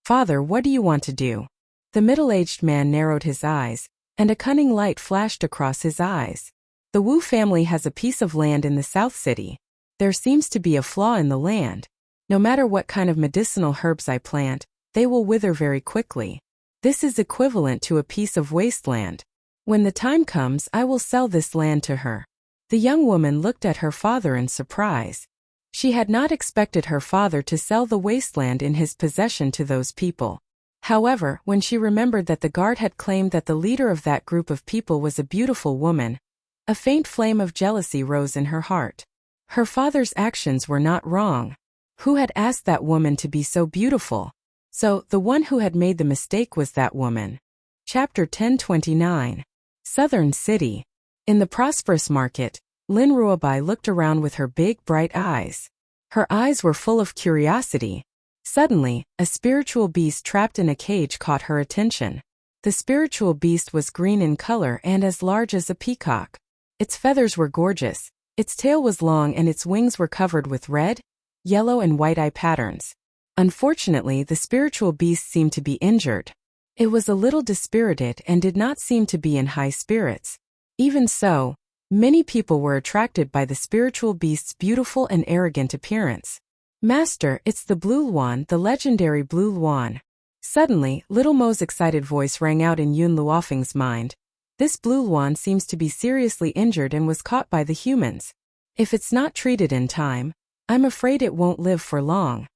Father, what do you want to do? The middle-aged man narrowed his eyes, and a cunning light flashed across his eyes. The Wu family has a piece of land in the South City. There seems to be a flaw in the land. No matter what kind of medicinal herbs I plant, they will wither very quickly. This is equivalent to a piece of wasteland. When the time comes, I will sell this land to her. The young woman looked at her father in surprise. She had not expected her father to sell the wasteland in his possession to those people. However, when she remembered that the guard had claimed that the leader of that group of people was a beautiful woman, a faint flame of jealousy rose in her heart. Her father's actions were not wrong. Who had asked that woman to be so beautiful? So, the one who had made the mistake was that woman. Chapter 1029. Southern City. In the prosperous market, Lin Ruobai looked around with her big, bright eyes. Her eyes were full of curiosity. Suddenly, a spiritual beast trapped in a cage caught her attention. The spiritual beast was green in color and as large as a peacock. Its feathers were gorgeous, its tail was long and its wings were covered with red, yellow and white eye patterns. Unfortunately, the spiritual beast seemed to be injured. It was a little dispirited and did not seem to be in high spirits. Even so, many people were attracted by the spiritual beast's beautiful and arrogant appearance. "Master, it's the blue Luan, the legendary blue Luan." Suddenly, Little Mo's excited voice rang out in Yun Luofeng's mind. This blue Luan seems to be seriously injured and was caught by the humans. If it's not treated in time, I'm afraid it won't live for long.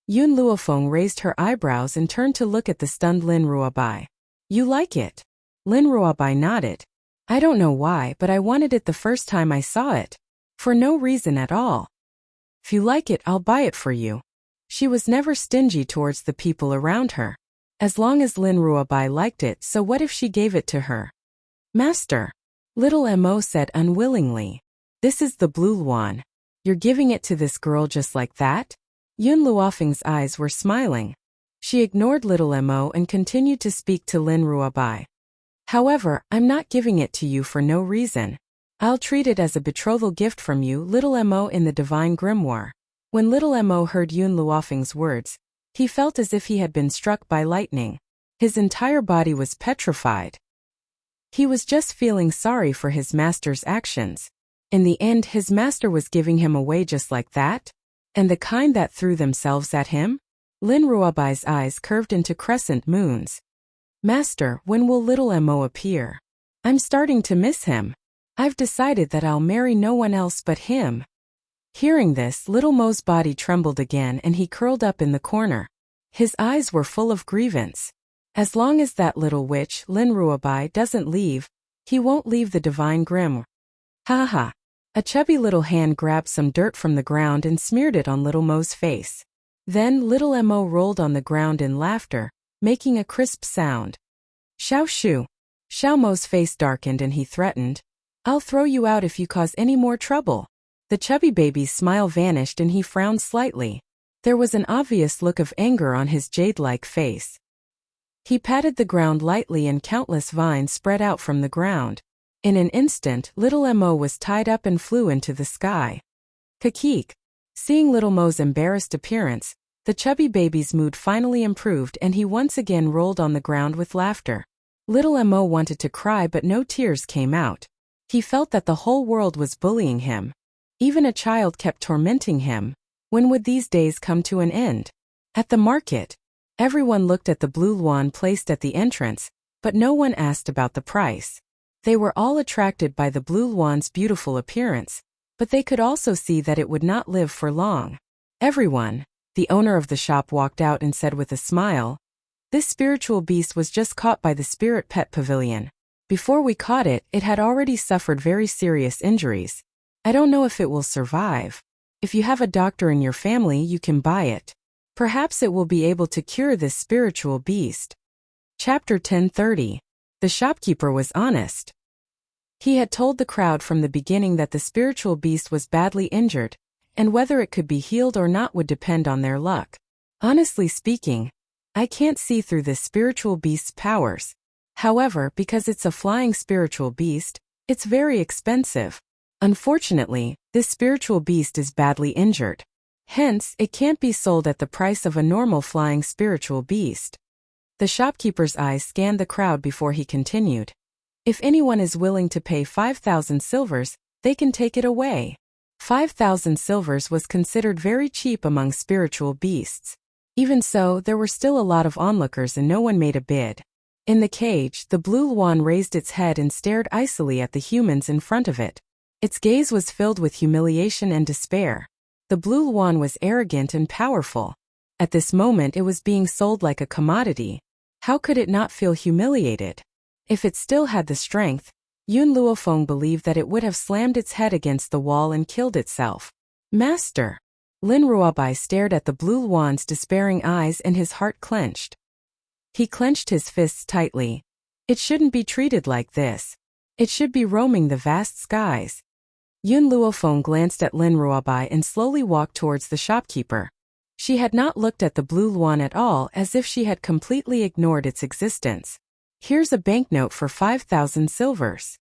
Yun Luofeng raised her eyebrows and turned to look at the stunned Lin Ruobai. "You like it?" Lin Ruobai nodded. "I don't know why, but I wanted it the first time I saw it. For no reason at all. If you like it, I'll buy it for you." She was never stingy towards the people around her. As long as Lin Ruobai liked it, so what if she gave it to her? "Master," Little Mo said unwillingly. "This is the blue Luan. You're giving it to this girl just like that?" Yun Luofeng's eyes were smiling. She ignored Little Mo and continued to speak to Lin Ruobai. "However, I'm not giving it to you for no reason. I'll treat it as a betrothal gift from you, Little Mo in the Divine Grimoire." When Little Mo heard Yun Luofeng's words, he felt as if he had been struck by lightning. His entire body was petrified. He was just feeling sorry for his master's actions. In the end, his master was giving him away just like that? And the kind that threw themselves at him? Lin Ruobai's eyes curved into crescent moons. "Master, when will Little Mo appear? I'm starting to miss him. I've decided that I'll marry no one else but him." Hearing this, Little Mo's body trembled again and he curled up in the corner. His eyes were full of grievance. As long as that little witch, Lin Ruobai, doesn't leave, he won't leave the Divine Grimoire. "Ha ha." A chubby little hand grabbed some dirt from the ground and smeared it on Little Mo's face. Then Little Mo rolled on the ground in laughter, making a crisp sound. "Xiao Shu." Xiao Mo's face darkened and he threatened, "I'll throw you out if you cause any more trouble." The chubby baby's smile vanished and he frowned slightly. There was an obvious look of anger on his jade-like face. He patted the ground lightly and countless vines spread out from the ground. In an instant, Little Mo was tied up and flew into the sky. Kakik. Seeing Little Mo's embarrassed appearance, the chubby baby's mood finally improved and he once again rolled on the ground with laughter. Little Mo wanted to cry but no tears came out. He felt that the whole world was bullying him. Even a child kept tormenting him. When would these days come to an end? At the market, everyone looked at the blue Luan placed at the entrance, but no one asked about the price. They were all attracted by the blue Luan's beautiful appearance, but they could also see that it would not live for long. Everyone, the owner of the shop walked out and said with a smile, "This spiritual beast was just caught by the Spirit Pet Pavilion. Before we caught it, it had already suffered very serious injuries. I don't know if it will survive. If you have a doctor in your family, you can buy it. Perhaps it will be able to cure this spiritual beast." Chapter 10:30. The shopkeeper was honest. He had told the crowd from the beginning that the spiritual beast was badly injured, and whether it could be healed or not would depend on their luck. Honestly speaking, I can't see through this spiritual beast's powers. However, because it's a flying spiritual beast, it's very expensive. Unfortunately, this spiritual beast is badly injured. Hence, it can't be sold at the price of a normal flying spiritual beast. The shopkeeper's eyes scanned the crowd before he continued. "If anyone is willing to pay 5,000 silvers, they can take it away." 5,000 silvers was considered very cheap among spiritual beasts. Even so, there were still a lot of onlookers and no one made a bid. In the cage, the blue Luan raised its head and stared icily at the humans in front of it. Its gaze was filled with humiliation and despair. The blue Luan was arrogant and powerful. At this moment it was being sold like a commodity. How could it not feel humiliated? If it still had the strength, Yun Luofeng believed that it would have slammed its head against the wall and killed itself. "Master!" Lin Ruobai stared at the blue Luan's despairing eyes and his heart clenched. He clenched his fists tightly. It shouldn't be treated like this. It should be roaming the vast skies. Yun Luofeng glanced at Lin Ruobai and slowly walked towards the shopkeeper. She had not looked at the blue Luan at all, as if she had completely ignored its existence. Here's a banknote for 5,000 silvers.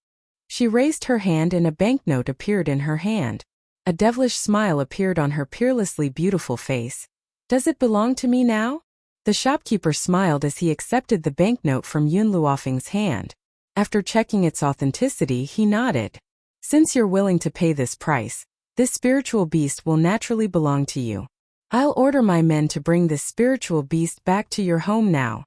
She raised her hand and a banknote appeared in her hand. A devilish smile appeared on her peerlessly beautiful face. Does it belong to me now? The shopkeeper smiled as he accepted the banknote from Yun Luofeng's hand. After checking its authenticity, he nodded. Since you're willing to pay this price, this spiritual beast will naturally belong to you. I'll order my men to bring this spiritual beast back to your home now.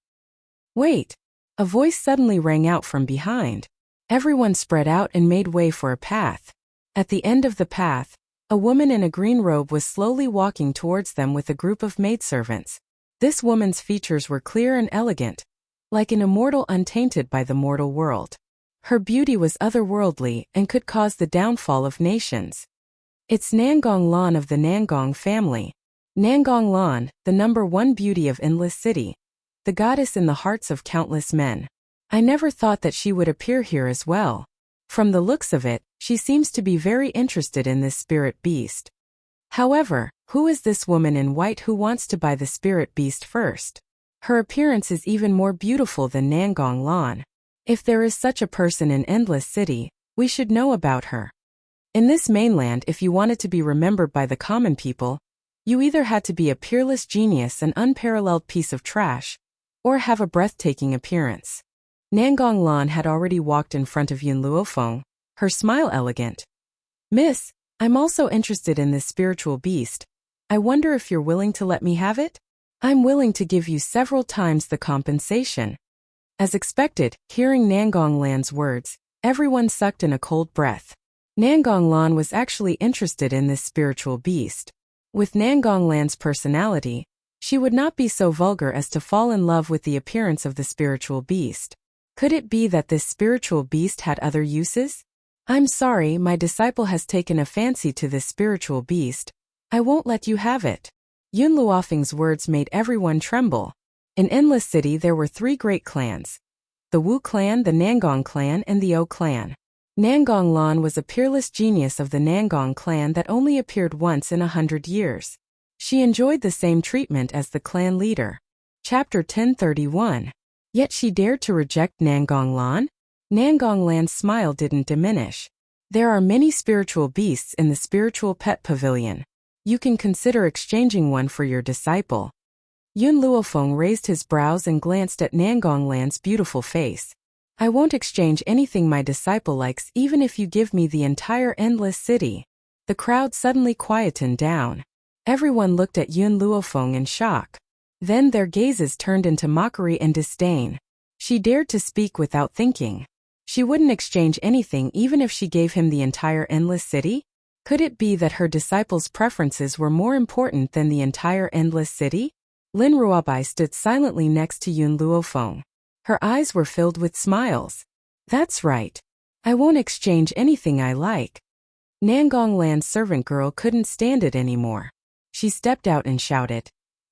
Wait! A voice suddenly rang out from behind. Everyone spread out and made way for a path. At the end of the path, a woman in a green robe was slowly walking towards them with a group of maidservants. This woman's features were clear and elegant, like an immortal untainted by the mortal world. Her beauty was otherworldly and could cause the downfall of nations. It's Nangong Lan of the Nangong family. Nangong Lan, the #1 beauty of Endless City. The goddess in the hearts of countless men. I never thought that she would appear here as well. From the looks of it, she seems to be very interested in this spirit beast. However, who is this woman in white who wants to buy the spirit beast first? Her appearance is even more beautiful than Nangong Lan. If there is such a person in Endless City, we should know about her. In this mainland, if you wanted to be remembered by the common people, you either had to be a peerless genius, an unparalleled piece of trash, or have a breathtaking appearance. Nangong Lan had already walked in front of Yun Luofeng, her smile elegant. Miss, I'm also interested in this spiritual beast. I wonder if you're willing to let me have it? I'm willing to give you several times the compensation. As expected, hearing Nangong Lan's words, everyone sucked in a cold breath. Nangong Lan was actually interested in this spiritual beast. With Nangong Lan's personality, she would not be so vulgar as to fall in love with the appearance of the spiritual beast. Could it be that this spiritual beast had other uses? I'm sorry, my disciple has taken a fancy to this spiritual beast. I won't let you have it. Yun Luofeng's words made everyone tremble. In Endless City there were 3 great clans. The Wu clan, the Nangong clan, and the O clan. Nangong Lan was a peerless genius of the Nangong clan that only appeared once in 100 years. She enjoyed the same treatment as the clan leader. Chapter 1031. Yet she dared to reject Nangong Lan? Nangong Lan's smile didn't diminish. There are many spiritual beasts in the spiritual pet pavilion. You can consider exchanging one for your disciple. Yun Luofeng raised his brows and glanced at Nangong Lan's beautiful face. I won't exchange anything my disciple likes, even if you give me the entire Endless City. The crowd suddenly quietened down. Everyone looked at Yun Luofeng in shock. Then their gazes turned into mockery and disdain. She dared to speak without thinking. She wouldn't exchange anything even if she gave him the entire Endless City? Could it be that her disciple's preferences were more important than the entire Endless City? Lin Ruobai stood silently next to Yun Luofeng. Her eyes were filled with smiles. That's right. I won't exchange anything I like. Nangong Lan's servant girl couldn't stand it anymore. She stepped out and shouted,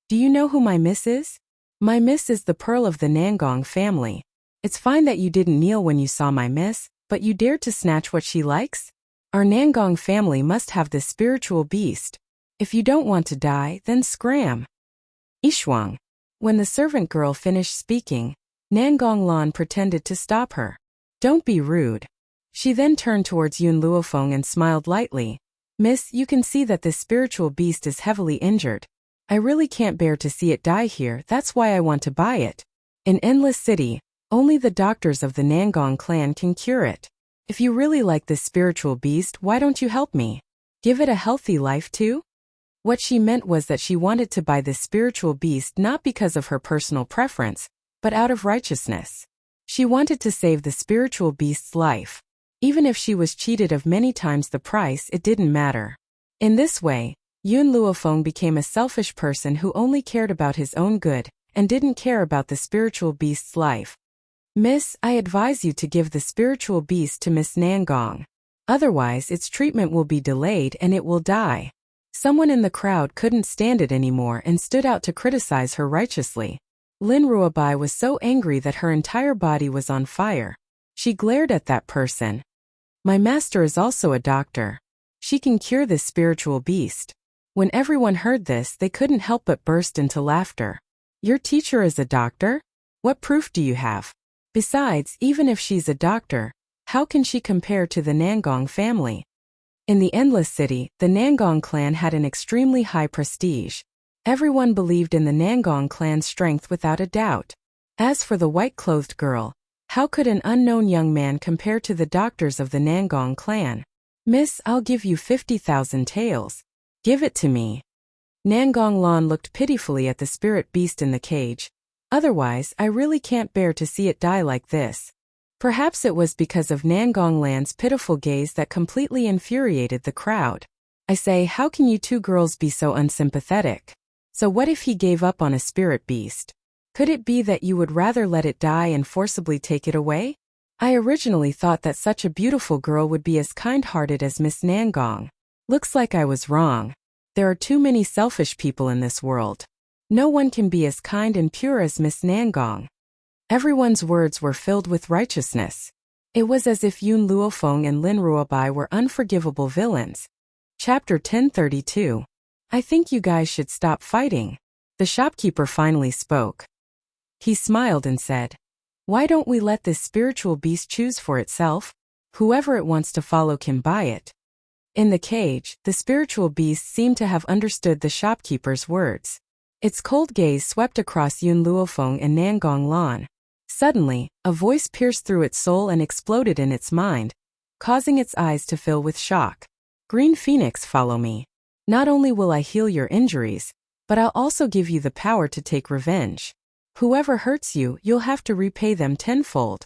Do you know who my miss is? My miss is the pearl of the Nangong family. It's fine that you didn't kneel when you saw my miss, but you dared to snatch what she likes? Our Nangong family must have this spiritual beast. If you don't want to die, then scram. Ishuang. When the servant girl finished speaking, Nangong Lan pretended to stop her. Don't be rude. She then turned towards Yun Luofeng and smiled lightly. Miss, you can see that this spiritual beast is heavily injured. I really can't bear to see it die here, that's why I want to buy it. In Endless City, only the doctors of the Nangong clan can cure it. If you really like this spiritual beast, why don't you help me? Give it a healthy life too? What she meant was that she wanted to buy this spiritual beast not because of her personal preference, but out of righteousness. She wanted to save the spiritual beast's life. Even if she was cheated of many times the price, it didn't matter. In this way, Yun Luofeng became a selfish person who only cared about his own good and didn't care about the spiritual beast's life. Miss, I advise you to give the spiritual beast to Miss Nangong. Otherwise, its treatment will be delayed and it will die. Someone in the crowd couldn't stand it anymore and stood out to criticize her righteously. Lin Ruobai was so angry that her entire body was on fire. She glared at that person. My master is also a doctor. She can cure this spiritual beast. When everyone heard this, they couldn't help but burst into laughter. Your teacher is a doctor? What proof do you have? Besides, even if she's a doctor, how can she compare to the Nangong family? In the Endless City, the Nangong clan had an extremely high prestige. Everyone believed in the Nangong clan's strength without a doubt. As for the white-clothed girl, how could an unknown young man compare to the doctors of the Nangong clan? Miss, I'll give you 50,000 taels. Give it to me. Nangong Lan looked pitifully at the spirit beast in the cage. Otherwise, I really can't bear to see it die like this. Perhaps it was because of Nangong Lan's pitiful gaze that completely infuriated the crowd. I say, how can you two girls be so unsympathetic? So what if he gave up on a spirit beast? Could it be that you would rather let it die and forcibly take it away? I originally thought that such a beautiful girl would be as kind-hearted as Miss Nangong. Looks like I was wrong. There are too many selfish people in this world. No one can be as kind and pure as Miss Nangong. Everyone's words were filled with righteousness. It was as if Yun Luofeng and Lin Ruobai were unforgivable villains. Chapter 1032. I think you guys should stop fighting. The shopkeeper finally spoke. He smiled and said, why don't we let this spiritual beast choose for itself? Whoever it wants to follow can buy it. In the cage, the spiritual beast seemed to have understood the shopkeeper's words. Its cold gaze swept across Yun Luofeng and Nangong Lan. Suddenly, a voice pierced through its soul and exploded in its mind, causing its eyes to fill with shock. Green Phoenix, follow me. Not only will I heal your injuries, but I'll also give you the power to take revenge. Whoever hurts you, you'll have to repay them tenfold.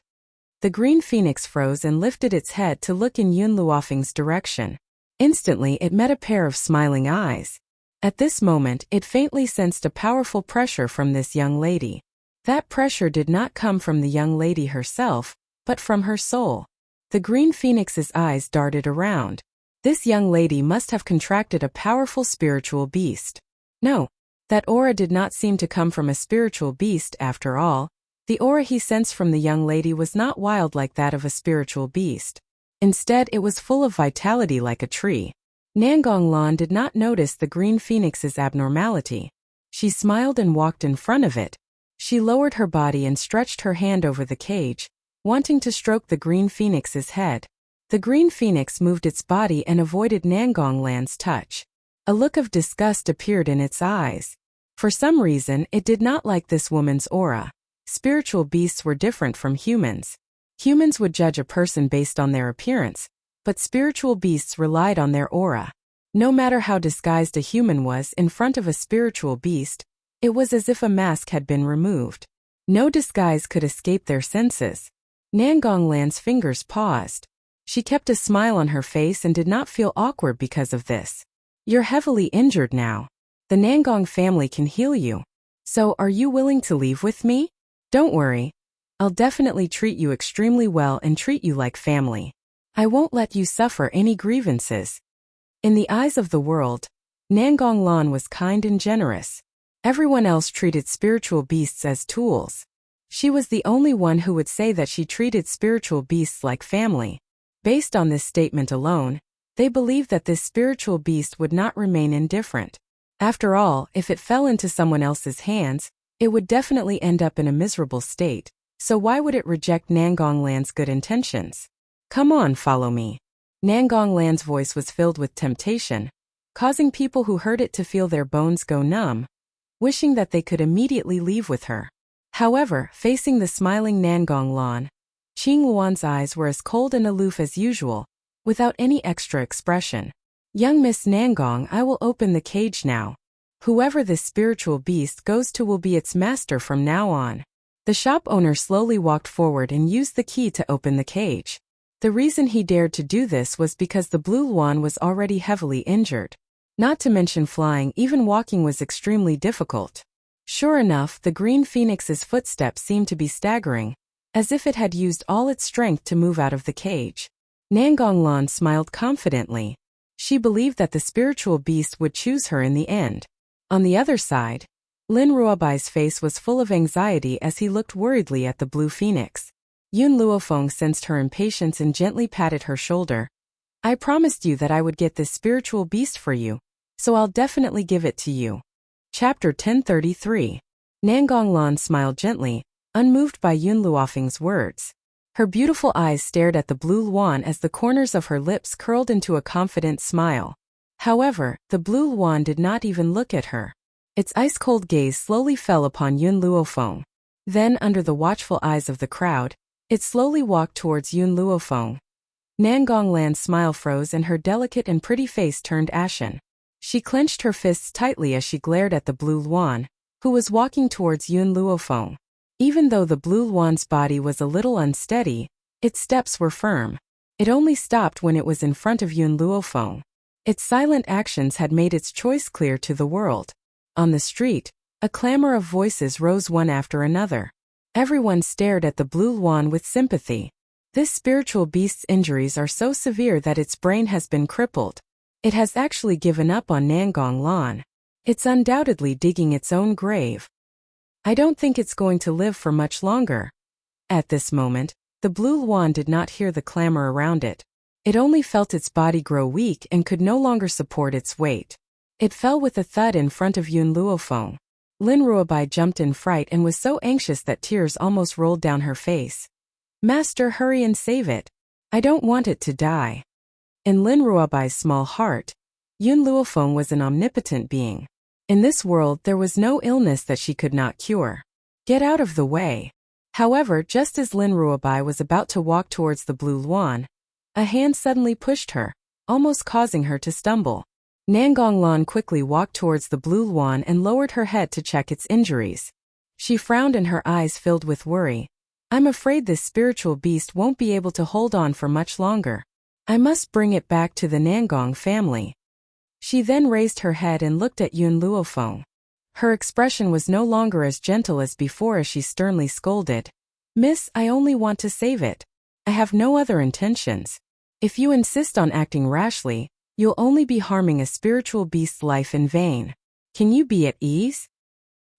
The Green Phoenix froze and lifted its head to look in Yun Luofeng's direction. Instantly, it met a pair of smiling eyes. At this moment, it faintly sensed a powerful pressure from this young lady. That pressure did not come from the young lady herself, but from her soul. The Green Phoenix's eyes darted around. This young lady must have contracted a powerful spiritual beast. No, that aura did not seem to come from a spiritual beast after all. The aura he sensed from the young lady was not wild like that of a spiritual beast. Instead, it was full of vitality like a tree. Nangong Lan did not notice the Green Phoenix's abnormality. She smiled and walked in front of it. She lowered her body and stretched her hand over the cage, wanting to stroke the Green Phoenix's head. The Green Phoenix moved its body and avoided Nangong Lan's touch. A look of disgust appeared in its eyes. For some reason, it did not like this woman's aura. Spiritual beasts were different from humans. Humans would judge a person based on their appearance, but spiritual beasts relied on their aura. No matter how disguised a human was in front of a spiritual beast, it was as if a mask had been removed. No disguise could escape their senses. Nangong Lan's fingers paused. She kept a smile on her face and did not feel awkward because of this. You're heavily injured now. The Nangong family can heal you. So, are you willing to leave with me? Don't worry. I'll definitely treat you extremely well and treat you like family. I won't let you suffer any grievances. In the eyes of the world, Nangong Lan was kind and generous. Everyone else treated spiritual beasts as tools. She was the only one who would say that she treated spiritual beasts like family. Based on this statement alone, they believed that this spiritual beast would not remain indifferent. After all, if it fell into someone else's hands, it would definitely end up in a miserable state, so why would it reject Nangong Lan's good intentions? Come on, follow me. Nangong Lan's voice was filled with temptation, causing people who heard it to feel their bones go numb, wishing that they could immediately leave with her. However, facing the smiling Nangong Lan, Qing Luan's eyes were as cold and aloof as usual, without any extra expression. Young Miss Nangong, I will open the cage now. Whoever this spiritual beast goes to will be its master from now on. The shop owner slowly walked forward and used the key to open the cage. The reason he dared to do this was because the Blue Luan was already heavily injured. Not to mention flying, even walking was extremely difficult. Sure enough, the Green Phoenix's footsteps seemed to be staggering, as if it had used all its strength to move out of the cage. Nangong Lan smiled confidently. She believed that the spiritual beast would choose her in the end. On the other side, Lin Ruobai's face was full of anxiety as he looked worriedly at the Blue Phoenix. Yun Luofeng sensed her impatience and gently patted her shoulder. I promised you that I would get this spiritual beast for you, so I'll definitely give it to you. Chapter 1033. Nangong Lan smiled gently, unmoved by Yun Luofeng's words. Her beautiful eyes stared at the blue Luan as the corners of her lips curled into a confident smile. However, the blue Luan did not even look at her. Its ice-cold gaze slowly fell upon Yun Luofeng. Then, under the watchful eyes of the crowd, it slowly walked towards Yun Luofeng. Nangonglan's smile froze and her delicate and pretty face turned ashen. She clenched her fists tightly as she glared at the blue Luan, who was walking towards Yun Luofeng. Even though the blue Luan's body was a little unsteady, its steps were firm. It only stopped when it was in front of Yun Luofeng. Its silent actions had made its choice clear to the world. On the street, a clamor of voices rose one after another. Everyone stared at the blue Luan with sympathy. This spiritual beast's injuries are so severe that its brain has been crippled. It has actually given up on Nangonglan. It's undoubtedly digging its own grave. I don't think it's going to live for much longer. At this moment, the blue Luan did not hear the clamor around it. It only felt its body grow weak and could no longer support its weight. It fell with a thud in front of Yun Luofeng. Lin Ruobai jumped in fright and was so anxious that tears almost rolled down her face. Master, hurry and save it. I don't want it to die. In Lin Ruobai's small heart, Yun Luofeng was an omnipotent being. In this world there was no illness that she could not cure. Get out of the way. However, just as Lin Ruobai was about to walk towards the blue Luan, a hand suddenly pushed her, almost causing her to stumble. Nangonglan quickly walked towards the blue Luan and lowered her head to check its injuries. She frowned and her eyes filled with worry. I'm afraid this spiritual beast won't be able to hold on for much longer. I must bring it back to the Nangong family. She then raised her head and looked at Yun Luofeng. Her expression was no longer as gentle as before as she sternly scolded. Miss, I only want to save it. I have no other intentions. If you insist on acting rashly, you'll only be harming a spiritual beast's life in vain. Can you be at ease?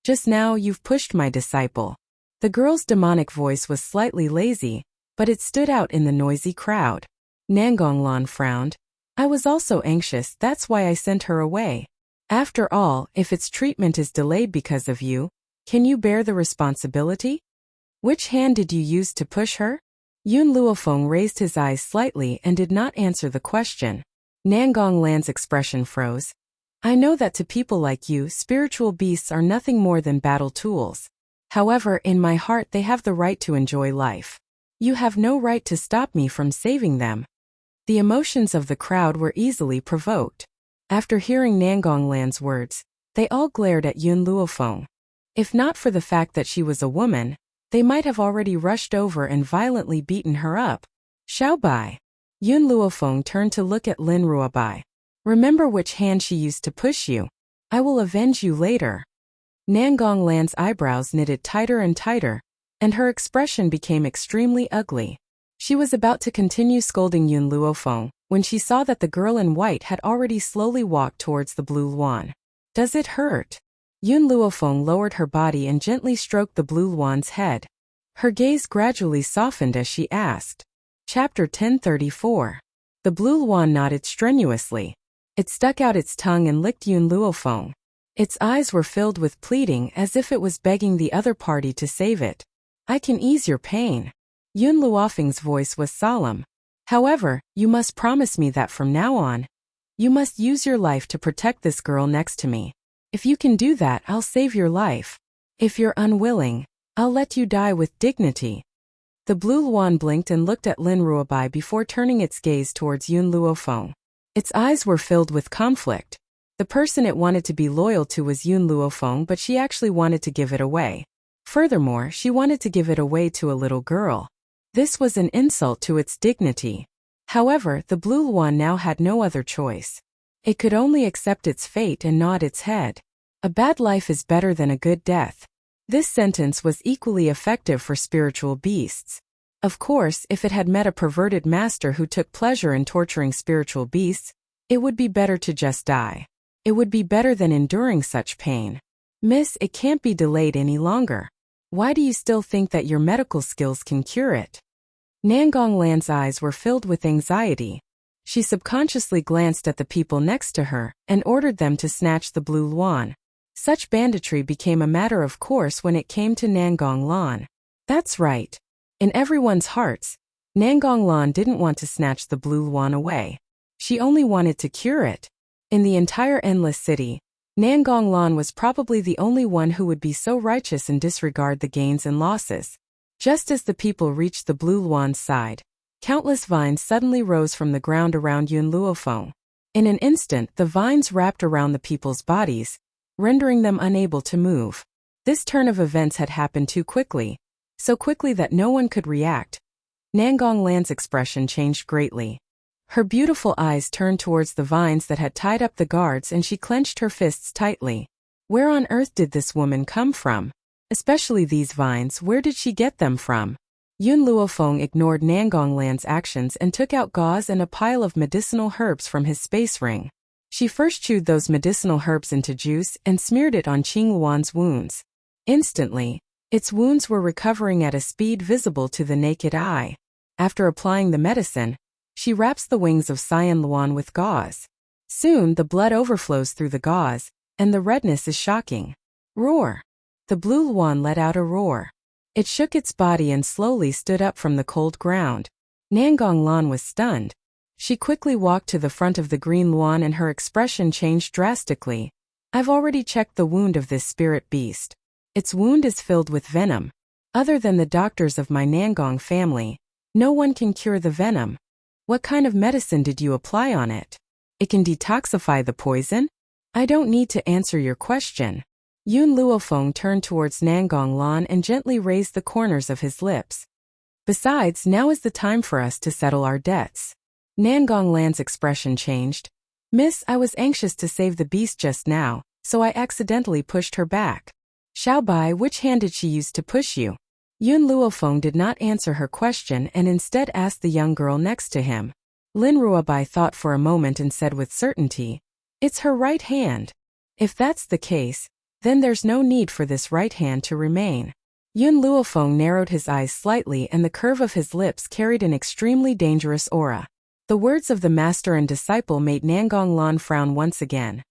Just now you've pushed my disciple. The girl's demonic voice was slightly lazy, but it stood out in the noisy crowd. Nangonglan frowned. I was also anxious, that's why I sent her away. After all, if its treatment is delayed because of you, can you bear the responsibility? Which hand did you use to push her? Yun Luofeng raised his eyes slightly and did not answer the question. Nangonglan's expression froze. I know that to people like you, spiritual beasts are nothing more than battle tools. However, in my heart they have the right to enjoy life. You have no right to stop me from saving them. The emotions of the crowd were easily provoked. After hearing Nangonglan's words, they all glared at Yun Luofeng. If not for the fact that she was a woman, they might have already rushed over and violently beaten her up. Xiaobai. Yun Luofeng turned to look at Lin Ruobai. Remember which hand she used to push you. I will avenge you later. Nangonglan's eyebrows knitted tighter and tighter, and her expression became extremely ugly. She was about to continue scolding Yun Luofeng when she saw that the girl in white had already slowly walked towards the blue Luan. Does it hurt? Yun Luofeng lowered her body and gently stroked the blue Luan's head. Her gaze gradually softened as she asked. Chapter 1034. The blue Luan nodded strenuously. It stuck out its tongue and licked Yun Luofeng. Its eyes were filled with pleading as if it was begging the other party to save it. I can ease your pain. Yun Luofeng's voice was solemn. However, you must promise me that from now on, you must use your life to protect this girl next to me. If you can do that, I'll save your life. If you're unwilling, I'll let you die with dignity. The blue Luan blinked and looked at Lin Ruobai before turning its gaze towards Yun Luofeng. Its eyes were filled with conflict. The person it wanted to be loyal to was Yun Luofeng, but she actually wanted to give it away. Furthermore, she wanted to give it away to a little girl. This was an insult to its dignity. However, the blue Luan now had no other choice. It could only accept its fate and nod its head. A bad life is better than a good death. This sentence was equally effective for spiritual beasts. Of course, if it had met a perverted master who took pleasure in torturing spiritual beasts, it would be better to just die. It would be better than enduring such pain. Miss, it can't be delayed any longer. Why do you still think that your medical skills can cure it? Nangonglan's eyes were filled with anxiety. She subconsciously glanced at the people next to her and ordered them to snatch the blue Luan. Such banditry became a matter of course when it came to Nangonglan. That's right. In everyone's hearts, Nangong Lan didn't want to snatch the blue Luan away. She only wanted to cure it. In the entire Endless City, Nangong Lan was probably the only one who would be so righteous and disregard the gains and losses. Just as the people reached the blue Luan's side, countless vines suddenly rose from the ground around Yun Luofeng. In an instant, the vines wrapped around the people's bodies, rendering them unable to move. This turn of events had happened too quickly, so quickly that no one could react. Nangong Lan's expression changed greatly. Her beautiful eyes turned towards the vines that had tied up the guards and she clenched her fists tightly. Where on earth did this woman come from? Especially these vines, where did she get them from? Yun Luofeng ignored Nangong Lan's actions and took out gauze and a pile of medicinal herbs from his space ring. She first chewed those medicinal herbs into juice and smeared it on Qing Luan's wounds. Instantly, its wounds were recovering at a speed visible to the naked eye. After applying the medicine, she wraps the wings of Cyan Luan with gauze. Soon the blood overflows through the gauze, and the redness is shocking. Roar! The blue Luan let out a roar. It shook its body and slowly stood up from the cold ground. Nangong Lan was stunned. She quickly walked to the front of the green Luan and her expression changed drastically. I've already checked the wound of this spirit beast. Its wound is filled with venom. Other than the doctors of my Nangong family, no one can cure the venom. What kind of medicine did you apply on it? It can detoxify the poison? I don't need to answer your question. Yun Luofeng turned towards Nangong Lan and gently raised the corners of his lips. Besides, now is the time for us to settle our debts. Nangong Lan's expression changed. Miss, I was anxious to save the beast just now, so I accidentally pushed her back. Xiaobai, which hand did she use to push you? Yun Luofeng did not answer her question and instead asked the young girl next to him. Lin Ruobai thought for a moment and said with certainty, it's her right hand. If that's the case, then there's no need for this right hand to remain. Yun Luofeng narrowed his eyes slightly and the curve of his lips carried an extremely dangerous aura. The words of the master and disciple made Nangong Lan frown once again.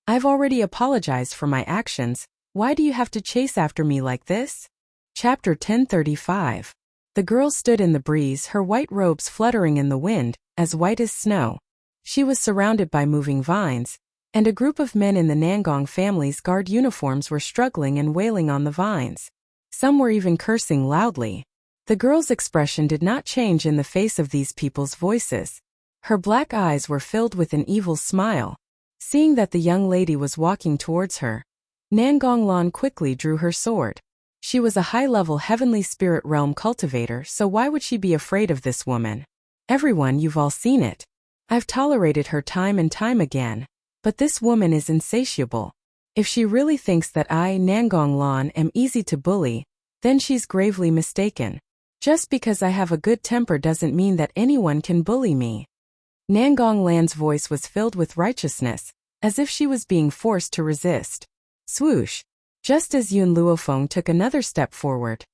I've already apologized for my actions, why do you have to chase after me like this? Chapter 1035. The girl stood in the breeze, her white robes fluttering in the wind, as white as snow. She was surrounded by moving vines, and a group of men in the Nangong family's guard uniforms were struggling and wailing on the vines. Some were even cursing loudly. The girl's expression did not change in the face of these people's voices. Her black eyes were filled with an evil smile. Seeing that the young lady was walking towards her, Nangong Lan quickly drew her sword. She was a high-level heavenly spirit realm cultivator, so why would she be afraid of this woman? Everyone, you've all seen it. I've tolerated her time and time again. But this woman is insatiable. If she really thinks that I, Nangong Lan, am easy to bully, then she's gravely mistaken. Just because I have a good temper doesn't mean that anyone can bully me. Nangong Lan's voice was filled with righteousness, as if she was being forced to resist. Swoosh! Just as Yun Luofeng took another step forward,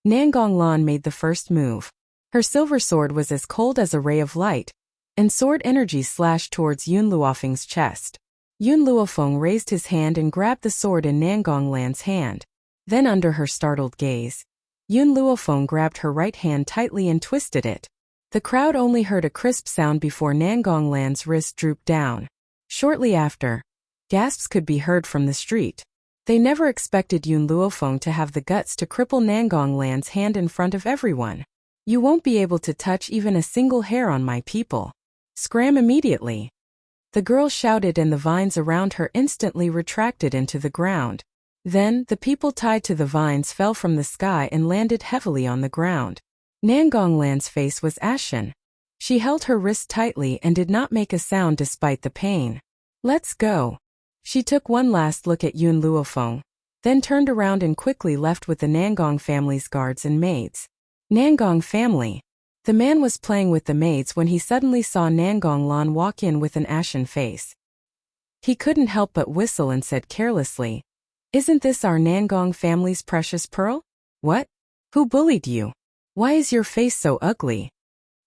Nangong Lan made the first move. Her silver sword was as cold as a ray of light, and sword energy slashed towards Yun Luofeng's chest. Yun Luofeng raised his hand and grabbed the sword in Nangong Lan's hand. Then under her startled gaze, Yun Luofeng grabbed her right hand tightly and twisted it. The crowd only heard a crisp sound before Nangong Lan's wrist drooped down. Shortly after, gasps could be heard from the street. They never expected Yun Luofeng to have the guts to cripple Nangong Lan's hand in front of everyone. You won't be able to touch even a single hair on my people. Scram immediately. The girl shouted and the vines around her instantly retracted into the ground. Then, the people tied to the vines fell from the sky and landed heavily on the ground. Nangong Lan's face was ashen. She held her wrist tightly and did not make a sound despite the pain. Let's go. She took one last look at Yun Luofeng, then turned around and quickly left with the Nangong family's guards and maids. Nangong family. The man was playing with the maids when he suddenly saw Nangong Lan walk in with an ashen face. He couldn't help but whistle and said carelessly, "Isn't this our Nangong family's precious pearl? What? Who bullied you? Why is your face so ugly?"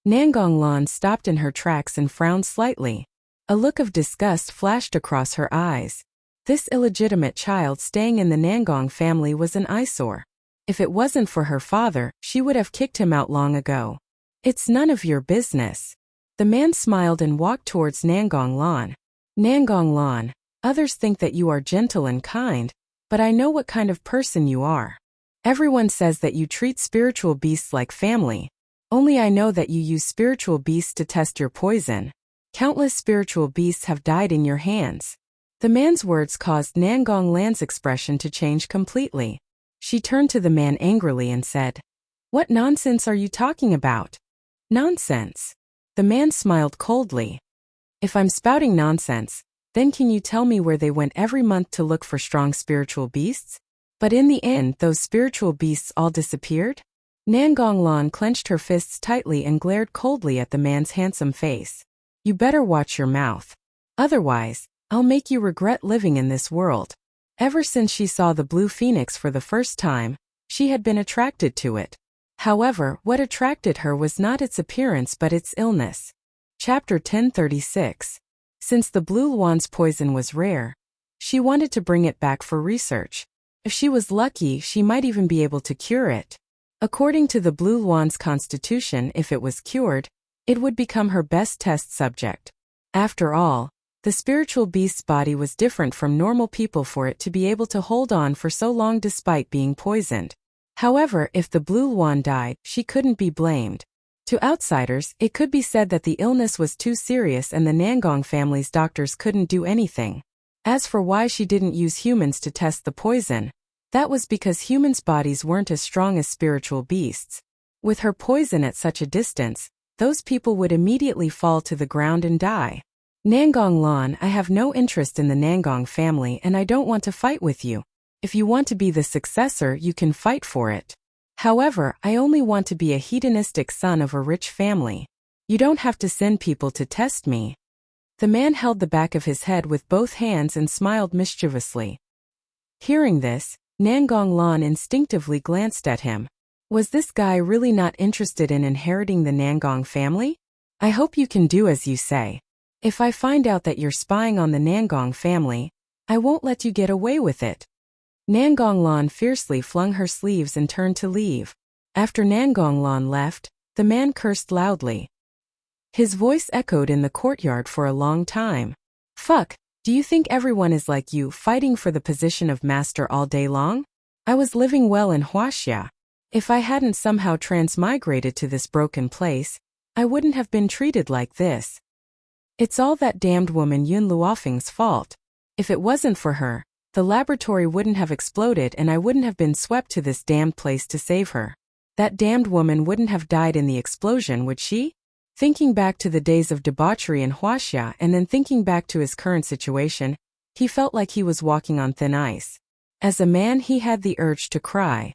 Nangong Lan stopped in her tracks and frowned slightly. A look of disgust flashed across her eyes. This illegitimate child staying in the Nangong family was an eyesore. If it wasn't for her father, she would have kicked him out long ago. It's none of your business. The man smiled and walked towards Nangong Lan. Nangong Lan, others think that you are gentle and kind, but I know what kind of person you are. Everyone says that you treat spiritual beasts like family. Only I know that you use spiritual beasts to test your poison. Countless spiritual beasts have died in your hands. The man's words caused Nangong Lan's expression to change completely. She turned to the man angrily and said, "What nonsense are you talking about?" "Nonsense." The man smiled coldly. "If I'm spouting nonsense, then can you tell me where they went every month to look for strong spiritual beasts? But in the end, those spiritual beasts all disappeared?" Nangong Lan clenched her fists tightly and glared coldly at the man's handsome face. "You better watch your mouth. Otherwise, I'll make you regret living in this world." Ever since she saw the blue phoenix for the first time, she had been attracted to it. However, what attracted her was not its appearance but its illness. Chapter 1036. Since the blue wand's poison was rare, she wanted to bring it back for research. If she was lucky, she might even be able to cure it. According to the blue wand's constitution, if it was cured, it would become her best test subject. After all, the spiritual beast's body was different from normal people for it to be able to hold on for so long despite being poisoned. However, if the blue wand died, she couldn't be blamed. To outsiders, it could be said that the illness was too serious and the Nangong family's doctors couldn't do anything. As for why she didn't use humans to test the poison, that was because humans' bodies weren't as strong as spiritual beasts. With her poison at such a distance, those people would immediately fall to the ground and die. "Nangong Lan, I have no interest in the Nangong family and I don't want to fight with you. If you want to be the successor, you can fight for it. However, I only want to be a hedonistic son of a rich family. You don't have to send people to test me." The man held the back of his head with both hands and smiled mischievously. Hearing this, Nangong Lan instinctively glanced at him. Was this guy really not interested in inheriting the Nangong family? "I hope you can do as you say. If I find out that you're spying on the Nangong family, I won't let you get away with it." Nangong Lan fiercely flung her sleeves and turned to leave. After Nangong Lan left, the man cursed loudly. His voice echoed in the courtyard for a long time. "Fuck, do you think everyone is like you, fighting for the position of master all day long? I was living well in Huaxia. If I hadn't somehow transmigrated to this broken place, I wouldn't have been treated like this. It's all that damned woman Yun Luofeng's fault. If it wasn't for her, the laboratory wouldn't have exploded and I wouldn't have been swept to this damned place to save her. That damned woman wouldn't have died in the explosion, would she?" Thinking back to the days of debauchery in Huaxia and then thinking back to his current situation, he felt like he was walking on thin ice. As a man, he had the urge to cry.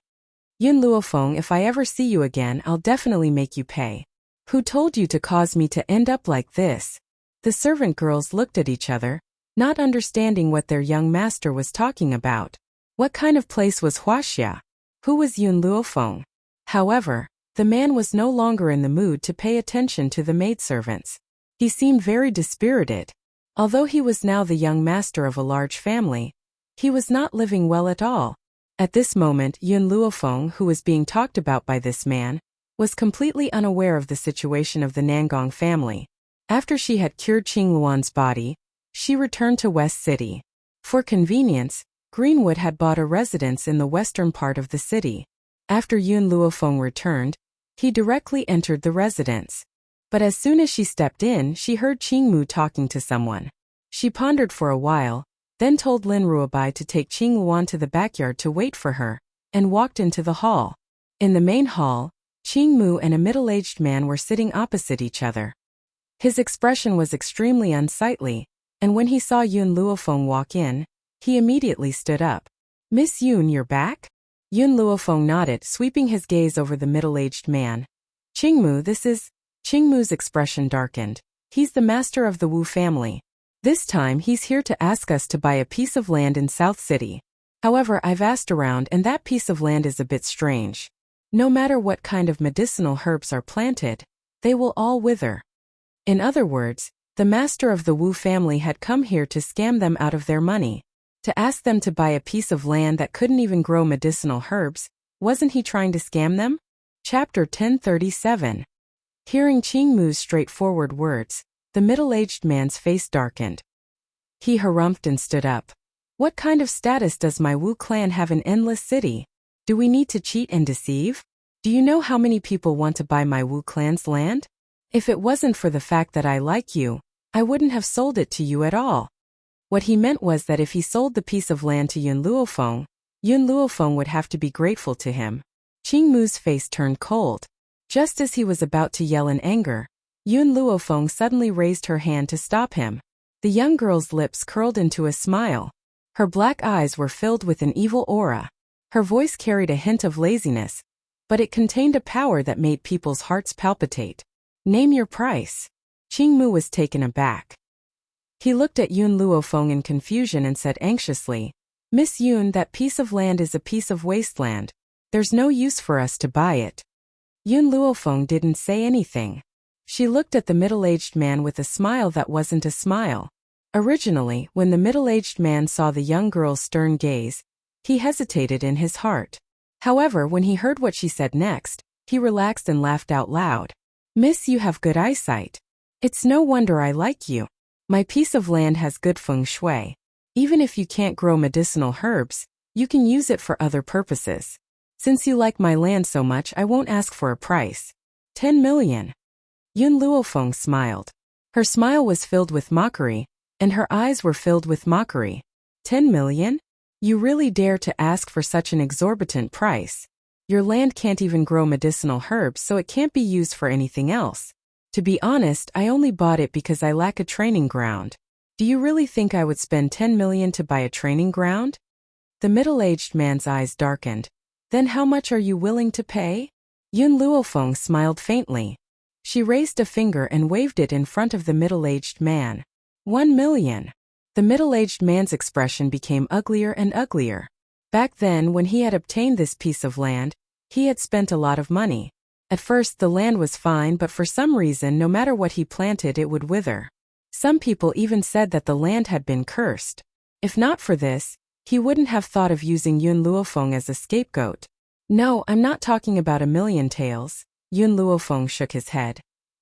"Yun Luofeng, if I ever see you again, I'll definitely make you pay. Who told you to cause me to end up like this?" The servant girls looked at each other, not understanding what their young master was talking about. What kind of place was Huaxia? Who was Yun Luofeng? However, the man was no longer in the mood to pay attention to the maidservants. He seemed very dispirited. Although he was now the young master of a large family, he was not living well at all. At this moment, Yun Luofeng, who was being talked about by this man, was completely unaware of the situation of the Nangong family. After she had cured Qing Luan's body, she returned to West City. For convenience, Greenwood had bought a residence in the western part of the city. After Yun Luofeng returned, he directly entered the residence. But as soon as she stepped in, she heard Qingmu talking to someone. She pondered for a while, then told Lin Ruobai to take Qing Luan to the backyard to wait for her, and walked into the hall. In the main hall, Qingmu and a middle-aged man were sitting opposite each other. His expression was extremely unsightly, and when he saw Yun Luofeng walk in, he immediately stood up. "Miss Yun, you're back?" Yun Luofeng nodded, sweeping his gaze over the middle-aged man. "Qingmu, this is..." Qingmu's expression darkened. "He's the master of the Wu family. This time he's here to ask us to buy a piece of land in South City. However, I've asked around and that piece of land is a bit strange. No matter what kind of medicinal herbs are planted, they will all wither." In other words, the master of the Wu family had come here to scam them out of their money. To ask them to buy a piece of land that couldn't even grow medicinal herbs, Wasn't he trying to scam them? Chapter 1037. Hearing Qing Mu's straightforward words, the middle-aged man's face darkened. He harumphed and stood up. What kind of status does my Wu clan have in Endless City? Do we need to cheat and deceive? Do you know how many people want to buy my Wu clan's land? If it wasn't for the fact that I like you, I wouldn't have sold it to you at all. What he meant was that if he sold the piece of land to Yun Luofeng would have to be grateful to him. Qing Mu's face turned cold. Just as he was about to yell in anger, Yun Luofeng suddenly raised her hand to stop him. The young girl's lips curled into a smile. Her black eyes were filled with an evil aura. Her voice carried a hint of laziness, but it contained a power that made people's hearts palpitate. Name your price. Qing Mu was taken aback. He looked at Yun Luofeng in confusion and said anxiously, Miss Yun, that piece of land is a piece of wasteland. There's no use for us to buy it. Yun Luofeng didn't say anything. She looked at the middle-aged man with a smile that wasn't a smile. Originally, when the middle-aged man saw the young girl's stern gaze, he hesitated in his heart. However, when he heard what she said next, he relaxed and laughed out loud. Miss, you have good eyesight. It's no wonder I like you. My piece of land has good feng shui. Even if you can't grow medicinal herbs, you can use it for other purposes. Since you like my land so much, I won't ask for a price. 10 million. Yun Luofeng smiled. Her smile was filled with mockery, and her eyes were filled with mockery. 10 million? You really dare to ask for such an exorbitant price? Your land can't even grow medicinal herbs, so it can't be used for anything else. To be honest, I only bought it because I lack a training ground. Do you really think I would spend 10 million to buy a training ground? The middle-aged man's eyes darkened. Then how much are you willing to pay? Yun Luofeng smiled faintly. She raised a finger and waved it in front of the middle-aged man. 1 million. The middle-aged man's expression became uglier and uglier. Back then, when he had obtained this piece of land, he had spent a lot of money. At first the land was fine, but for some reason no matter what he planted it would wither. Some people even said that the land had been cursed. If not for this, he wouldn't have thought of using Yun Luofeng as a scapegoat. No, I'm not talking about 1,000,000 taels. Yun Luofeng shook his head.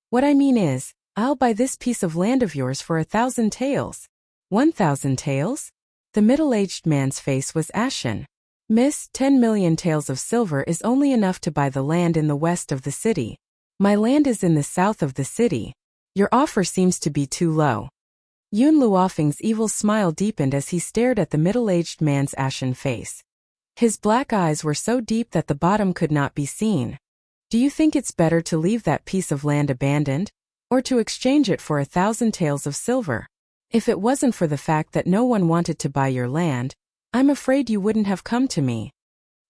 What I mean is, I'll buy this piece of land of yours for 1,000 taels. 1,000 taels? The middle-aged man's face was ashen. Miss, 10 million taels of silver is only enough to buy the land in the west of the city. My land is in the south of the city. Your offer seems to be too low. Yun Luofeng's evil smile deepened as he stared at the middle-aged man's ashen face. His black eyes were so deep that the bottom could not be seen. Do you think it's better to leave that piece of land abandoned, or to exchange it for 1,000 taels of silver? If it wasn't for the fact that no one wanted to buy your land, I'm afraid you wouldn't have come to me.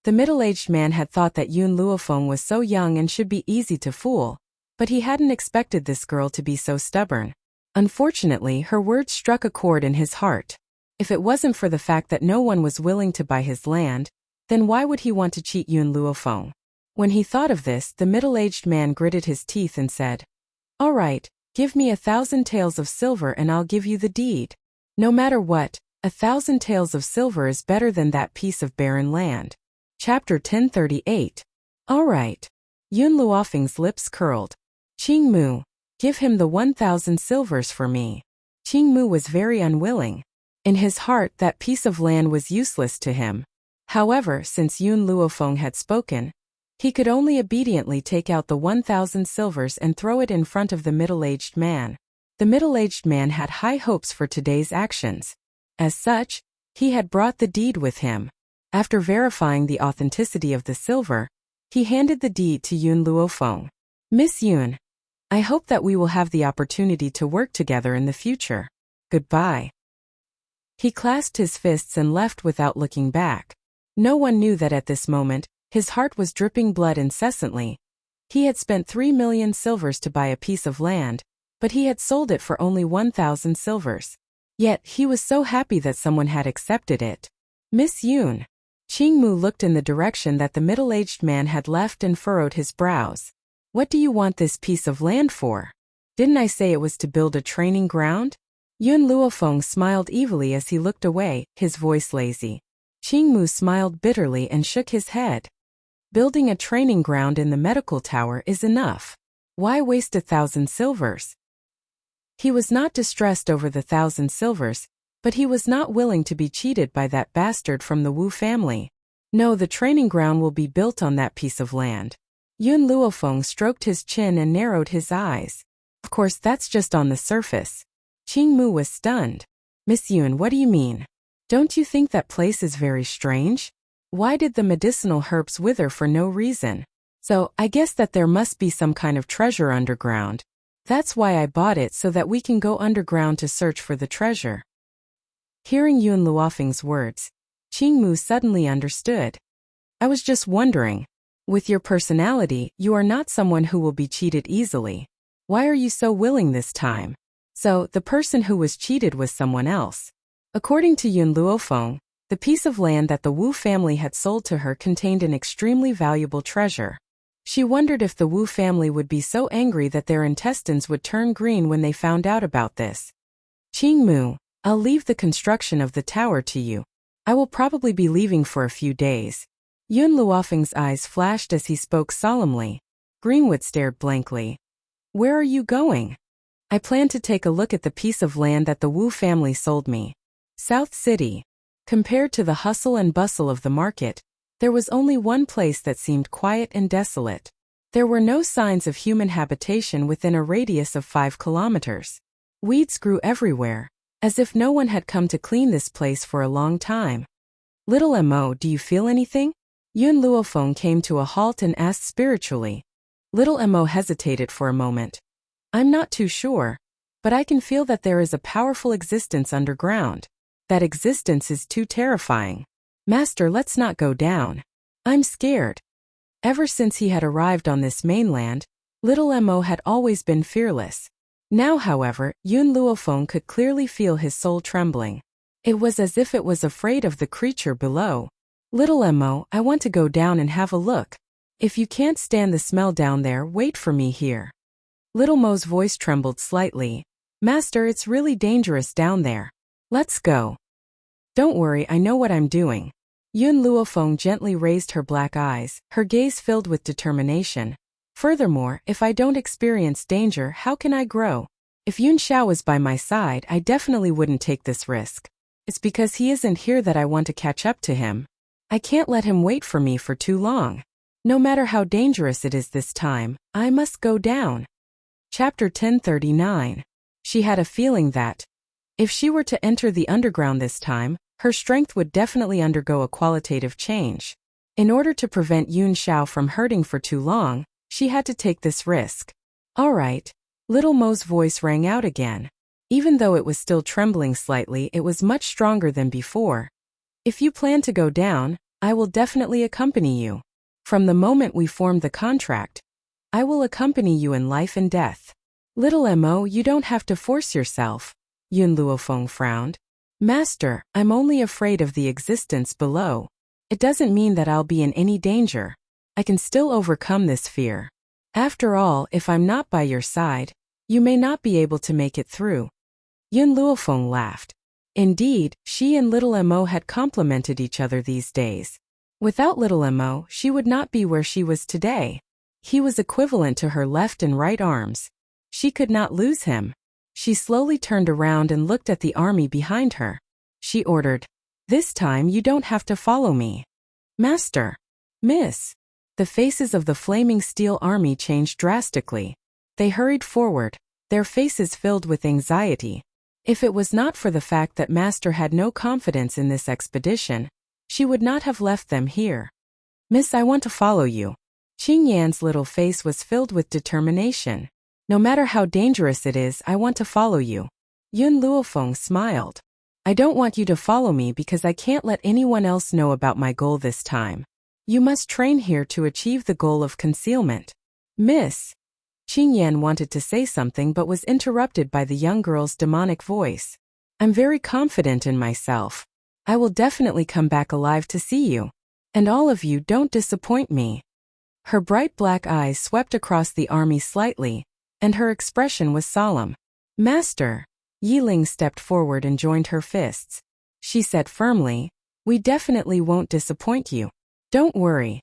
The middle-aged man had thought that Yun Luofeng was so young and should be easy to fool, but he hadn't expected this girl to be so stubborn. Unfortunately, her words struck a chord in his heart. If it wasn't for the fact that no one was willing to buy his land, then why would he want to cheat Yun Luofeng? When he thought of this, the middle-aged man gritted his teeth and said, All right, give me 1,000 taels of silver and I'll give you the deed. No matter what, 1,000 taels of silver is better than that piece of barren land. Chapter 1038. All right. Yun Luofeng's lips curled. Qing Mu, give him the 1,000 silvers for me. Qing Mu was very unwilling. In his heart, that piece of land was useless to him. However, since Yun Luofeng had spoken, he could only obediently take out the 1,000 silvers and throw it in front of the middle-aged man. The middle-aged man had high hopes for today's actions. As such, he had brought the deed with him. After verifying the authenticity of the silver, he handed the deed to Yun Luofeng. Miss Yun, I hope that we will have the opportunity to work together in the future. Goodbye. He clasped his fists and left without looking back. No one knew that at this moment, his heart was dripping blood incessantly. He had spent 3 million silvers to buy a piece of land, but he had sold it for only 1,000 silvers. Yet, he was so happy that someone had accepted it. Miss Yun. Qing Mu looked in the direction that the middle-aged man had left and furrowed his brows. What do you want this piece of land for? Didn't I say it was to build a training ground? Yun Luofeng smiled evilly as he looked away, his voice lazy. Qing Mu smiled bitterly and shook his head. Building a training ground in the medical tower is enough. Why waste 1,000 silvers? He was not distressed over the 1,000 silvers, but he was not willing to be cheated by that bastard from the Wu family. No, the training ground will be built on that piece of land. Yun Luofeng stroked his chin and narrowed his eyes. Of course, that's just on the surface. Qing Mu was stunned. Miss Yun, what do you mean? Don't you think that place is very strange? Why did the medicinal herbs wither for no reason? So, I guess that there must be some kind of treasure underground. That's why I bought it, so that we can go underground to search for the treasure. Hearing Yun Luofeng's words, Qing Mu suddenly understood. I was just wondering. With your personality, you are not someone who will be cheated easily. Why are you so willing this time? So, the person who was cheated was someone else. According to Yun Luofeng, the piece of land that the Wu family had sold to her contained an extremely valuable treasure. She wondered if the Wu family would be so angry that their intestines would turn green when they found out about this. Qing Mu, I'll leave the construction of the tower to you. I will probably be leaving for a few days. Yun Luofeng's eyes flashed as he spoke solemnly. Greenwood stared blankly. Where are you going? I plan to take a look at the piece of land that the Wu family sold me. South City. Compared to the hustle and bustle of the market, there was only one place that seemed quiet and desolate. There were no signs of human habitation within a radius of 5 kilometers. Weeds grew everywhere, as if no one had come to clean this place for a long time. Little Mo, do you feel anything? Yun Luofeng came to a halt and asked spiritually. Little Mo hesitated for a moment. I'm not too sure, but I can feel that there is a powerful existence underground. That existence is too terrifying. Master, let's not go down. I'm scared. Ever since he had arrived on this mainland, Little Mo had always been fearless. Now, however, Yun Luofeng could clearly feel his soul trembling. It was as if it was afraid of the creature below. Little Mo, I want to go down and have a look. If you can't stand the smell down there, wait for me here. Little Mo's voice trembled slightly. Master, it's really dangerous down there. Let's go. Don't worry, I know what I'm doing. Yun Luofeng gently raised her black eyes, her gaze filled with determination. Furthermore, if I don't experience danger, how can I grow? If Yun Xiao was by my side, I definitely wouldn't take this risk. It's because he isn't here that I want to catch up to him. I can't let him wait for me for too long. No matter how dangerous it is this time, I must go down. Chapter 1039. She had a feeling that, if she were to enter the underground this time, her strength would definitely undergo a qualitative change. In order to prevent Yun Xiao from hurting for too long, she had to take this risk. All right. Little Mo's voice rang out again. Even though it was still trembling slightly, it was much stronger than before. If you plan to go down, I will definitely accompany you. From the moment we formed the contract, I will accompany you in life and death. Little Mo, you don't have to force yourself. Yun Luofeng frowned. Master, I'm only afraid of the existence below. It doesn't mean that I'll be in any danger. I can still overcome this fear. After all, if I'm not by your side, you may not be able to make it through. Yun Luofeng laughed. Indeed, she and Little Mo had complemented each other these days. Without Little Mo, she would not be where she was today. He was equivalent to her left and right arms. She could not lose him. She slowly turned around and looked at the army behind her. She ordered, This time you don't have to follow me. Master. Miss. The faces of the flaming steel army changed drastically. They hurried forward, their faces filled with anxiety. If it was not for the fact that Master had no confidence in this expedition, she would not have left them here. Miss, I want to follow you. Qing Yan's little face was filled with determination. No matter how dangerous it is, I want to follow you. Yun Luofeng smiled. I don't want you to follow me because I can't let anyone else know about my goal this time. You must train here to achieve the goal of concealment. Miss. Qing Yan wanted to say something but was interrupted by the young girl's demonic voice. I'm very confident in myself. I will definitely come back alive to see you. And all of you don't disappoint me. Her bright black eyes swept across the army slightly, and her expression was solemn. Master. Yiling stepped forward and joined her fists. She said firmly, We definitely won't disappoint you. Don't worry.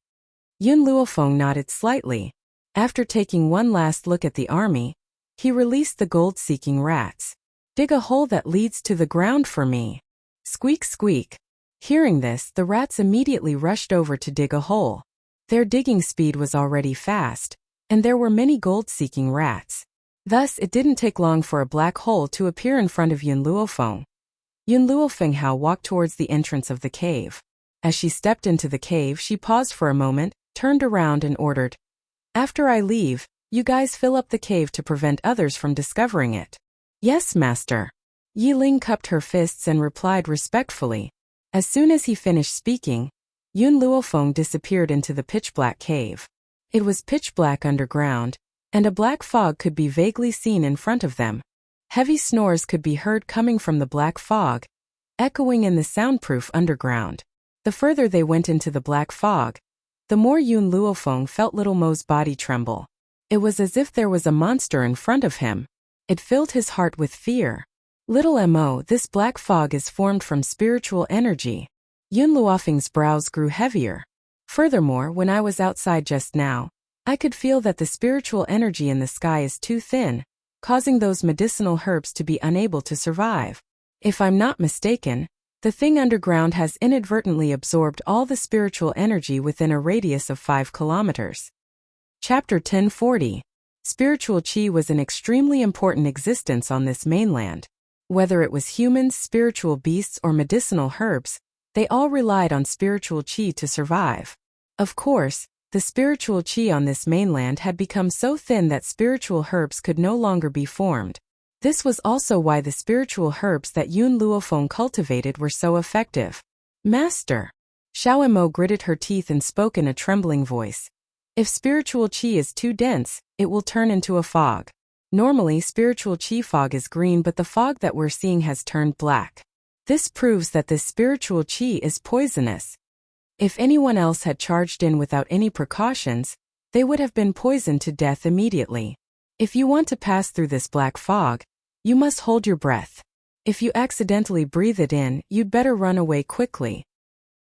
Yun Luofeng nodded slightly. After taking one last look at the army, he released the gold-seeking rats. Dig a hole that leads to the ground for me. Squeak, squeak. Hearing this, the rats immediately rushed over to dig a hole. Their digging speed was already fast, and there were many gold-seeking rats. Thus, it didn't take long for a black hole to appear in front of Yun Luofeng. Yun Luofeng walked towards the entrance of the cave. As she stepped into the cave, she paused for a moment, turned around and ordered, "After I leave, you guys fill up the cave to prevent others from discovering it." "Yes, master." Yi Ling cupped her fists and replied respectfully. As soon as he finished speaking, Yun Luofeng disappeared into the pitch-black cave. It was pitch-black underground, and a black fog could be vaguely seen in front of them. Heavy snores could be heard coming from the black fog, echoing in the soundproof underground. The further they went into the black fog, the more Yun Luofeng felt Little Mo's body tremble. It was as if there was a monster in front of him. It filled his heart with fear. "Little Mo, this black fog is formed from spiritual energy." Yun Luofeng's brows grew heavier. "Furthermore, when I was outside just now, I could feel that the spiritual energy in the sky is too thin, causing those medicinal herbs to be unable to survive. If I'm not mistaken, the thing underground has inadvertently absorbed all the spiritual energy within a radius of 5 kilometers. Chapter 1040. Spiritual Qi was an extremely important existence on this mainland. Whether it was humans, spiritual beasts, or medicinal herbs, they all relied on spiritual Qi to survive. Of course, the spiritual Qi on this mainland had become so thin that spiritual herbs could no longer be formed. This was also why the spiritual herbs that Yun Luofeng cultivated were so effective. "Master." Xiao Mo gritted her teeth and spoke in a trembling voice. "If spiritual Qi is too dense, it will turn into a fog. Normally, spiritual Qi fog is green, but the fog that we're seeing has turned black. This proves that this spiritual Qi is poisonous. If anyone else had charged in without any precautions, they would have been poisoned to death immediately. If you want to pass through this black fog, you must hold your breath. If you accidentally breathe it in, you'd better run away quickly."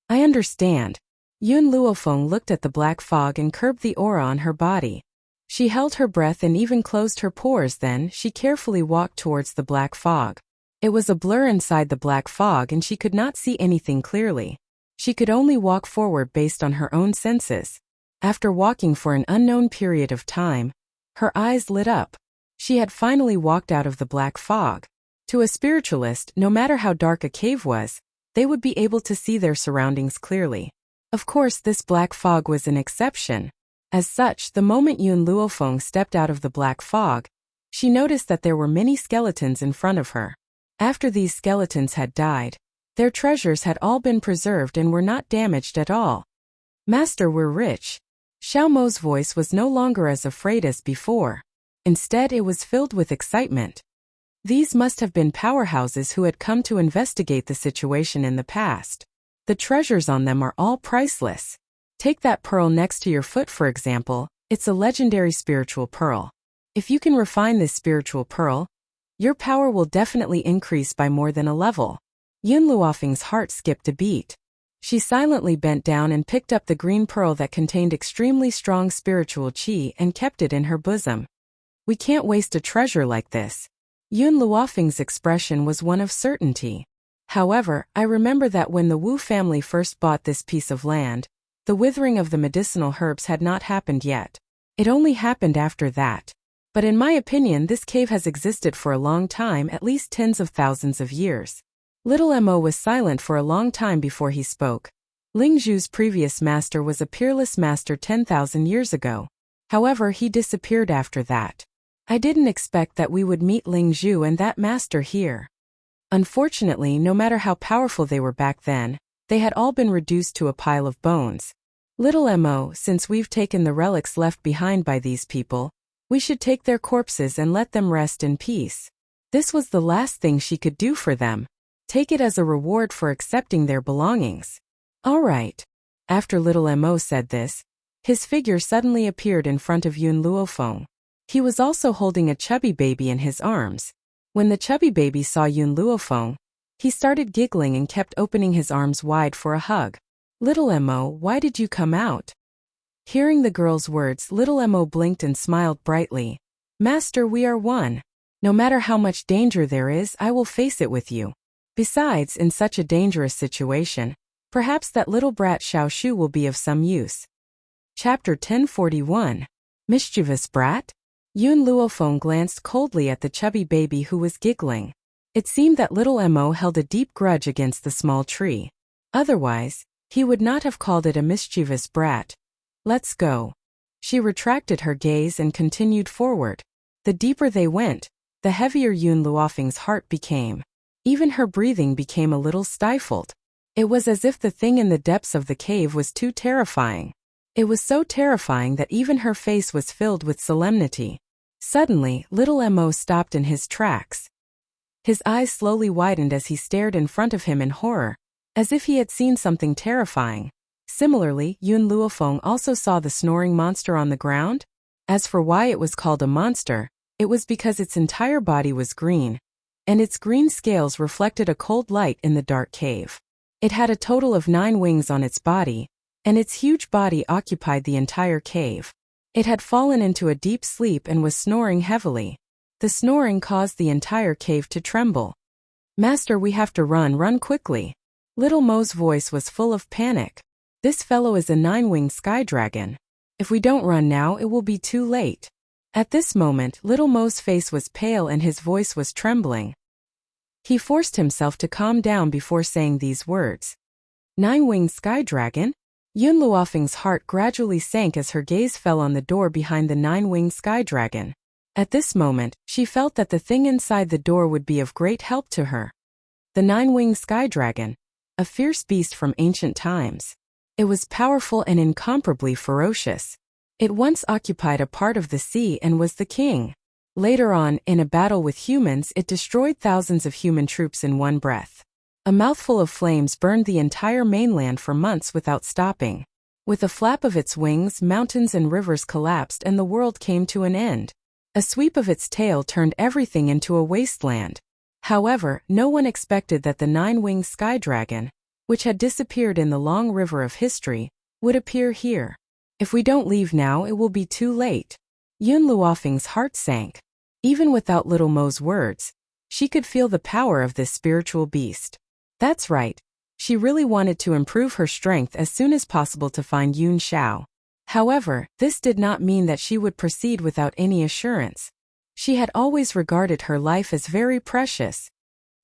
"I understand." Yun Luofeng looked at the black fog and curbed the aura on her body. She held her breath and even closed her pores, then she carefully walked towards the black fog. It was a blur inside the black fog and she could not see anything clearly. She could only walk forward based on her own senses. After walking for an unknown period of time, her eyes lit up. She had finally walked out of the black fog. To a spiritualist, no matter how dark a cave was, they would be able to see their surroundings clearly. Of course, this black fog was an exception. As such, the moment Yun Luofeng stepped out of the black fog, she noticed that there were many skeletons in front of her. After these skeletons had died, their treasures had all been preserved and were not damaged at all. "Master, we're rich." Xiao Mo's voice was no longer as afraid as before. Instead, it was filled with excitement. These must have been powerhouses who had come to investigate the situation in the past. The treasures on them are all priceless. Take that pearl next to your foot, for example. It's a legendary spiritual pearl. If you can refine this spiritual pearl, your power will definitely increase by more than a level. Yun Luofeng's heart skipped a beat. She silently bent down and picked up the green pearl that contained extremely strong spiritual qi and kept it in her bosom. "We can't waste a treasure like this." Yun Luofeng's expression was one of certainty. "However, I remember that when the Wu family first bought this piece of land, the withering of the medicinal herbs had not happened yet. It only happened after that. But in my opinion, this cave has existed for a long time, at least tens of thousands of years." Little Mo was silent for a long time before he spoke. Ling Zhu's previous master was a peerless master 10,000 years ago. However, he disappeared after that. I didn't expect that we would meet Ling Zhu and that master here. Unfortunately, no matter how powerful they were back then, they had all been reduced to a pile of bones. Little Mo, since we've taken the relics left behind by these people, we should take their corpses and let them rest in peace. This was the last thing she could do for them. Take it as a reward for accepting their belongings. All right. After Little Mo said this, his figure suddenly appeared in front of Yun Luofeng. He was also holding a chubby baby in his arms. When the chubby baby saw Yun Luofeng, he started giggling and kept opening his arms wide for a hug. "Little Mo, why did you come out?" Hearing the girl's words, little Mo blinked and smiled brightly. Master, we are one. No matter how much danger there is, I will face it with you. Besides, in such a dangerous situation, perhaps that little brat Xiao Shu will be of some use. Chapter 1041. Mischievous Brat? Yun Luofeng glanced coldly at the chubby baby who was giggling. It seemed that little Mo held a deep grudge against the small tree. Otherwise, he would not have called it a mischievous brat. Let's go. She retracted her gaze and continued forward. The deeper they went, the heavier Yun Luofeng's heart became. Even her breathing became a little stifled. It was as if the thing in the depths of the cave was too terrifying. It was so terrifying that even her face was filled with solemnity. Suddenly, little Mo stopped in his tracks. His eyes slowly widened as he stared in front of him in horror, as if he had seen something terrifying. Similarly, Yun Luofeng also saw the snoring monster on the ground. As for why it was called a monster, it was because its entire body was green, and its green scales reflected a cold light in the dark cave. It had a total of 9 wings on its body, and its huge body occupied the entire cave. It had fallen into a deep sleep and was snoring heavily. The snoring caused the entire cave to tremble. Master, we have to run quickly. Little Mo's voice was full of panic. This fellow is a 9-winged sky dragon. If we don't run now, it will be too late. At this moment, little Mo's face was pale and his voice was trembling. He forced himself to calm down before saying these words. 9-winged sky dragon? Yun Luofeng's heart gradually sank as her gaze fell on the door behind the 9-winged sky dragon. At this moment, she felt that the thing inside the door would be of great help to her. The 9-winged sky dragon, a fierce beast from ancient times. It was powerful and incomparably ferocious. It once occupied a part of the sea and was the king. Later on, in a battle with humans, it destroyed thousands of human troops in one breath. A mouthful of flames burned the entire mainland for months without stopping. With a flap of its wings, mountains and rivers collapsed and the world came to an end. A sweep of its tail turned everything into a wasteland. However, no one expected that the 9-winged sky dragon, which had disappeared in the long river of history, would appear here. If we don't leave now, it will be too late. Yun Luofeng's heart sank. Even without little Mo's words, she could feel the power of this spiritual beast. That's right. She really wanted to improve her strength as soon as possible to find Yun Xiao. However, this did not mean that she would proceed without any assurance. She had always regarded her life as very precious.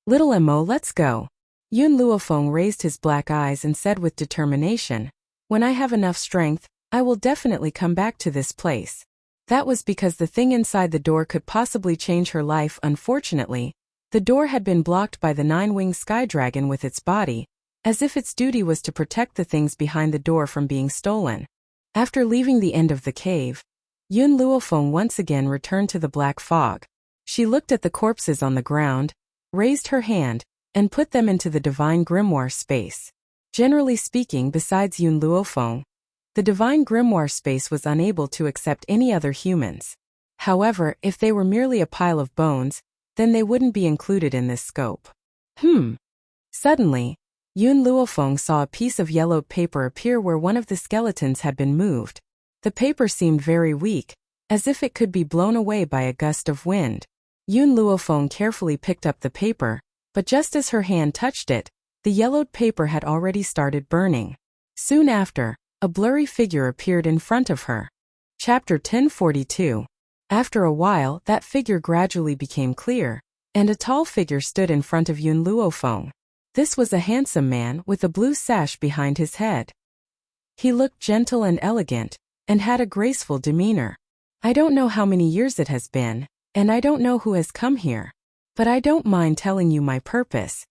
Little Mo, let's go. Yun Luofeng raised his black eyes and said with determination, when I have enough strength, I will definitely come back to this place. That was because the thing inside the door could possibly change her life. Unfortunately, the door had been blocked by the 9-winged sky dragon with its body, as if its duty was to protect the things behind the door from being stolen. After leaving the end of the cave, Yun Luofeng once again returned to the black fog. She looked at the corpses on the ground, raised her hand, and put them into the divine grimoire space. Generally speaking, besides Yun Luofeng, the divine grimoire space was unable to accept any other humans. However, if they were merely a pile of bones, then they wouldn't be included in this scope. Suddenly, Yun Luofeng saw a piece of yellowed paper appear where one of the skeletons had been moved. The paper seemed very weak, as if it could be blown away by a gust of wind. Yun Luofeng carefully picked up the paper, but just as her hand touched it, the yellowed paper had already started burning. Soon after, a blurry figure appeared in front of her. Chapter 1042. After a while, that figure gradually became clear, and a tall figure stood in front of Yun Luofeng. This was a handsome man with a blue sash behind his head. He looked gentle and elegant, and had a graceful demeanor. I don't know how many years it has been, and I don't know who has come here, but I don't mind telling you my purpose.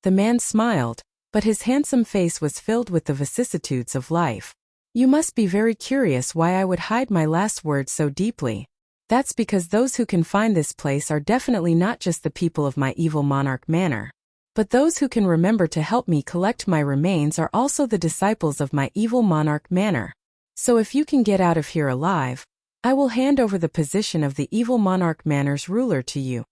The man smiled, but his handsome face was filled with the vicissitudes of life. You must be very curious why I would hide my last words so deeply. That's because those who can find this place are definitely not just the people of my evil monarch manor, but those who can remember to help me collect my remains are also the disciples of my evil monarch manor. So if you can get out of here alive, I will hand over the position of the evil monarch manor's ruler to you.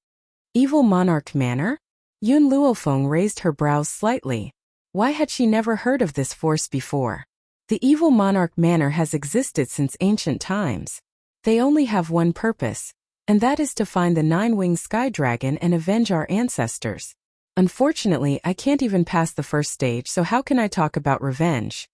Evil monarch manor? Yun Luofeng raised her brows slightly. Why had she never heard of this force before? The evil monarch manor has existed since ancient times. They only have one purpose, and that is to find the nine-winged sky dragon and avenge our ancestors. Unfortunately, I can't even pass the first stage, so how can I talk about revenge?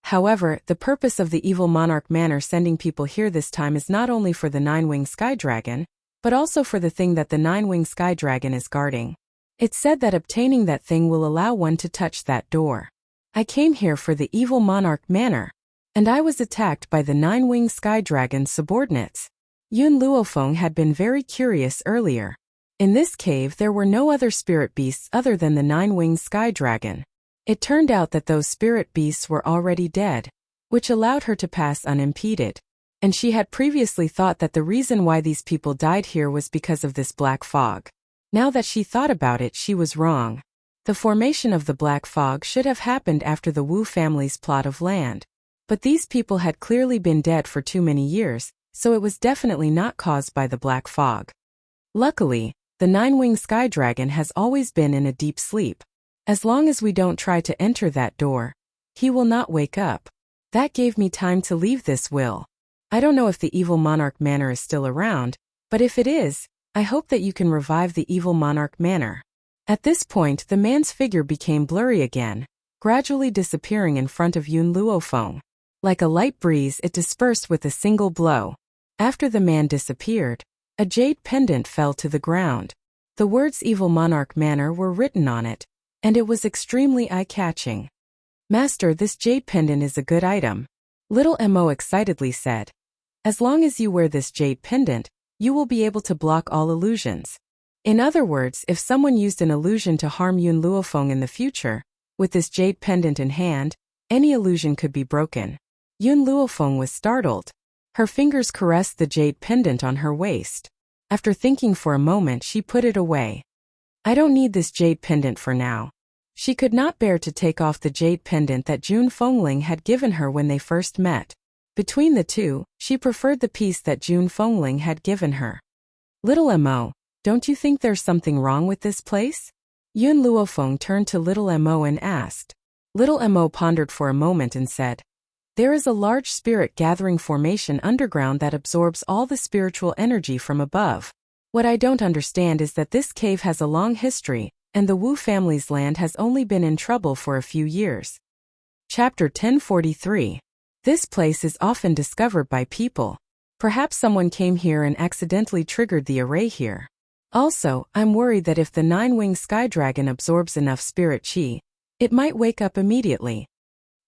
However, the purpose of the evil monarch manor sending people here this time is not only for the nine-winged sky dragon, but also for the thing that the nine-winged sky dragon is guarding. It's said that obtaining that thing will allow one to touch that door. I came here for the evil monarch manor, and I was attacked by the nine-winged sky dragon's subordinates. Yun Luofeng had been very curious earlier. In this cave there were no other spirit beasts other than the nine-winged sky dragon. It turned out that those spirit beasts were already dead, which allowed her to pass unimpeded. And she had previously thought that the reason why these people died here was because of this black fog. Now that she thought about it, she was wrong. The formation of the black fog should have happened after the Wu family's plot of land. But these people had clearly been dead for too many years, so it was definitely not caused by the black fog. Luckily, the nine-winged sky dragon has always been in a deep sleep. As long as we don't try to enter that door, he will not wake up. That gave me time to leave this will. I don't know if the evil monarch manor is still around, but if it is, I hope that you can revive the evil monarch manor. At this point, the man's figure became blurry again, gradually disappearing in front of Yun Luofeng. Like a light breeze, it dispersed with a single blow. After the man disappeared, a jade pendant fell to the ground. The words Evil Monarch Manor were written on it, and it was extremely eye-catching. Master, this jade pendant is a good item, Little Mo excitedly said. As long as you wear this jade pendant, you will be able to block all illusions. In other words, if someone used an illusion to harm Yun Luofeng in the future, with this jade pendant in hand, any illusion could be broken. Yun Luofeng was startled. Her fingers caressed the jade pendant on her waist. After thinking for a moment, she put it away. I don't need this jade pendant for now. She could not bear to take off the jade pendant that Jun Fengling had given her when they first met. Between the two, she preferred the piece that Jun Fengling had given her. Little Mo, don't you think there's something wrong with this place? Yun Luofeng turned to Little Mo and asked. Little Mo pondered for a moment and said, there is a large spirit gathering formation underground that absorbs all the spiritual energy from above. What I don't understand is that this cave has a long history, and the Wu family's land has only been in trouble for a few years. Chapter 1043. This place is often discovered by people. Perhaps someone came here and accidentally triggered the array here. Also, I'm worried that if the nine-winged sky dragon absorbs enough spirit chi, it might wake up immediately.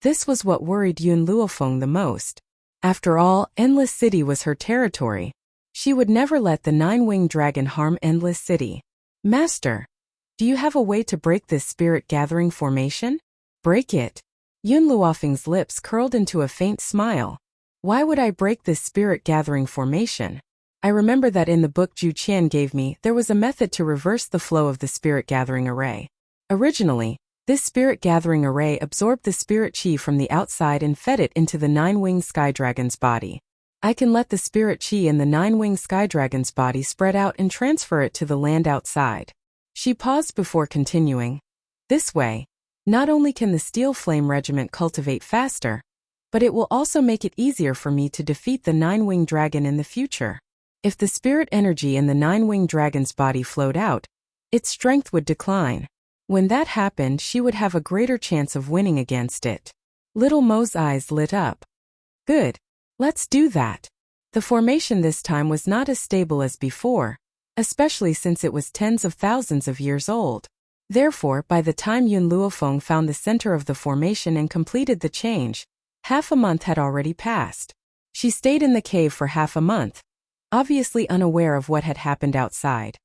This was what worried Yun Luofeng the most. After all, Endless City was her territory. She would never let the nine-winged dragon harm Endless City. Master, do you have a way to break this spirit-gathering formation? Break it. Yun Luofeng's lips curled into a faint smile. Why would I break this spirit-gathering formation? I remember that in the book Ju Qian gave me, there was a method to reverse the flow of the spirit-gathering array. Originally, this spirit-gathering array absorbed the spirit chi from the outside and fed it into the nine-winged sky dragon's body. I can let the spirit chi in the nine-winged sky dragon's body spread out and transfer it to the land outside. She paused before continuing. This way, not only can the Steel Flame Regiment cultivate faster, but it will also make it easier for me to defeat the nine-winged dragon in the future. If the spirit energy in the nine-winged dragon's body flowed out, its strength would decline. When that happened, she would have a greater chance of winning against it. Little Mo's eyes lit up. Good. Let's do that. The formation this time was not as stable as before, especially since it was tens of thousands of years old. Therefore, by the time Yun Luofeng found the center of the formation and completed the change, half a month had already passed. She stayed in the cave for half a month, obviously unaware of what had happened outside.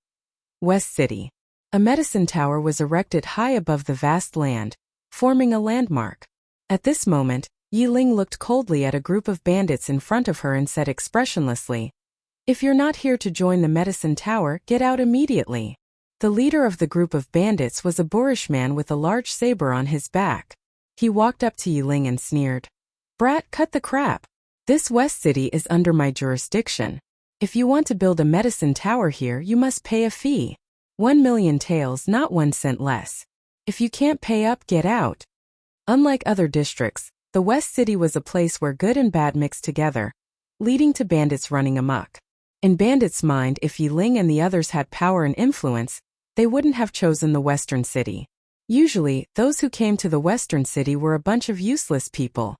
West City. A medicine tower was erected high above the vast land, forming a landmark. At this moment, Yi Ling looked coldly at a group of bandits in front of her and said expressionlessly, "If you're not here to join the medicine tower, get out immediately." The leader of the group of bandits was a boorish man with a large saber on his back. He walked up to Yi Ling and sneered. "Brat, cut the crap. This West City is under my jurisdiction. If you want to build a medicine tower here, you must pay a fee. 1,000,000 taels, not 1 cent less. If you can't pay up, get out." Unlike other districts, The West City was a place where good and bad mixed together, leading to bandits running amok. In bandits' mind, if Yiling and the others had power and influence, they wouldn't have chosen the Western City. Usually, those who came to the Western City were a bunch of useless people.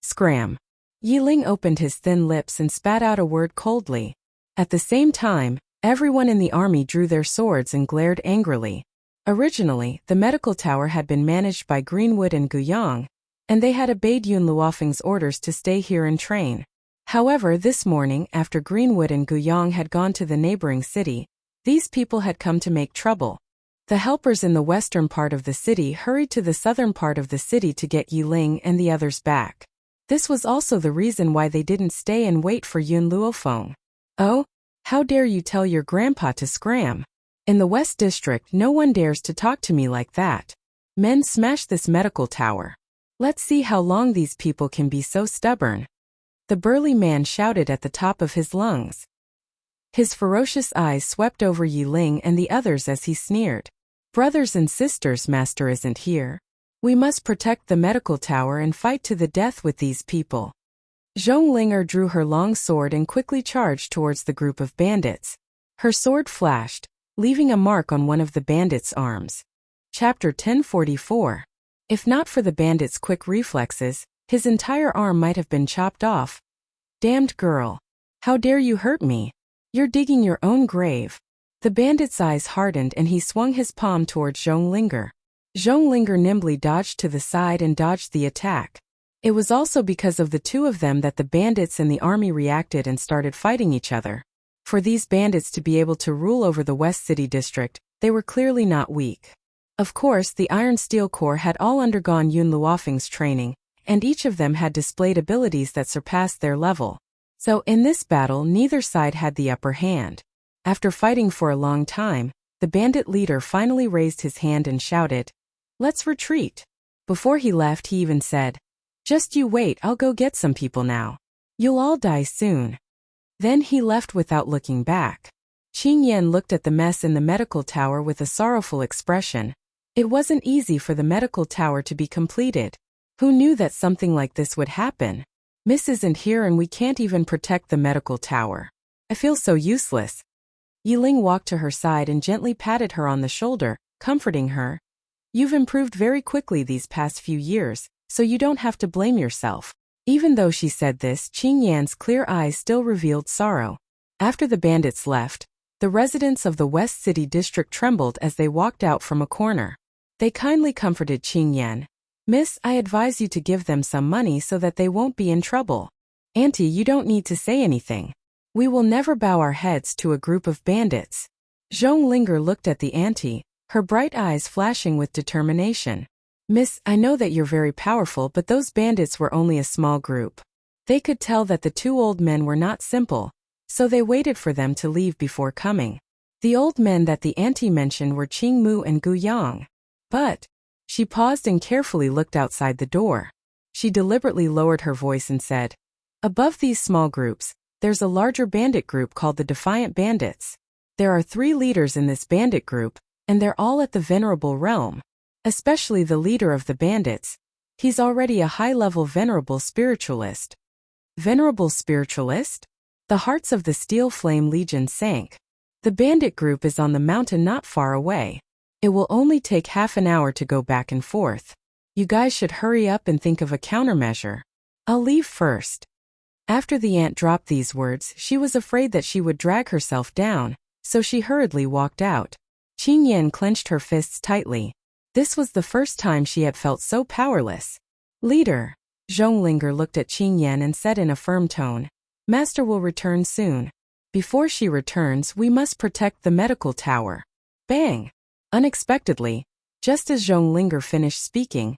Scram. Yiling opened his thin lips and spat out a word coldly. At the same time, everyone in the army drew their swords and glared angrily. Originally, the medical tower had been managed by Greenwood and Guyang, and they had obeyed Yun Luofeng's orders to stay here and train. However, this morning, after Greenwood and Guyang had gone to the neighboring city, these people had come to make trouble. The helpers in the western part of the city hurried to the southern part of the city to get Yiling and the others back. This was also the reason why they didn't stay and wait for Yun Luofeng. Oh? How dare you tell your grandpa to scram? In the West District, no one dares to talk to me like that. Men, smash this medical tower. Let's see how long these people can be so stubborn. The burly man shouted at the top of his lungs. His ferocious eyes swept over Yiling and the others as he sneered. Brothers and sisters, master isn't here. We must protect the medical tower and fight to the death with these people. Zhonglinger drew her long sword and quickly charged towards the group of bandits. Her sword flashed, leaving a mark on one of the bandits' arms. Chapter 1044. If not for the bandit's quick reflexes, his entire arm might have been chopped off. Damned girl. How dare you hurt me? You're digging your own grave. The bandit's eyes hardened and he swung his palm towards Zhonglinger. Zhonglinger nimbly dodged to the side and dodged the attack. It was also because of the two of them that the bandits and the army reacted and started fighting each other. For these bandits to be able to rule over the West City District, they were clearly not weak. Of course, the Iron Steel Corps had all undergone Yun Luofeng's training, and each of them had displayed abilities that surpassed their level. So in this battle, neither side had the upper hand. After fighting for a long time, the bandit leader finally raised his hand and shouted, "Let's retreat." Before he left, he even said, "Just you wait, I'll go get some people now. You'll all die soon." Then he left without looking back. Qing Yan looked at the mess in the medical tower with a sorrowful expression. It wasn't easy for the medical tower to be completed. Who knew that something like this would happen? Miss isn't here and we can't even protect the medical tower. I feel so useless. Yiling walked to her side and gently patted her on the shoulder, comforting her. You've improved very quickly these past few years, so you don't have to blame yourself. Even though she said this, Qing Yan's clear eyes still revealed sorrow. After the bandits left, the residents of the West City District trembled as they walked out from a corner. They kindly comforted Qing Yan. "Miss, I advise you to give them some money so that they won't be in trouble. Auntie, you don't need to say anything. We will never bow our heads to a group of bandits." Zhonglinger looked at the auntie, her bright eyes flashing with determination. "Miss, I know that you're very powerful, but those bandits were only a small group. They could tell that the two old men were not simple, so they waited for them to leave before coming. The old men that the auntie mentioned were Qing Mu and Guyang. But..." She paused and carefully looked outside the door. She deliberately lowered her voice and said, "Above these small groups, there's a larger bandit group called the Defiant Bandits. There are 3 leaders in this bandit group, and they're all at the Venerable Realm. Especially the leader of the bandits. He's already a high-level Venerable Spiritualist." Venerable Spiritualist? The hearts of the Steel Flame Legion sank. The bandit group is on the mountain not far away. It will only take half an hour to go back and forth. You guys should hurry up and think of a countermeasure. I'll leave first. After the aunt dropped these words, she was afraid that she would drag herself down, so she hurriedly walked out. Qing Yan clenched her fists tightly. This was the first time she had felt so powerless. "Leader." Zhonglinger looked at Qing Yan and said in a firm tone, "Master will return soon. Before she returns, we must protect the medical tower." Bang! Unexpectedly, just as Zhonglinger finished speaking,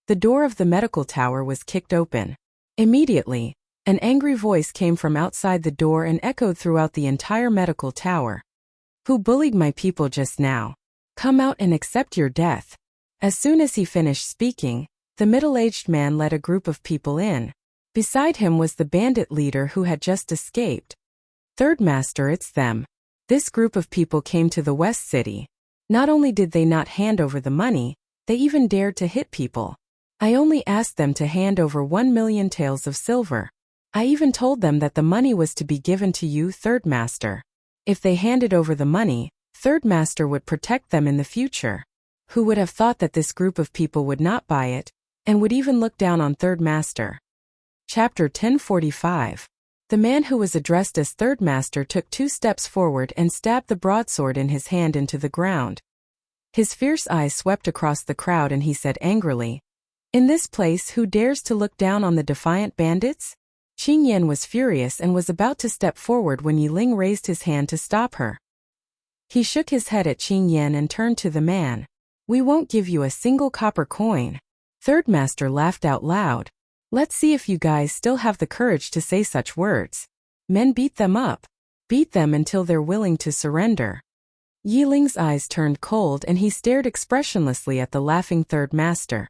the door of the medical tower was kicked open. Immediately, an angry voice came from outside the door and echoed throughout the entire medical tower. "Who bullied my people just now? Come out and accept your death." As soon as he finished speaking, the middle-aged man led a group of people in. Beside him was the bandit leader who had just escaped. "Third Master, it's them." This group of people came to the West City. Not only did they not hand over the money, they even dared to hit people. I only asked them to hand over 1,000,000 taels of silver. I even told them that the money was to be given to you, Third Master. If they handed over the money, Third Master would protect them in the future. Who would have thought that this group of people would not buy it, and would even look down on Third Master? Chapter 1045. The man who was addressed as Third Master took 2 steps forward and stabbed the broadsword in his hand into the ground. His fierce eyes swept across the crowd and he said angrily, "In this place, who dares to look down on the defiant bandits?" Qing Yan was furious and was about to step forward when Yi Ling raised his hand to stop her. He shook his head at Qing Yan and turned to the man. "We won't give you a single copper coin." Third Master laughed out loud. "Let's see if you guys still have the courage to say such words. Men beat them up. Beat them until they're willing to surrender." Yi Ling's eyes turned cold and he stared expressionlessly at the laughing Third Master.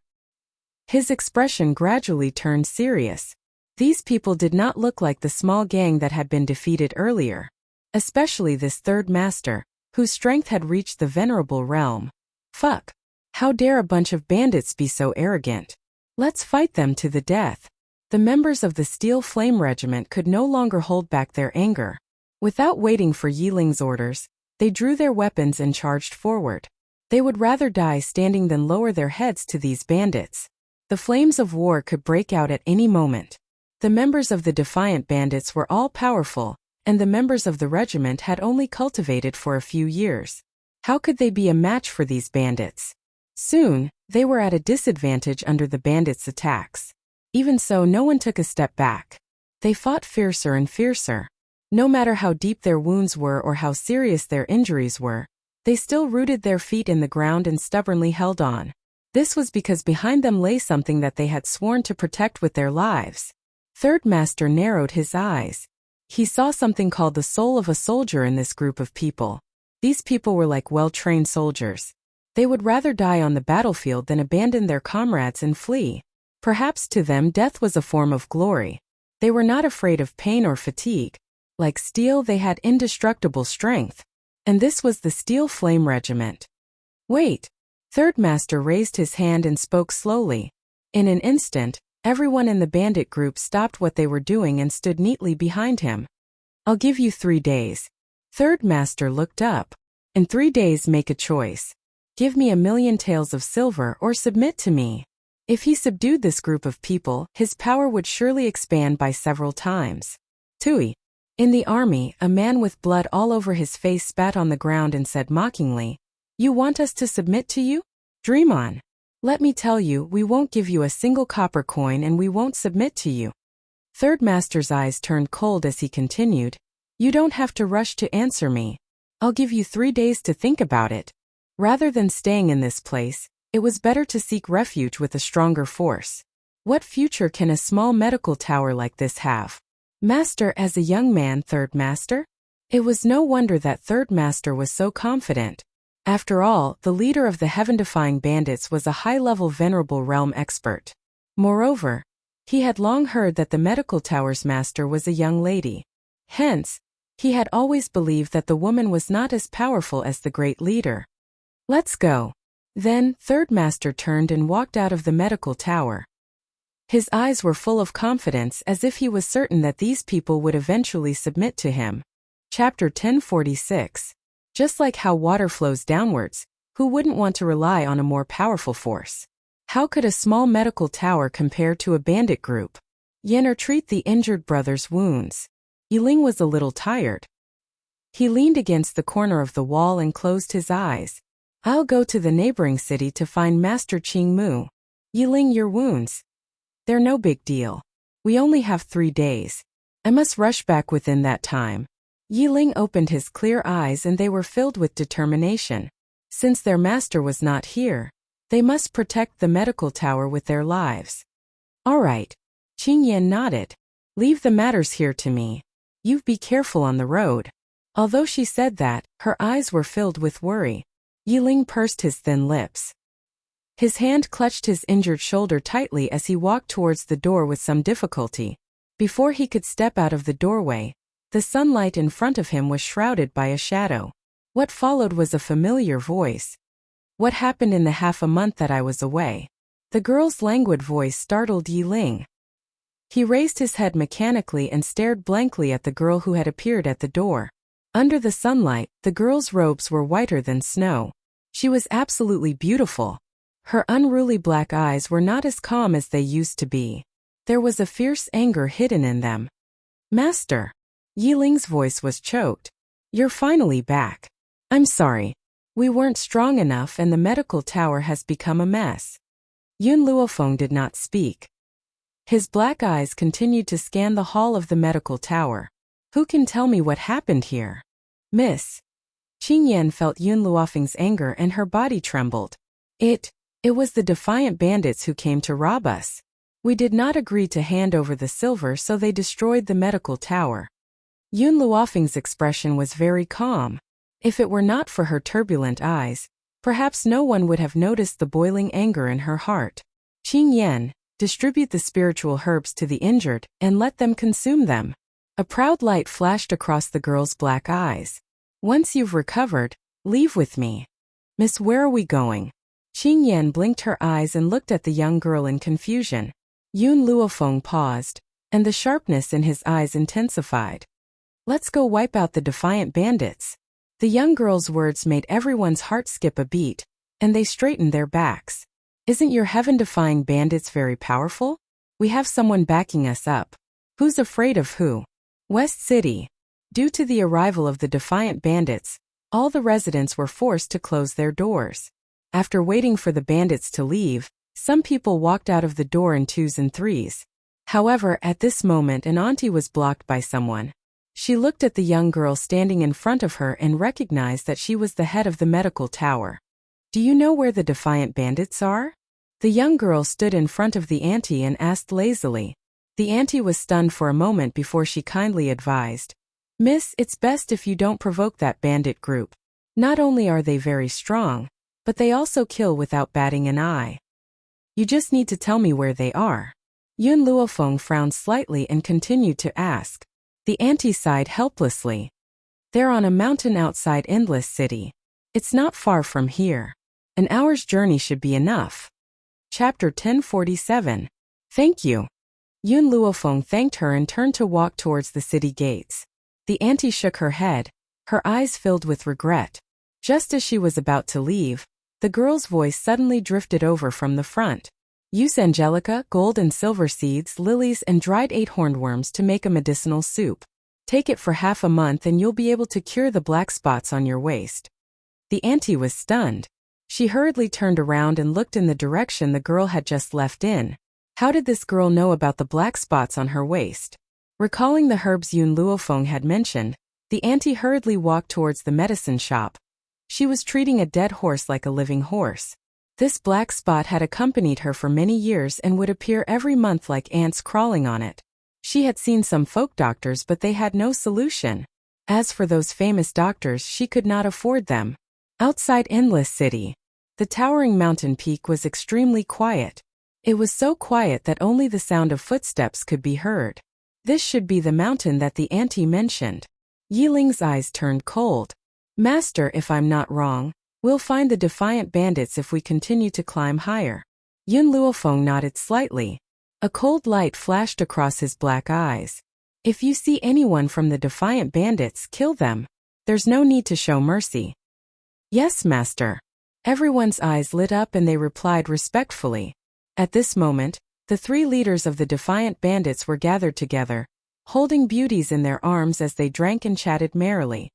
His expression gradually turned serious. These people did not look like the small gang that had been defeated earlier. Especially this Third Master, whose strength had reached the venerable realm. Fuck. How dare a bunch of bandits be so arrogant? Let's fight them to the death. The members of the Steel Flame Regiment could no longer hold back their anger. Without waiting for Yi Ling's orders, they drew their weapons and charged forward. They would rather die standing than lower their heads to these bandits. The flames of war could break out at any moment. The members of the defiant bandits were all powerful, and the members of the regiment had only cultivated for a few years. How could they be a match for these bandits? Soon, they were at a disadvantage under the bandits' attacks. Even so, no one took a step back. They fought fiercer and fiercer. No matter how deep their wounds were or how serious their injuries were, they still rooted their feet in the ground and stubbornly held on. This was because behind them lay something that they had sworn to protect with their lives. Third Master narrowed his eyes. He saw something called the soul of a soldier in this group of people. These people were like well-trained soldiers. They would rather die on the battlefield than abandon their comrades and flee. Perhaps to them death was a form of glory. They were not afraid of pain or fatigue. Like steel, they had indestructible strength. And this was the Steel Flame Regiment. Wait. Third Master raised his hand and spoke slowly. In an instant, everyone in the bandit group stopped what they were doing and stood neatly behind him. "I'll give you 3 days. Third Master looked up. "In 3 days make a choice. Give me 1,000,000 taels of silver or submit to me." If he subdued this group of people, his power would surely expand by several times. Tui. In the army, a man with blood all over his face spat on the ground and said mockingly, "You want us to submit to you? Dream on. Let me tell you, we won't give you a single copper coin and we won't submit to you." Third Master's eyes turned cold as he continued, "You don't have to rush to answer me. I'll give you 3 days to think about it. Rather than staying in this place, it was better to seek refuge with a stronger force. What future can a small medical tower like this have?" "Master, as a young man, Third Master?" It was no wonder that Third Master was so confident. After all, the leader of the heaven-defying bandits was a high-level venerable realm expert. Moreover, he had long heard that the medical tower's master was a young lady. Hence, he had always believed that the woman was not as powerful as the great leader. "Let's go." Then, Third Master turned and walked out of the medical tower. His eyes were full of confidence as if he was certain that these people would eventually submit to him. Chapter 1046. Just like how water flows downwards, who wouldn't want to rely on a more powerful force? How could a small medical tower compare to a bandit group? Yen treat the injured brother's wounds. Yi Ling was a little tired. He leaned against the corner of the wall and closed his eyes. "I'll go to the neighboring city to find Master Qing Mu. Yi Ling, your wounds. They're no big deal. We only have 3 days. I must rush back within that time." Yi Ling opened his clear eyes and they were filled with determination. Since their master was not here, they must protect the medical tower with their lives. "All right." Qing Yan nodded. "Leave the matters here to me. You be careful on the road." Although she said that, her eyes were filled with worry. Yi Ling pursed his thin lips. His hand clutched his injured shoulder tightly as he walked towards the door with some difficulty. Before he could step out of the doorway, the sunlight in front of him was shrouded by a shadow. What followed was a familiar voice. "What happened in the half a month that I was away?" The girl's languid voice startled Yi Ling. He raised his head mechanically and stared blankly at the girl who had appeared at the door. Under the sunlight, the girl's robes were whiter than snow. She was absolutely beautiful. Her unruly black eyes were not as calm as they used to be. There was a fierce anger hidden in them. Master. Yi Ling's voice was choked. You're finally back. I'm sorry. We weren't strong enough and the medical tower has become a mess. Yun Luofeng did not speak. His black eyes continued to scan the hall of the medical tower. Who can tell me what happened here? Miss. Qingyan felt Yun Luofeng's anger and her body trembled. It was the defiant bandits who came to rob us. We did not agree to hand over the silver, so they destroyed the medical tower. Yun Luofeng's expression was very calm. If it were not for her turbulent eyes, perhaps no one would have noticed the boiling anger in her heart. Qingyan, distribute the spiritual herbs to the injured and let them consume them. A proud light flashed across the girl's black eyes. Once you've recovered, leave with me. Miss, where are we going? Qingyan blinked her eyes and looked at the young girl in confusion. Yun Luofeng paused, and the sharpness in his eyes intensified. Let's go wipe out the defiant bandits. The young girl's words made everyone's heart skip a beat, and they straightened their backs. Isn't your heaven-defying bandits very powerful? We have someone backing us up. Who's afraid of who? West City. Due to the arrival of the defiant bandits, all the residents were forced to close their doors. After waiting for the bandits to leave, some people walked out of the door in twos and threes. However, at this moment an auntie was blocked by someone. She looked at the young girl standing in front of her and recognized that she was the head of the medical tower. Do you know where the defiant bandits are? The young girl stood in front of the auntie and asked lazily. The auntie was stunned for a moment before she kindly advised. Miss, it's best if you don't provoke that bandit group. Not only are they very strong, but they also kill without batting an eye. You just need to tell me where they are. Yun Luofeng frowned slightly and continued to ask. The auntie sighed helplessly. They're on a mountain outside Endless City. It's not far from here. An hour's journey should be enough. Chapter 1047. Thank you. Yun Luofeng thanked her and turned to walk towards the city gates. The auntie shook her head, her eyes filled with regret. Just as she was about to leave, the girl's voice suddenly drifted over from the front. Use angelica, gold and silver seeds, lilies and dried 8-horned worms to make a medicinal soup. Take it for half a month and you'll be able to cure the black spots on your waist. The auntie was stunned. She hurriedly turned around and looked in the direction the girl had just left in. How did this girl know about the black spots on her waist? Recalling the herbs Yun Luofeng had mentioned, the auntie hurriedly walked towards the medicine shop. She was treating a dead horse like a living horse. This black spot had accompanied her for many years and would appear every month like ants crawling on it. She had seen some folk doctors, but they had no solution. As for those famous doctors, she could not afford them. Outside Endless City, the towering mountain peak was extremely quiet. It was so quiet that only the sound of footsteps could be heard. This should be the mountain that the auntie mentioned. Yi Ling's eyes turned cold. Master, if I'm not wrong, we'll find the defiant bandits if we continue to climb higher. Yun Luofeng nodded slightly. A cold light flashed across his black eyes. If you see anyone from the defiant bandits, kill them. There's no need to show mercy. Yes, Master. Everyone's eyes lit up and they replied respectfully. At this moment, the 3 leaders of the defiant bandits were gathered together, holding beauties in their arms as they drank and chatted merrily.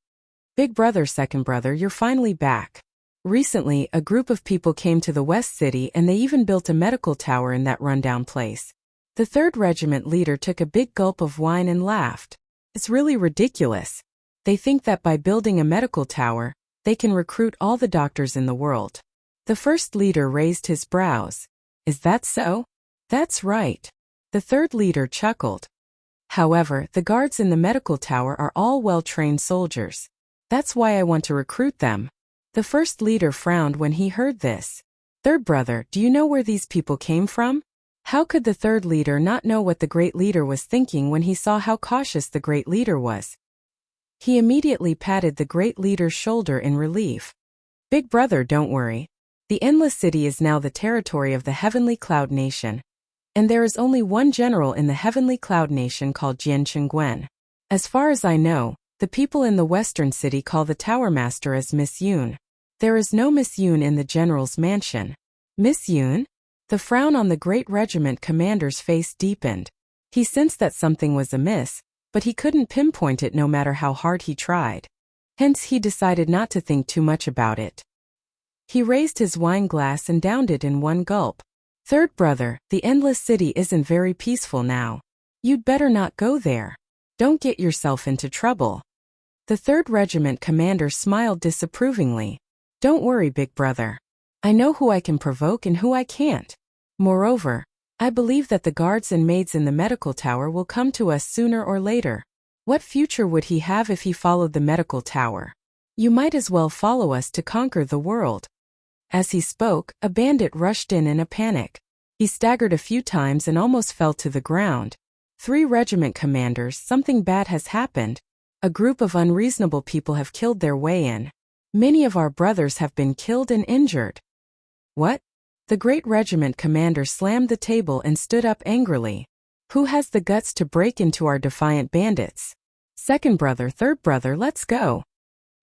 Big brother, second brother, you're finally back. Recently, a group of people came to the West City and they even built a medical tower in that rundown place. The 3rd Regiment leader took a big gulp of wine and laughed. It's really ridiculous. They think that by building a medical tower, they can recruit all the doctors in the world. The 1st leader raised his brows. Is that so? That's right. The 3rd leader chuckled. However, the guards in the medical tower are all well-trained soldiers. That's why I want to recruit them. The 1st leader frowned when he heard this. 3rd brother, do you know where these people came from? How could the 3rd leader not know what the great leader was thinking when he saw how cautious the great leader was? He immediately patted the great leader's shoulder in relief. Big brother, don't worry. The Endless City is now the territory of the Heavenly Cloud Nation, and there is only one general in the Heavenly Cloud Nation called Jian Chengguan. As far as I know, the people in the Western City call the Tower Master as Miss Yun. There is no Miss Yun in the General's mansion. Miss Yun? The frown on the Great Regiment commander's face deepened. He sensed that something was amiss, but he couldn't pinpoint it no matter how hard he tried. Hence he decided not to think too much about it. He raised his wine glass and downed it in one gulp. Third brother, the Endless City isn't very peaceful now. You'd better not go there. Don't get yourself into trouble. The 3rd Regiment commander smiled disapprovingly. Don't worry, big brother. I know who I can provoke and who I can't. Moreover, I believe that the guards and maids in the medical tower will come to us sooner or later. What future would he have if he followed the medical tower? You might as well follow us to conquer the world. As he spoke, a bandit rushed in a panic. He staggered a few times and almost fell to the ground. 3 regiment commanders, something bad has happened. A group of unreasonable people have killed their way in. Many of our brothers have been killed and injured. What? The great regiment commander slammed the table and stood up angrily. Who has the guts to break into our defiant bandits? Second brother, third brother, let's go.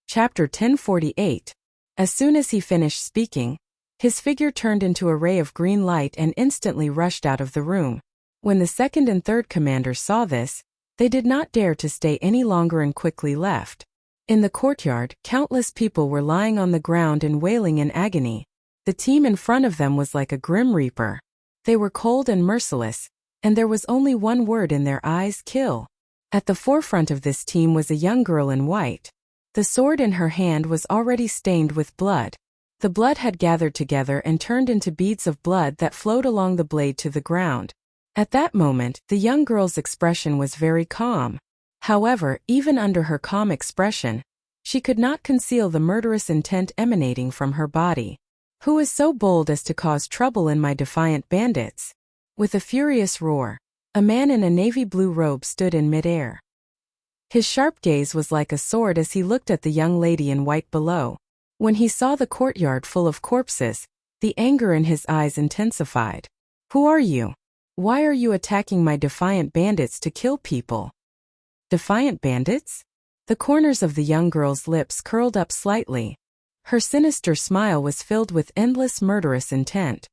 Chapter 1048. As soon as he finished speaking, his figure turned into a ray of green light and instantly rushed out of the room. When the 2nd and 3rd commanders saw this, they did not dare to stay any longer and quickly left. In the courtyard, countless people were lying on the ground and wailing in agony. The team in front of them was like a grim reaper. They were cold and merciless, and there was only one word in their eyes: kill. At the forefront of this team was a young girl in white. The sword in her hand was already stained with blood. The blood had gathered together and turned into beads of blood that flowed along the blade to the ground. At that moment, the young girl's expression was very calm. However, even under her calm expression, she could not conceal the murderous intent emanating from her body. Who is so bold as to cause trouble in my defiant bandits? With a furious roar, a man in a navy blue robe stood in midair. His sharp gaze was like a sword as he looked at the young lady in white below. When he saw the courtyard full of corpses, the anger in his eyes intensified. Who are you? Why are you attacking my defiant bandits to kill people? Defiant bandits? The corners of the young girl's lips curled up slightly. Her sinister smile was filled with endless murderous intent.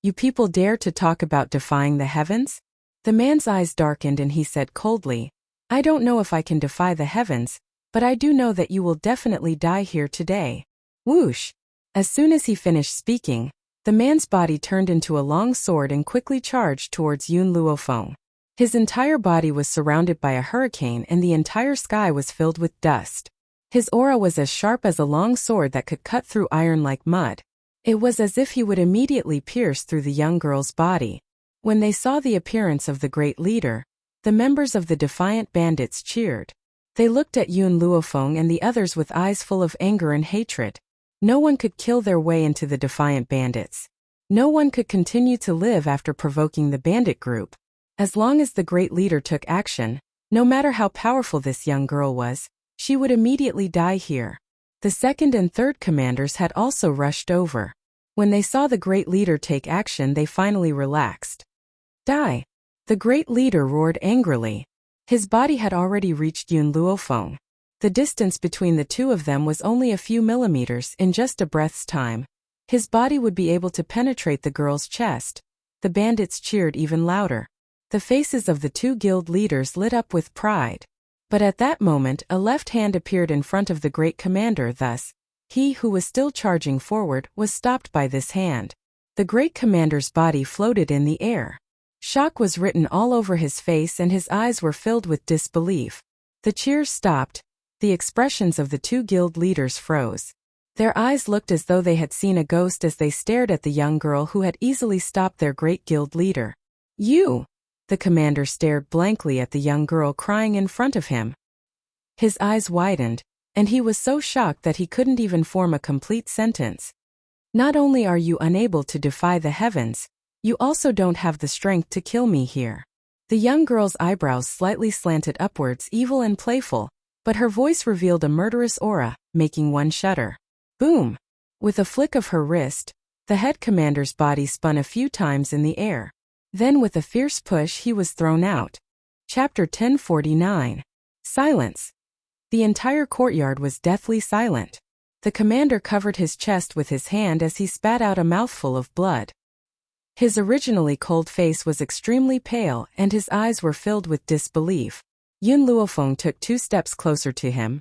You people dare to talk about defying the heavens? The man's eyes darkened and he said coldly, I don't know if I can defy the heavens, but I do know that you will definitely die here today. Whoosh! As soon as he finished speaking, the man's body turned into a long sword and quickly charged towards Yun Luofeng. His entire body was surrounded by a hurricane and the entire sky was filled with dust. His aura was as sharp as a long sword that could cut through iron like mud. It was as if he would immediately pierce through the young girl's body. When they saw the appearance of the great leader, the members of the defiant bandits cheered. They looked at Yun Luofeng and the others with eyes full of anger and hatred. No one could kill their way into the defiant bandits. No one could continue to live after provoking the bandit group. As long as the great leader took action, no matter how powerful this young girl was, she would immediately die here. The 2nd and 3rd commanders had also rushed over. When they saw the great leader take action, they finally relaxed. Die! The great leader roared angrily. His body had already reached Yun Luofeng. The distance between the two of them was only a few millimeters. In just a breath's time, his body would be able to penetrate the girl's chest. The bandits cheered even louder. The faces of the 2 guild leaders lit up with pride. But at that moment, a left hand appeared in front of the great commander. Thus, he who was still charging forward was stopped by this hand. The great commander's body floated in the air. Shock was written all over his face and his eyes were filled with disbelief. The cheers stopped. The expressions of the 2 guild leaders froze. Their eyes looked as though they had seen a ghost as they stared at the young girl who had easily stopped their great guild leader. You! The commander stared blankly at the young girl crying in front of him. His eyes widened, and he was so shocked that he couldn't even form a complete sentence. Not only are you unable to defy the heavens, you also don't have the strength to kill me here. The young girl's eyebrows slightly slanted upwards, evil and playful, but her voice revealed a murderous aura, making one shudder. Boom! With a flick of her wrist, The head commander's body spun a few times in the air. Then with a fierce push he was thrown out. Chapter 1049. Silence. The entire courtyard was deathly silent. The commander covered his chest with his hand as he spat out a mouthful of blood. His originally cold face was extremely pale and his eyes were filled with disbelief. Yun Luofeng took 2 steps closer to him.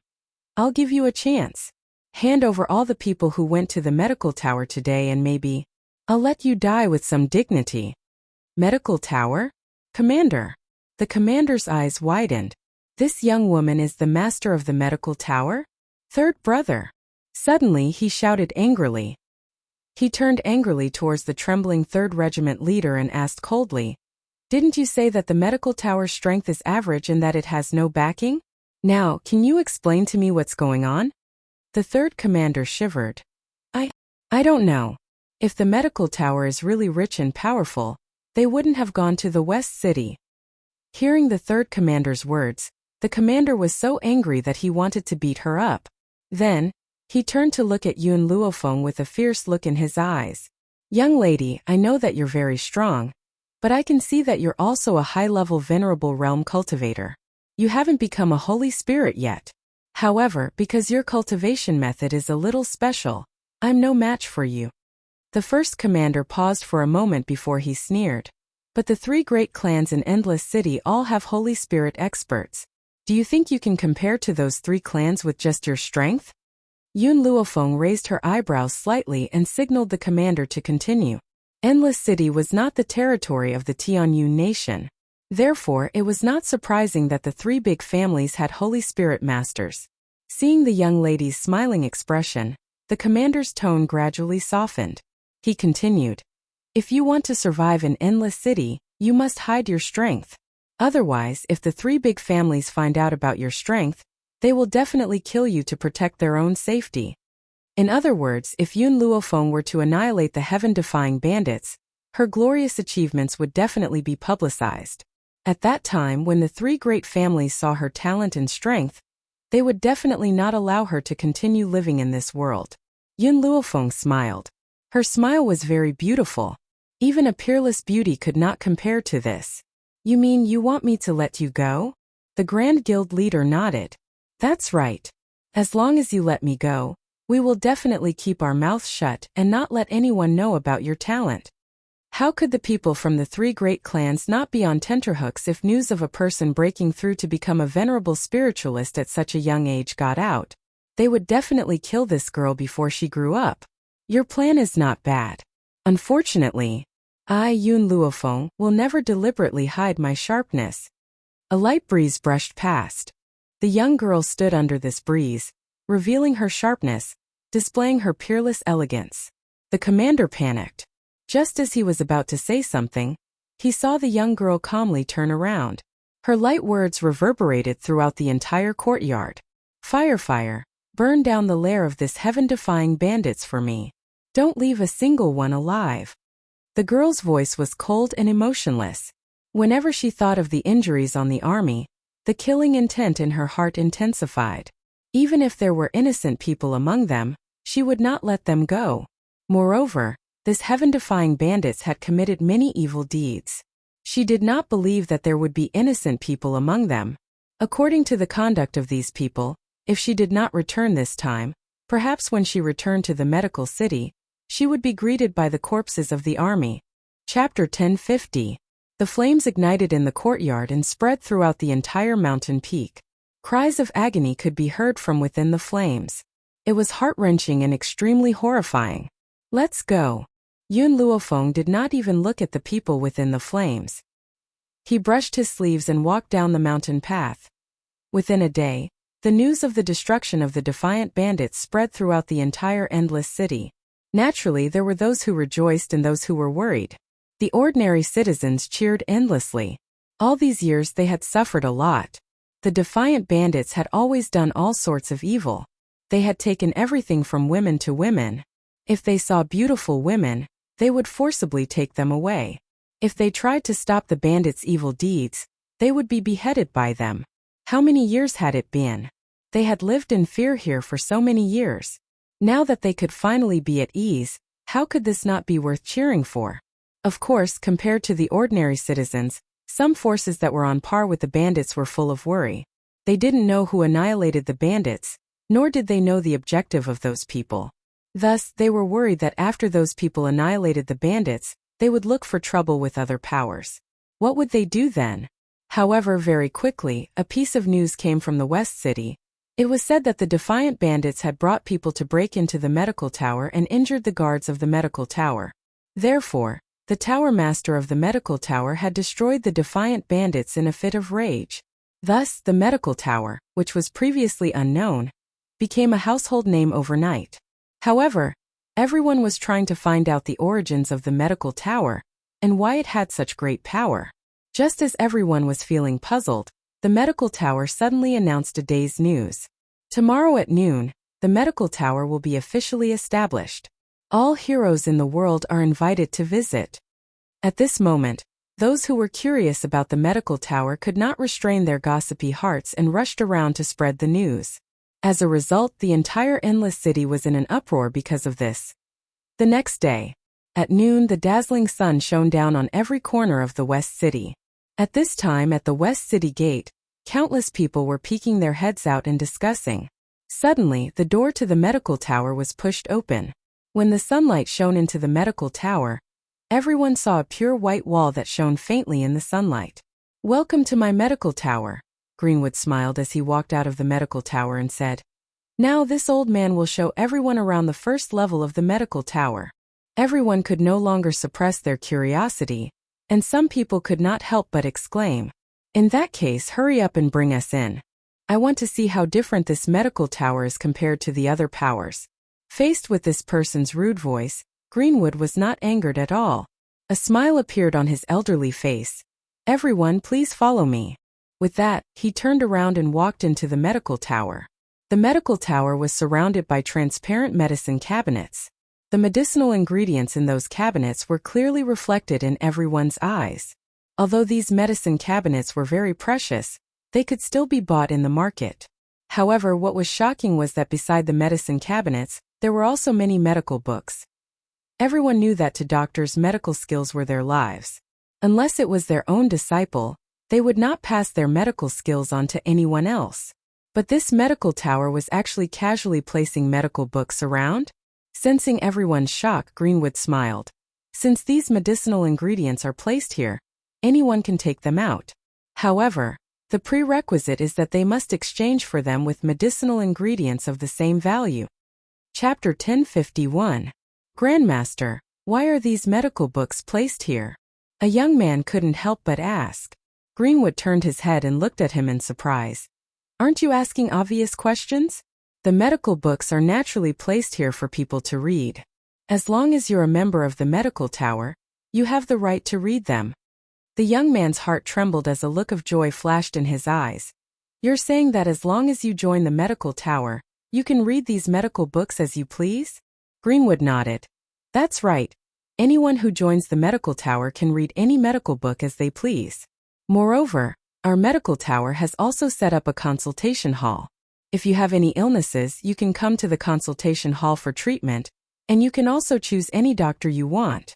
I'll give you a chance. Hand over all the people who went to the medical tower today and maybe I'll let you die with some dignity. Medical tower? Commander. The commander's eyes widened. This young woman is the master of the medical tower? Third brother. Suddenly he shouted angrily. He turned angrily towards the trembling 3rd Regiment leader and asked coldly, "Didn't you say that the medical tower's strength is average and that it has no backing? Now, can you explain to me what's going on?" The 3rd commander shivered. I don't know. If the medical tower is really rich and powerful, they wouldn't have gone to the West City. Hearing the 3rd commander's words, the commander was so angry that he wanted to beat her up. Then, he turned to look at Yun Luofeng with a fierce look in his eyes. "Young lady, I know that you're very strong, but I can see that you're also a high-level venerable realm cultivator. You haven't become a holy spirit yet. However, because your cultivation method is a little special, I'm no match for you." The 1st commander paused for a moment before he sneered. "But the 3 great clans in Endless City all have holy spirit experts. Do you think you can compare to those 3 clans with just your strength?" Yun Luofeng raised her eyebrows slightly and signaled the commander to continue. Endless City was not the territory of the Tianyun nation. Therefore, it was not surprising that the 3 big families had holy spirit masters. Seeing the young lady's smiling expression, the commander's tone gradually softened. He continued, "If you want to survive in Endless City, you must hide your strength. Otherwise, if the 3 big families find out about your strength, they will definitely kill you to protect their own safety." In other words, if Yun Luofeng were to annihilate the heaven-defying bandits, her glorious achievements would definitely be publicized. At that time, when the 3 great families saw her talent and strength, they would definitely not allow her to continue living in this world. Yun Luofeng smiled. Her smile was very beautiful. Even a peerless beauty could not compare to this. "You mean you want me to let you go?" The Grand Guild leader nodded. "That's right. As long as you let me go, we will definitely keep our mouths shut and not let anyone know about your talent." How could the people from the 3 great clans not be on tenterhooks if news of a person breaking through to become a venerable spiritualist at such a young age got out? They would definitely kill this girl before she grew up. Your plan is not bad. Unfortunately, I, Yun Luofeng, will never deliberately hide my sharpness. A light breeze brushed past. The young girl stood under this breeze, revealing her sharpness, displaying her peerless elegance. The commander panicked. Just as he was about to say something, he saw the young girl calmly turn around. Her light words reverberated throughout the entire courtyard. "Fire, fire, burn down the lair of this heaven-defying bandits for me. Don't leave a single one alive." The girl's voice was cold and emotionless. Whenever she thought of the injuries on the army, the killing intent in her heart intensified. Even if there were innocent people among them, she would not let them go. Moreover, this heaven-defying bandits had committed many evil deeds. She did not believe that there would be innocent people among them. According to the conduct of these people, if she did not return this time, perhaps when she returned to the medical city, she would be greeted by the corpses of the army. Chapter 1050. The flames ignited in the courtyard and spread throughout the entire mountain peak. Cries of agony could be heard from within the flames. It was heart-wrenching and extremely horrifying. "Let's go." Yun Luofeng did not even look at the people within the flames. He brushed his sleeves and walked down the mountain path. Within a day, the news of the destruction of the defiant bandits spread throughout the entire Endless City. Naturally, there were those who rejoiced and those who were worried. The ordinary citizens cheered endlessly. All these years they had suffered a lot. The defiant bandits had always done all sorts of evil. They had taken everything from women to women. If they saw beautiful women, they would forcibly take them away. If they tried to stop the bandits' evil deeds, they would be beheaded by them. How many years had it been? They had lived in fear here for so many years. Now that they could finally be at ease, How could this not be worth cheering for? Of course, compared to the ordinary citizens, some forces that were on par with the bandits were full of worry. They didn't know who annihilated the bandits, nor did they know the objective of those people. Thus, they were worried that after those people annihilated the bandits, they would look for trouble with other powers. What would they do then? However, very quickly, a piece of news came from the West City. It was said that the defiant bandits had brought people to break into the medical tower and injured the guards of the medical tower. Therefore, the tower master of the medical tower had destroyed the defiant bandits in a fit of rage. Thus, the medical tower, which was previously unknown, became a household name overnight. However, everyone was trying to find out the origins of the medical tower and why it had such great power. Just as everyone was feeling puzzled, the medical tower suddenly announced a day's news. Tomorrow at noon, the medical tower will be officially established. All heroes in the world are invited to visit. At this moment, those who were curious about the medical tower could not restrain their gossipy hearts and rushed around to spread the news. As a result, the entire endless city was in an uproar because of this. The next day, at noon, the dazzling sun shone down on every corner of the West City. At this time, at the West City gate, countless people were peeking their heads out and discussing. Suddenly, the door to the medical tower was pushed open. When the sunlight shone into the medical tower, everyone saw a pure white wall that shone faintly in the sunlight. "Welcome to my medical tower," Greenwood smiled as he walked out of the medical tower and said. "Now this old man will show everyone around the first level of the medical tower." Everyone could no longer suppress their curiosity, and some people could not help but exclaim, "In that case, hurry up and bring us in. I want to see how different this medical tower is compared to the other powers." Faced with this person's rude voice, Greenwood was not angered at all. A smile appeared on his elderly face. "Everyone, please follow me." With that, he turned around and walked into the medical tower. The medical tower was surrounded by transparent medicine cabinets. The medicinal ingredients in those cabinets were clearly reflected in everyone's eyes. Although these medicine cabinets were very precious, they could still be bought in the market. However, what was shocking was that beside the medicine cabinets, there were also many medical books. Everyone knew that to doctors, medical skills were their lives. Unless it was their own disciple, they would not pass their medical skills on to anyone else. But this medical tower was actually casually placing medical books around? Sensing everyone's shock, Greenwood smiled. "Since these medicinal ingredients are placed here, anyone can take them out. However, the prerequisite is that they must exchange for them with medicinal ingredients of the same value." Chapter 1051. Grandmaster, why are these medical books placed here? A young man couldn't help but ask. Greenwood turned his head and looked at him in surprise. "Aren't you asking obvious questions? The medical books are naturally placed here for people to read. As long as you're a member of the medical tower, you have the right to read them." The young man's heart trembled as a look of joy flashed in his eyes. "You're saying that as long as you join the medical tower, you can read these medical books as you please?" Greenwood nodded. "That's right. Anyone who joins the medical tower can read any medical book as they please. Moreover, our medical tower has also set up a consultation hall. If you have any illnesses, you can come to the consultation hall for treatment, and you can also choose any doctor you want.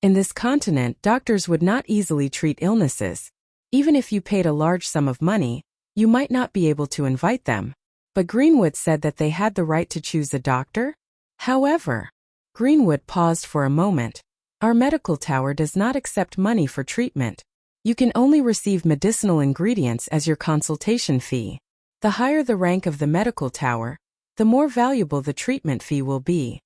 In this continent, doctors would not easily treat illnesses. Even if you paid a large sum of money, you might not be able to invite them." But Greenwood said that they had the right to choose a doctor? However, Greenwood paused for a moment. "Our medical tower does not accept money for treatment. You can only receive medicinal ingredients as your consultation fee. The higher the rank of the medical tower, the more valuable the treatment fee will be."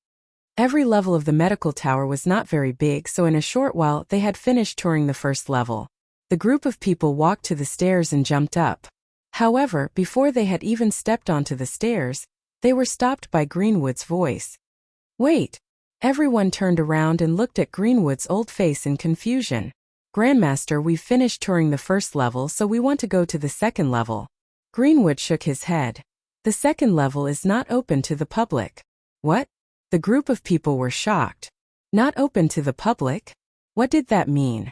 Every level of the medical tower was not very big, so in a short while they had finished touring the first level. The group of people walked to the stairs and jumped up. However, before they had even stepped onto the stairs, they were stopped by Greenwood's voice. "Wait!" Everyone turned around and looked at Greenwood's old face in confusion. "Grandmaster, we've finished touring the first level, so we want to go to the second level." Greenwood shook his head. "The second level is not open to the public." "What?" The group of people were shocked. "Not open to the public? What did that mean?"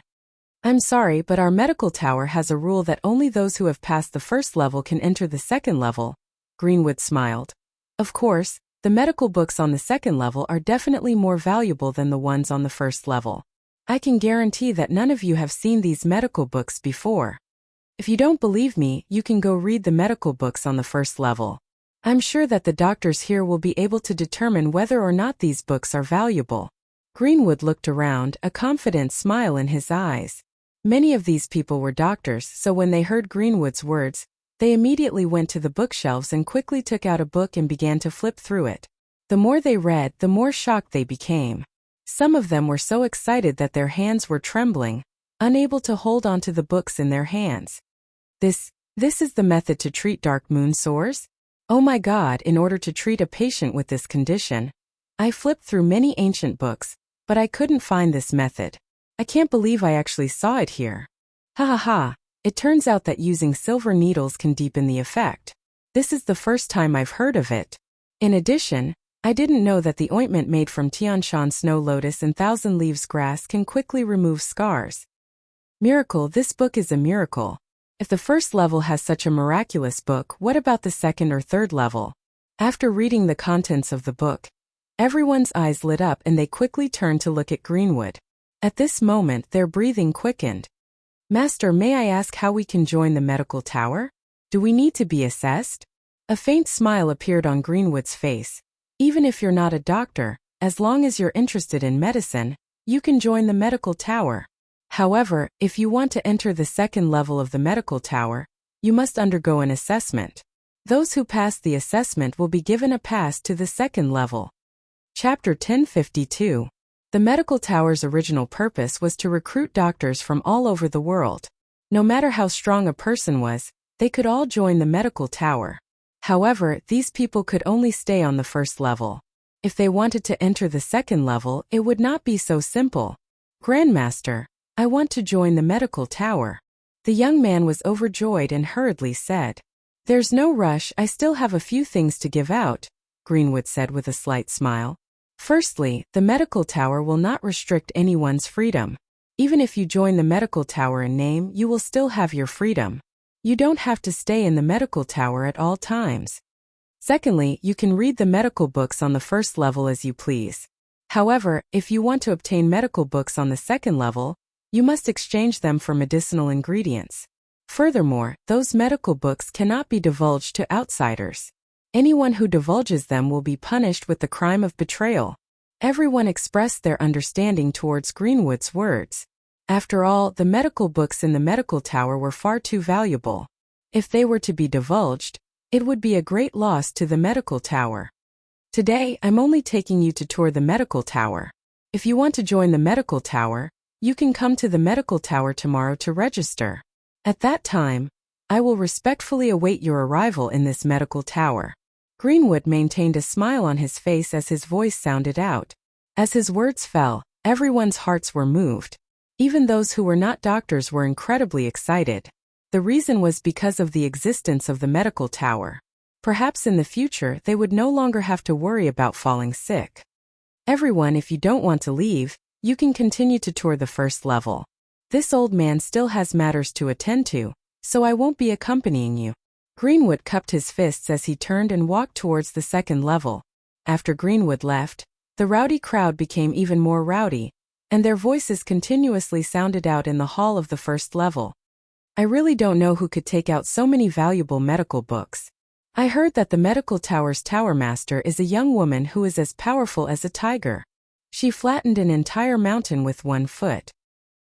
"I'm sorry, but our medical tower has a rule that only those who have passed the first level can enter the second level." Greenwood smiled. Of course, The medical books on the second level are definitely more valuable than the ones on the first level. I can guarantee that none of you have seen these medical books before. If you don't believe me, you can go read the medical books on the first level. I'm sure that the doctors here will be able to determine whether or not these books are valuable. Greenwood looked around, a confident smile in his eyes. Many of these people were doctors, so when they heard Greenwood's words, they immediately went to the bookshelves and quickly took out a book and began to flip through it. The more they read, the more shocked they became. Some of them were so excited that their hands were trembling, unable to hold onto the books in their hands. This is the method to treat dark moon sores? Oh my God, in order to treat a patient with this condition. I flipped through many ancient books, but I couldn't find this method. I can't believe I actually saw it here. Ha ha ha, it turns out that using silver needles can deepen the effect. This is the first time I've heard of it. In addition, I didn't know that the ointment made from Tianshan snow lotus and thousand leaves grass can quickly remove scars. Miracle, this book is a miracle. If the first level has such a miraculous book, what about the second or third level? After reading the contents of the book, everyone's eyes lit up and they quickly turned to look at Greenwood. At this moment, their breathing quickened. Master, may I ask how we can join the medical tower? Do we need to be assessed? A faint smile appeared on Greenwood's face. Even if you're not a doctor, as long as you're interested in medicine, you can join the medical tower. However, if you want to enter the second level of the medical tower, you must undergo an assessment. Those who pass the assessment will be given a pass to the second level. Chapter 1052. The medical tower's original purpose was to recruit doctors from all over the world. No matter how strong a person was, they could all join the medical tower. However, these people could only stay on the first level. If they wanted to enter the second level, it would not be so simple. Grandmaster, I want to join the medical tower. The young man was overjoyed and hurriedly said. There's no rush, I still have a few things to give out, Greenwood said with a slight smile. Firstly, the medical tower will not restrict anyone's freedom. Even if you join the medical tower in name, you will still have your freedom. You don't have to stay in the medical tower at all times. Secondly, you can read the medical books on the first level as you please. However, if you want to obtain medical books on the second level, you must exchange them for medicinal ingredients. Furthermore, those medical books cannot be divulged to outsiders. Anyone who divulges them will be punished with the crime of betrayal. Everyone expressed their understanding towards Greenwood's words. After all, the medical books in the medical tower were far too valuable. If they were to be divulged, it would be a great loss to the medical tower. Today, I'm only taking you to tour the medical tower. If you want to join the medical tower, you can come to the medical tower tomorrow to register. At that time, I will respectfully await your arrival in this medical tower. Greenwood maintained a smile on his face as his voice sounded out. As his words fell, everyone's hearts were moved. Even those who were not doctors were incredibly excited. The reason was because of the existence of the medical tower. Perhaps in the future they would no longer have to worry about falling sick. Everyone, if you don't want to leave, you can continue to tour the first level. This old man still has matters to attend to, so I won't be accompanying you. Greenwood cupped his fists as he turned and walked towards the second level. After Greenwood left, the rowdy crowd became even more rowdy, and their voices continuously sounded out in the hall of the first level. I really don't know who could take out so many valuable medical books. I heard that the medical tower's tower master is a young woman who is as powerful as a tiger. She flattened an entire mountain with 1 foot.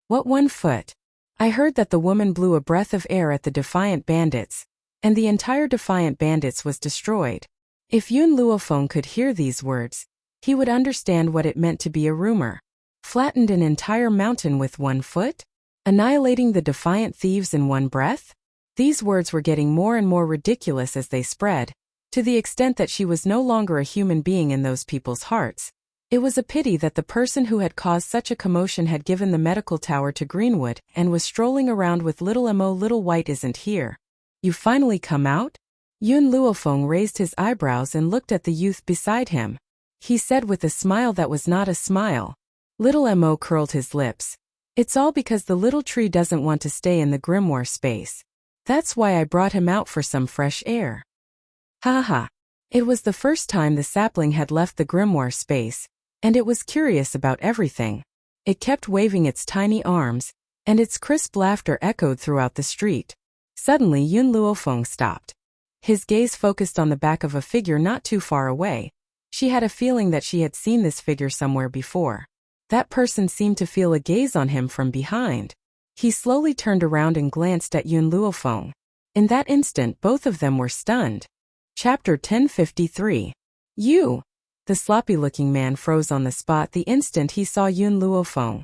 What 1 foot? I heard that the woman blew a breath of air at the defiant bandits, and the entire defiant bandits was destroyed. If Yun Luofeng could hear these words, he would understand what it meant to be a rumor. Flattened an entire mountain with 1 foot? Annihilating the defiant thieves in 1 breath? These words were getting more and more ridiculous as they spread, to the extent that she was no longer a human being in those people's hearts. It was a pity that the person who had caused such a commotion had given the medical tower to Greenwood and was strolling around with little Mo. Little White isn't here. You finally come out? Yun Luofeng raised his eyebrows and looked at the youth beside him. He said with a smile that was not a smile. Little Mo curled his lips. It's all because the little tree doesn't want to stay in the grimoire space. That's why I brought him out for some fresh air. Ha ha. It was the first time the sapling had left the grimoire space, and it was curious about everything. It kept waving its tiny arms, and its crisp laughter echoed throughout the street. Suddenly Yun Luofeng stopped. His gaze focused on the back of a figure not too far away. She had a feeling that she had seen this figure somewhere before. That person seemed to feel a gaze on him from behind. He slowly turned around and glanced at Yun Luofeng. In that instant, both of them were stunned. Chapter 1053. You! The sloppy-looking man froze on the spot the instant he saw Yun Luofeng.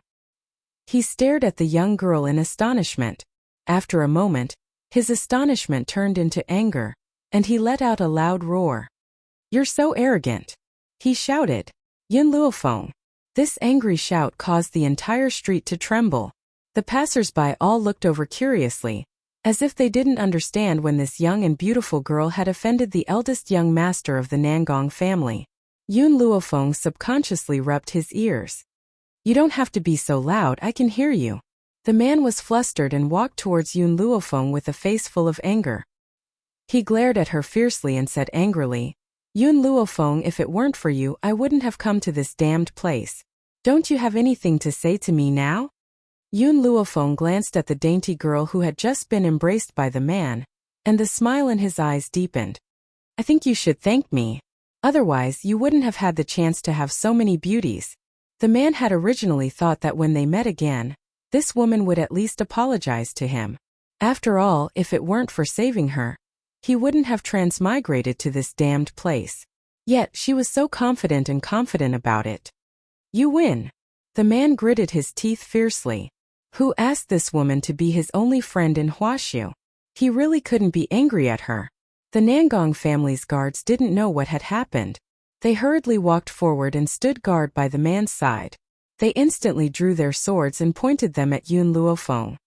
He stared at the young girl in astonishment. After a moment, his astonishment turned into anger, and he let out a loud roar. "You're so arrogant!" he shouted. Yun Luofeng. This angry shout caused the entire street to tremble. The passers-by all looked over curiously, as if they didn't understand when this young and beautiful girl had offended the eldest young master of the Nangong family. Yun Luofeng subconsciously rubbed his ears. "You don't have to be so loud, I can hear you." The man was flustered and walked towards Yun Luofeng with a face full of anger. He glared at her fiercely and said angrily, "Yun Luofeng, if it weren't for you, I wouldn't have come to this damned place. Don't you have anything to say to me now?" Yun Luofeng glanced at the dainty girl who had just been embraced by the man, and the smile in his eyes deepened. "I think you should thank me. Otherwise, you wouldn't have had the chance to have so many beauties." The man had originally thought that when they met again, this woman would at least apologize to him. After all, if it weren't for saving her, he wouldn't have transmigrated to this damned place. Yet, she was so confident about it. "You win." The man gritted his teeth fiercely. Who asked this woman to be his only friend in Huaxiu? He really couldn't be angry at her. The Nangong family's guards didn't know what had happened. They hurriedly walked forward and stood guard by the man's side. They instantly drew their swords and pointed them at Yun Luofeng.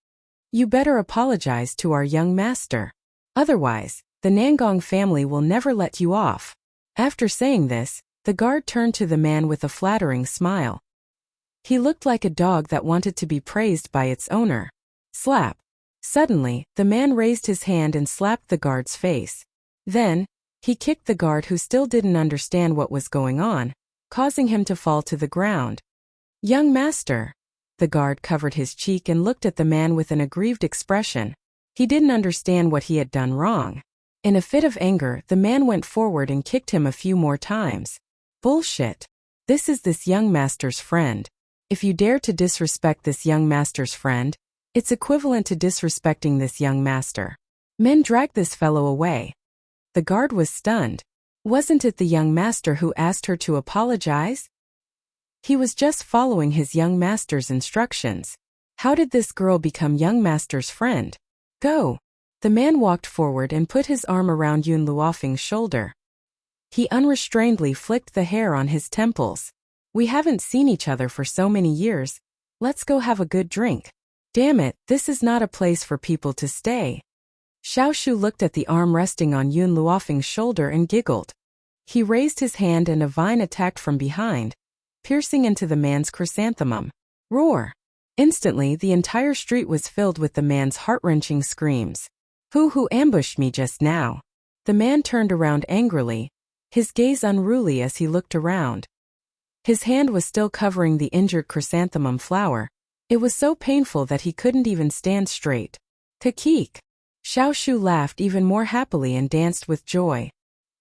"You better apologize to our young master. Otherwise, the Nangong family will never let you off." After saying this, the guard turned to the man with a flattering smile. He looked like a dog that wanted to be praised by its owner. Slap. Suddenly, the man raised his hand and slapped the guard's face. Then, he kicked the guard who still didn't understand what was going on, causing him to fall to the ground. "Young master." The guard covered his cheek and looked at the man with an aggrieved expression. He didn't understand what he had done wrong. In a fit of anger, the man went forward and kicked him a few more times. "Bullshit. This is this young master's friend. If you dare to disrespect this young master's friend, it's equivalent to disrespecting this young master. Men, drag this fellow away." The guard was stunned. Wasn't it the young master who asked her to apologize? He was just following his young master's instructions. How did this girl become young master's friend? "Go." The man walked forward and put his arm around Yun Luofeng's shoulder. He unrestrainedly flicked the hair on his temples. "We haven't seen each other for so many years. Let's go have a good drink." "Damn it, this is not a place for people to stay." Xiaoshu looked at the arm resting on Yun Luofeng's shoulder and giggled. He raised his hand and a vine attacked from behind, piercing into the man's chrysanthemum. Roar! Instantly, the entire street was filled with the man's heart-wrenching screams. Who ambushed me just now?" The man turned around angrily, his gaze unruly as he looked around. His hand was still covering the injured chrysanthemum flower. It was so painful that he couldn't even stand straight. "Kakik!" Xiaoshu laughed even more happily and danced with joy.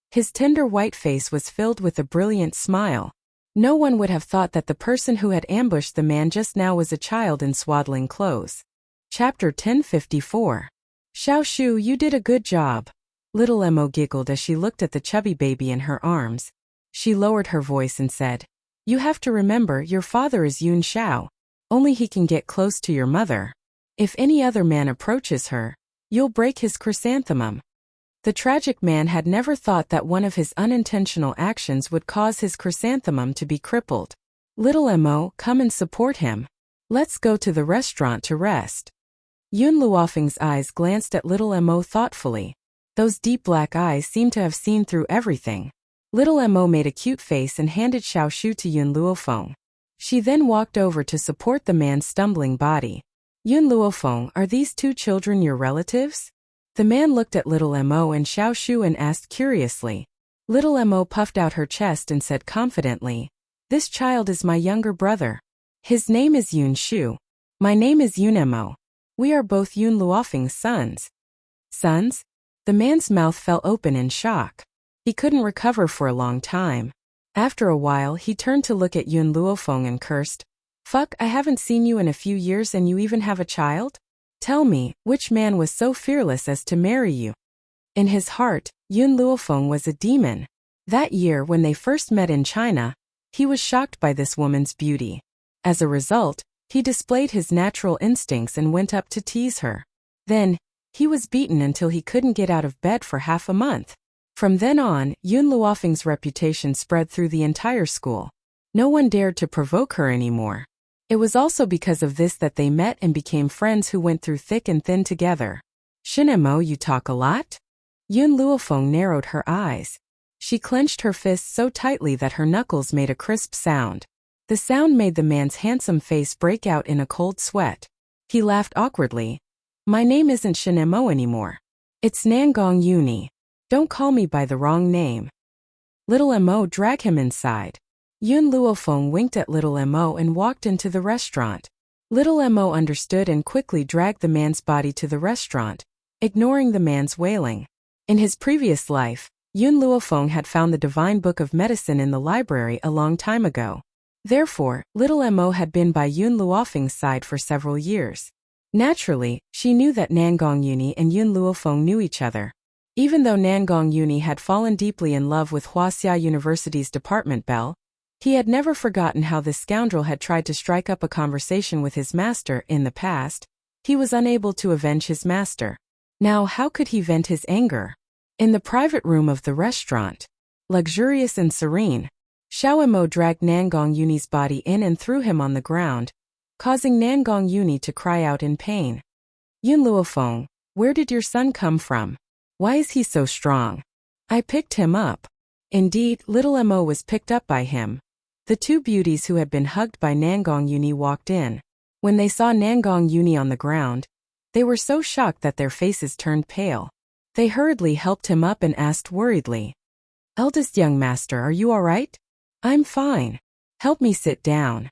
His tender white face was filled with a brilliant smile. No one would have thought that the person who had ambushed the man just now was a child in swaddling clothes. Chapter 1054. "Xiaoshu, you did a good job." Little Emo giggled as she looked at the chubby baby in her arms. She lowered her voice and said, "You have to remember, your father is Yun Xiao. Only he can get close to your mother. If any other man approaches her, you'll break his chrysanthemum." The tragic man had never thought that one of his unintentional actions would cause his chrysanthemum to be crippled. "Little Emo, come and support him. Let's go to the restaurant to rest." Yun Luofeng's eyes glanced at Little Emo thoughtfully. Those deep black eyes seemed to have seen through everything. Little Emo made a cute face and handed Xiaoshu to Yun Luofeng. She then walked over to support the man's stumbling body. "Yun Luofeng, are these two children your relatives?" The man looked at Little Emo and Xiaoshu and asked curiously. Little Mo puffed out her chest and said confidently, "This child is my younger brother. His name is Yun Shu. My name is Yun Mo. We are both Yun Luofeng's sons." Sons? The man's mouth fell open in shock. He couldn't recover for a long time. After a while, he turned to look at Yun Luofeng and cursed, "Fuck, I haven't seen you in a few years and you even have a child? Tell me, which man was so fearless as to marry you?" In his heart, Yun Luofeng was a demon. That year when they first met in China, he was shocked by this woman's beauty. As a result, he displayed his natural instincts and went up to tease her. Then, he was beaten until he couldn't get out of bed for half a month. From then on, Yun Luofeng's reputation spread through the entire school. No one dared to provoke her anymore. It was also because of this that they met and became friends who went through thick and thin together. "Shinemo, you talk a lot?" Yun Luofeng narrowed her eyes. She clenched her fists so tightly that her knuckles made a crisp sound. The sound made the man's handsome face break out in a cold sweat. He laughed awkwardly. "My name isn't Shinemo anymore. It's Nangong Uni. Don't call me by the wrong name." Little Mo dragged him inside. Yun Luofeng winked at Little Mo and walked into the restaurant. Little Mo understood and quickly dragged the man's body to the restaurant, ignoring the man's wailing. In his previous life, Yun Luofeng had found the Divine Book of Medicine in the library a long time ago. Therefore, Little Mo had been by Yun Luofeng's side for several years. Naturally, she knew that Nangong Uni and Yun Luofeng knew each other. Even though Nangong Uni had fallen deeply in love with Huaxia University's department belle, he had never forgotten how this scoundrel had tried to strike up a conversation with his master in the past. He was unable to avenge his master. Now how could he vent his anger? In the private room of the restaurant, luxurious and serene, Xiao Mo dragged Nangong Uni's body in and threw him on the ground, causing Nangong Uni to cry out in pain. "Yun Luofeng, where did your son come from? Why is he so strong?" "I picked him up." Indeed, Little Mo was picked up by him. The two beauties who had been hugged by Nangong Uni walked in. When they saw Nangong Uni on the ground, they were so shocked that their faces turned pale. They hurriedly helped him up and asked worriedly, "Eldest young master, are you all right?" "I'm fine. Help me sit down."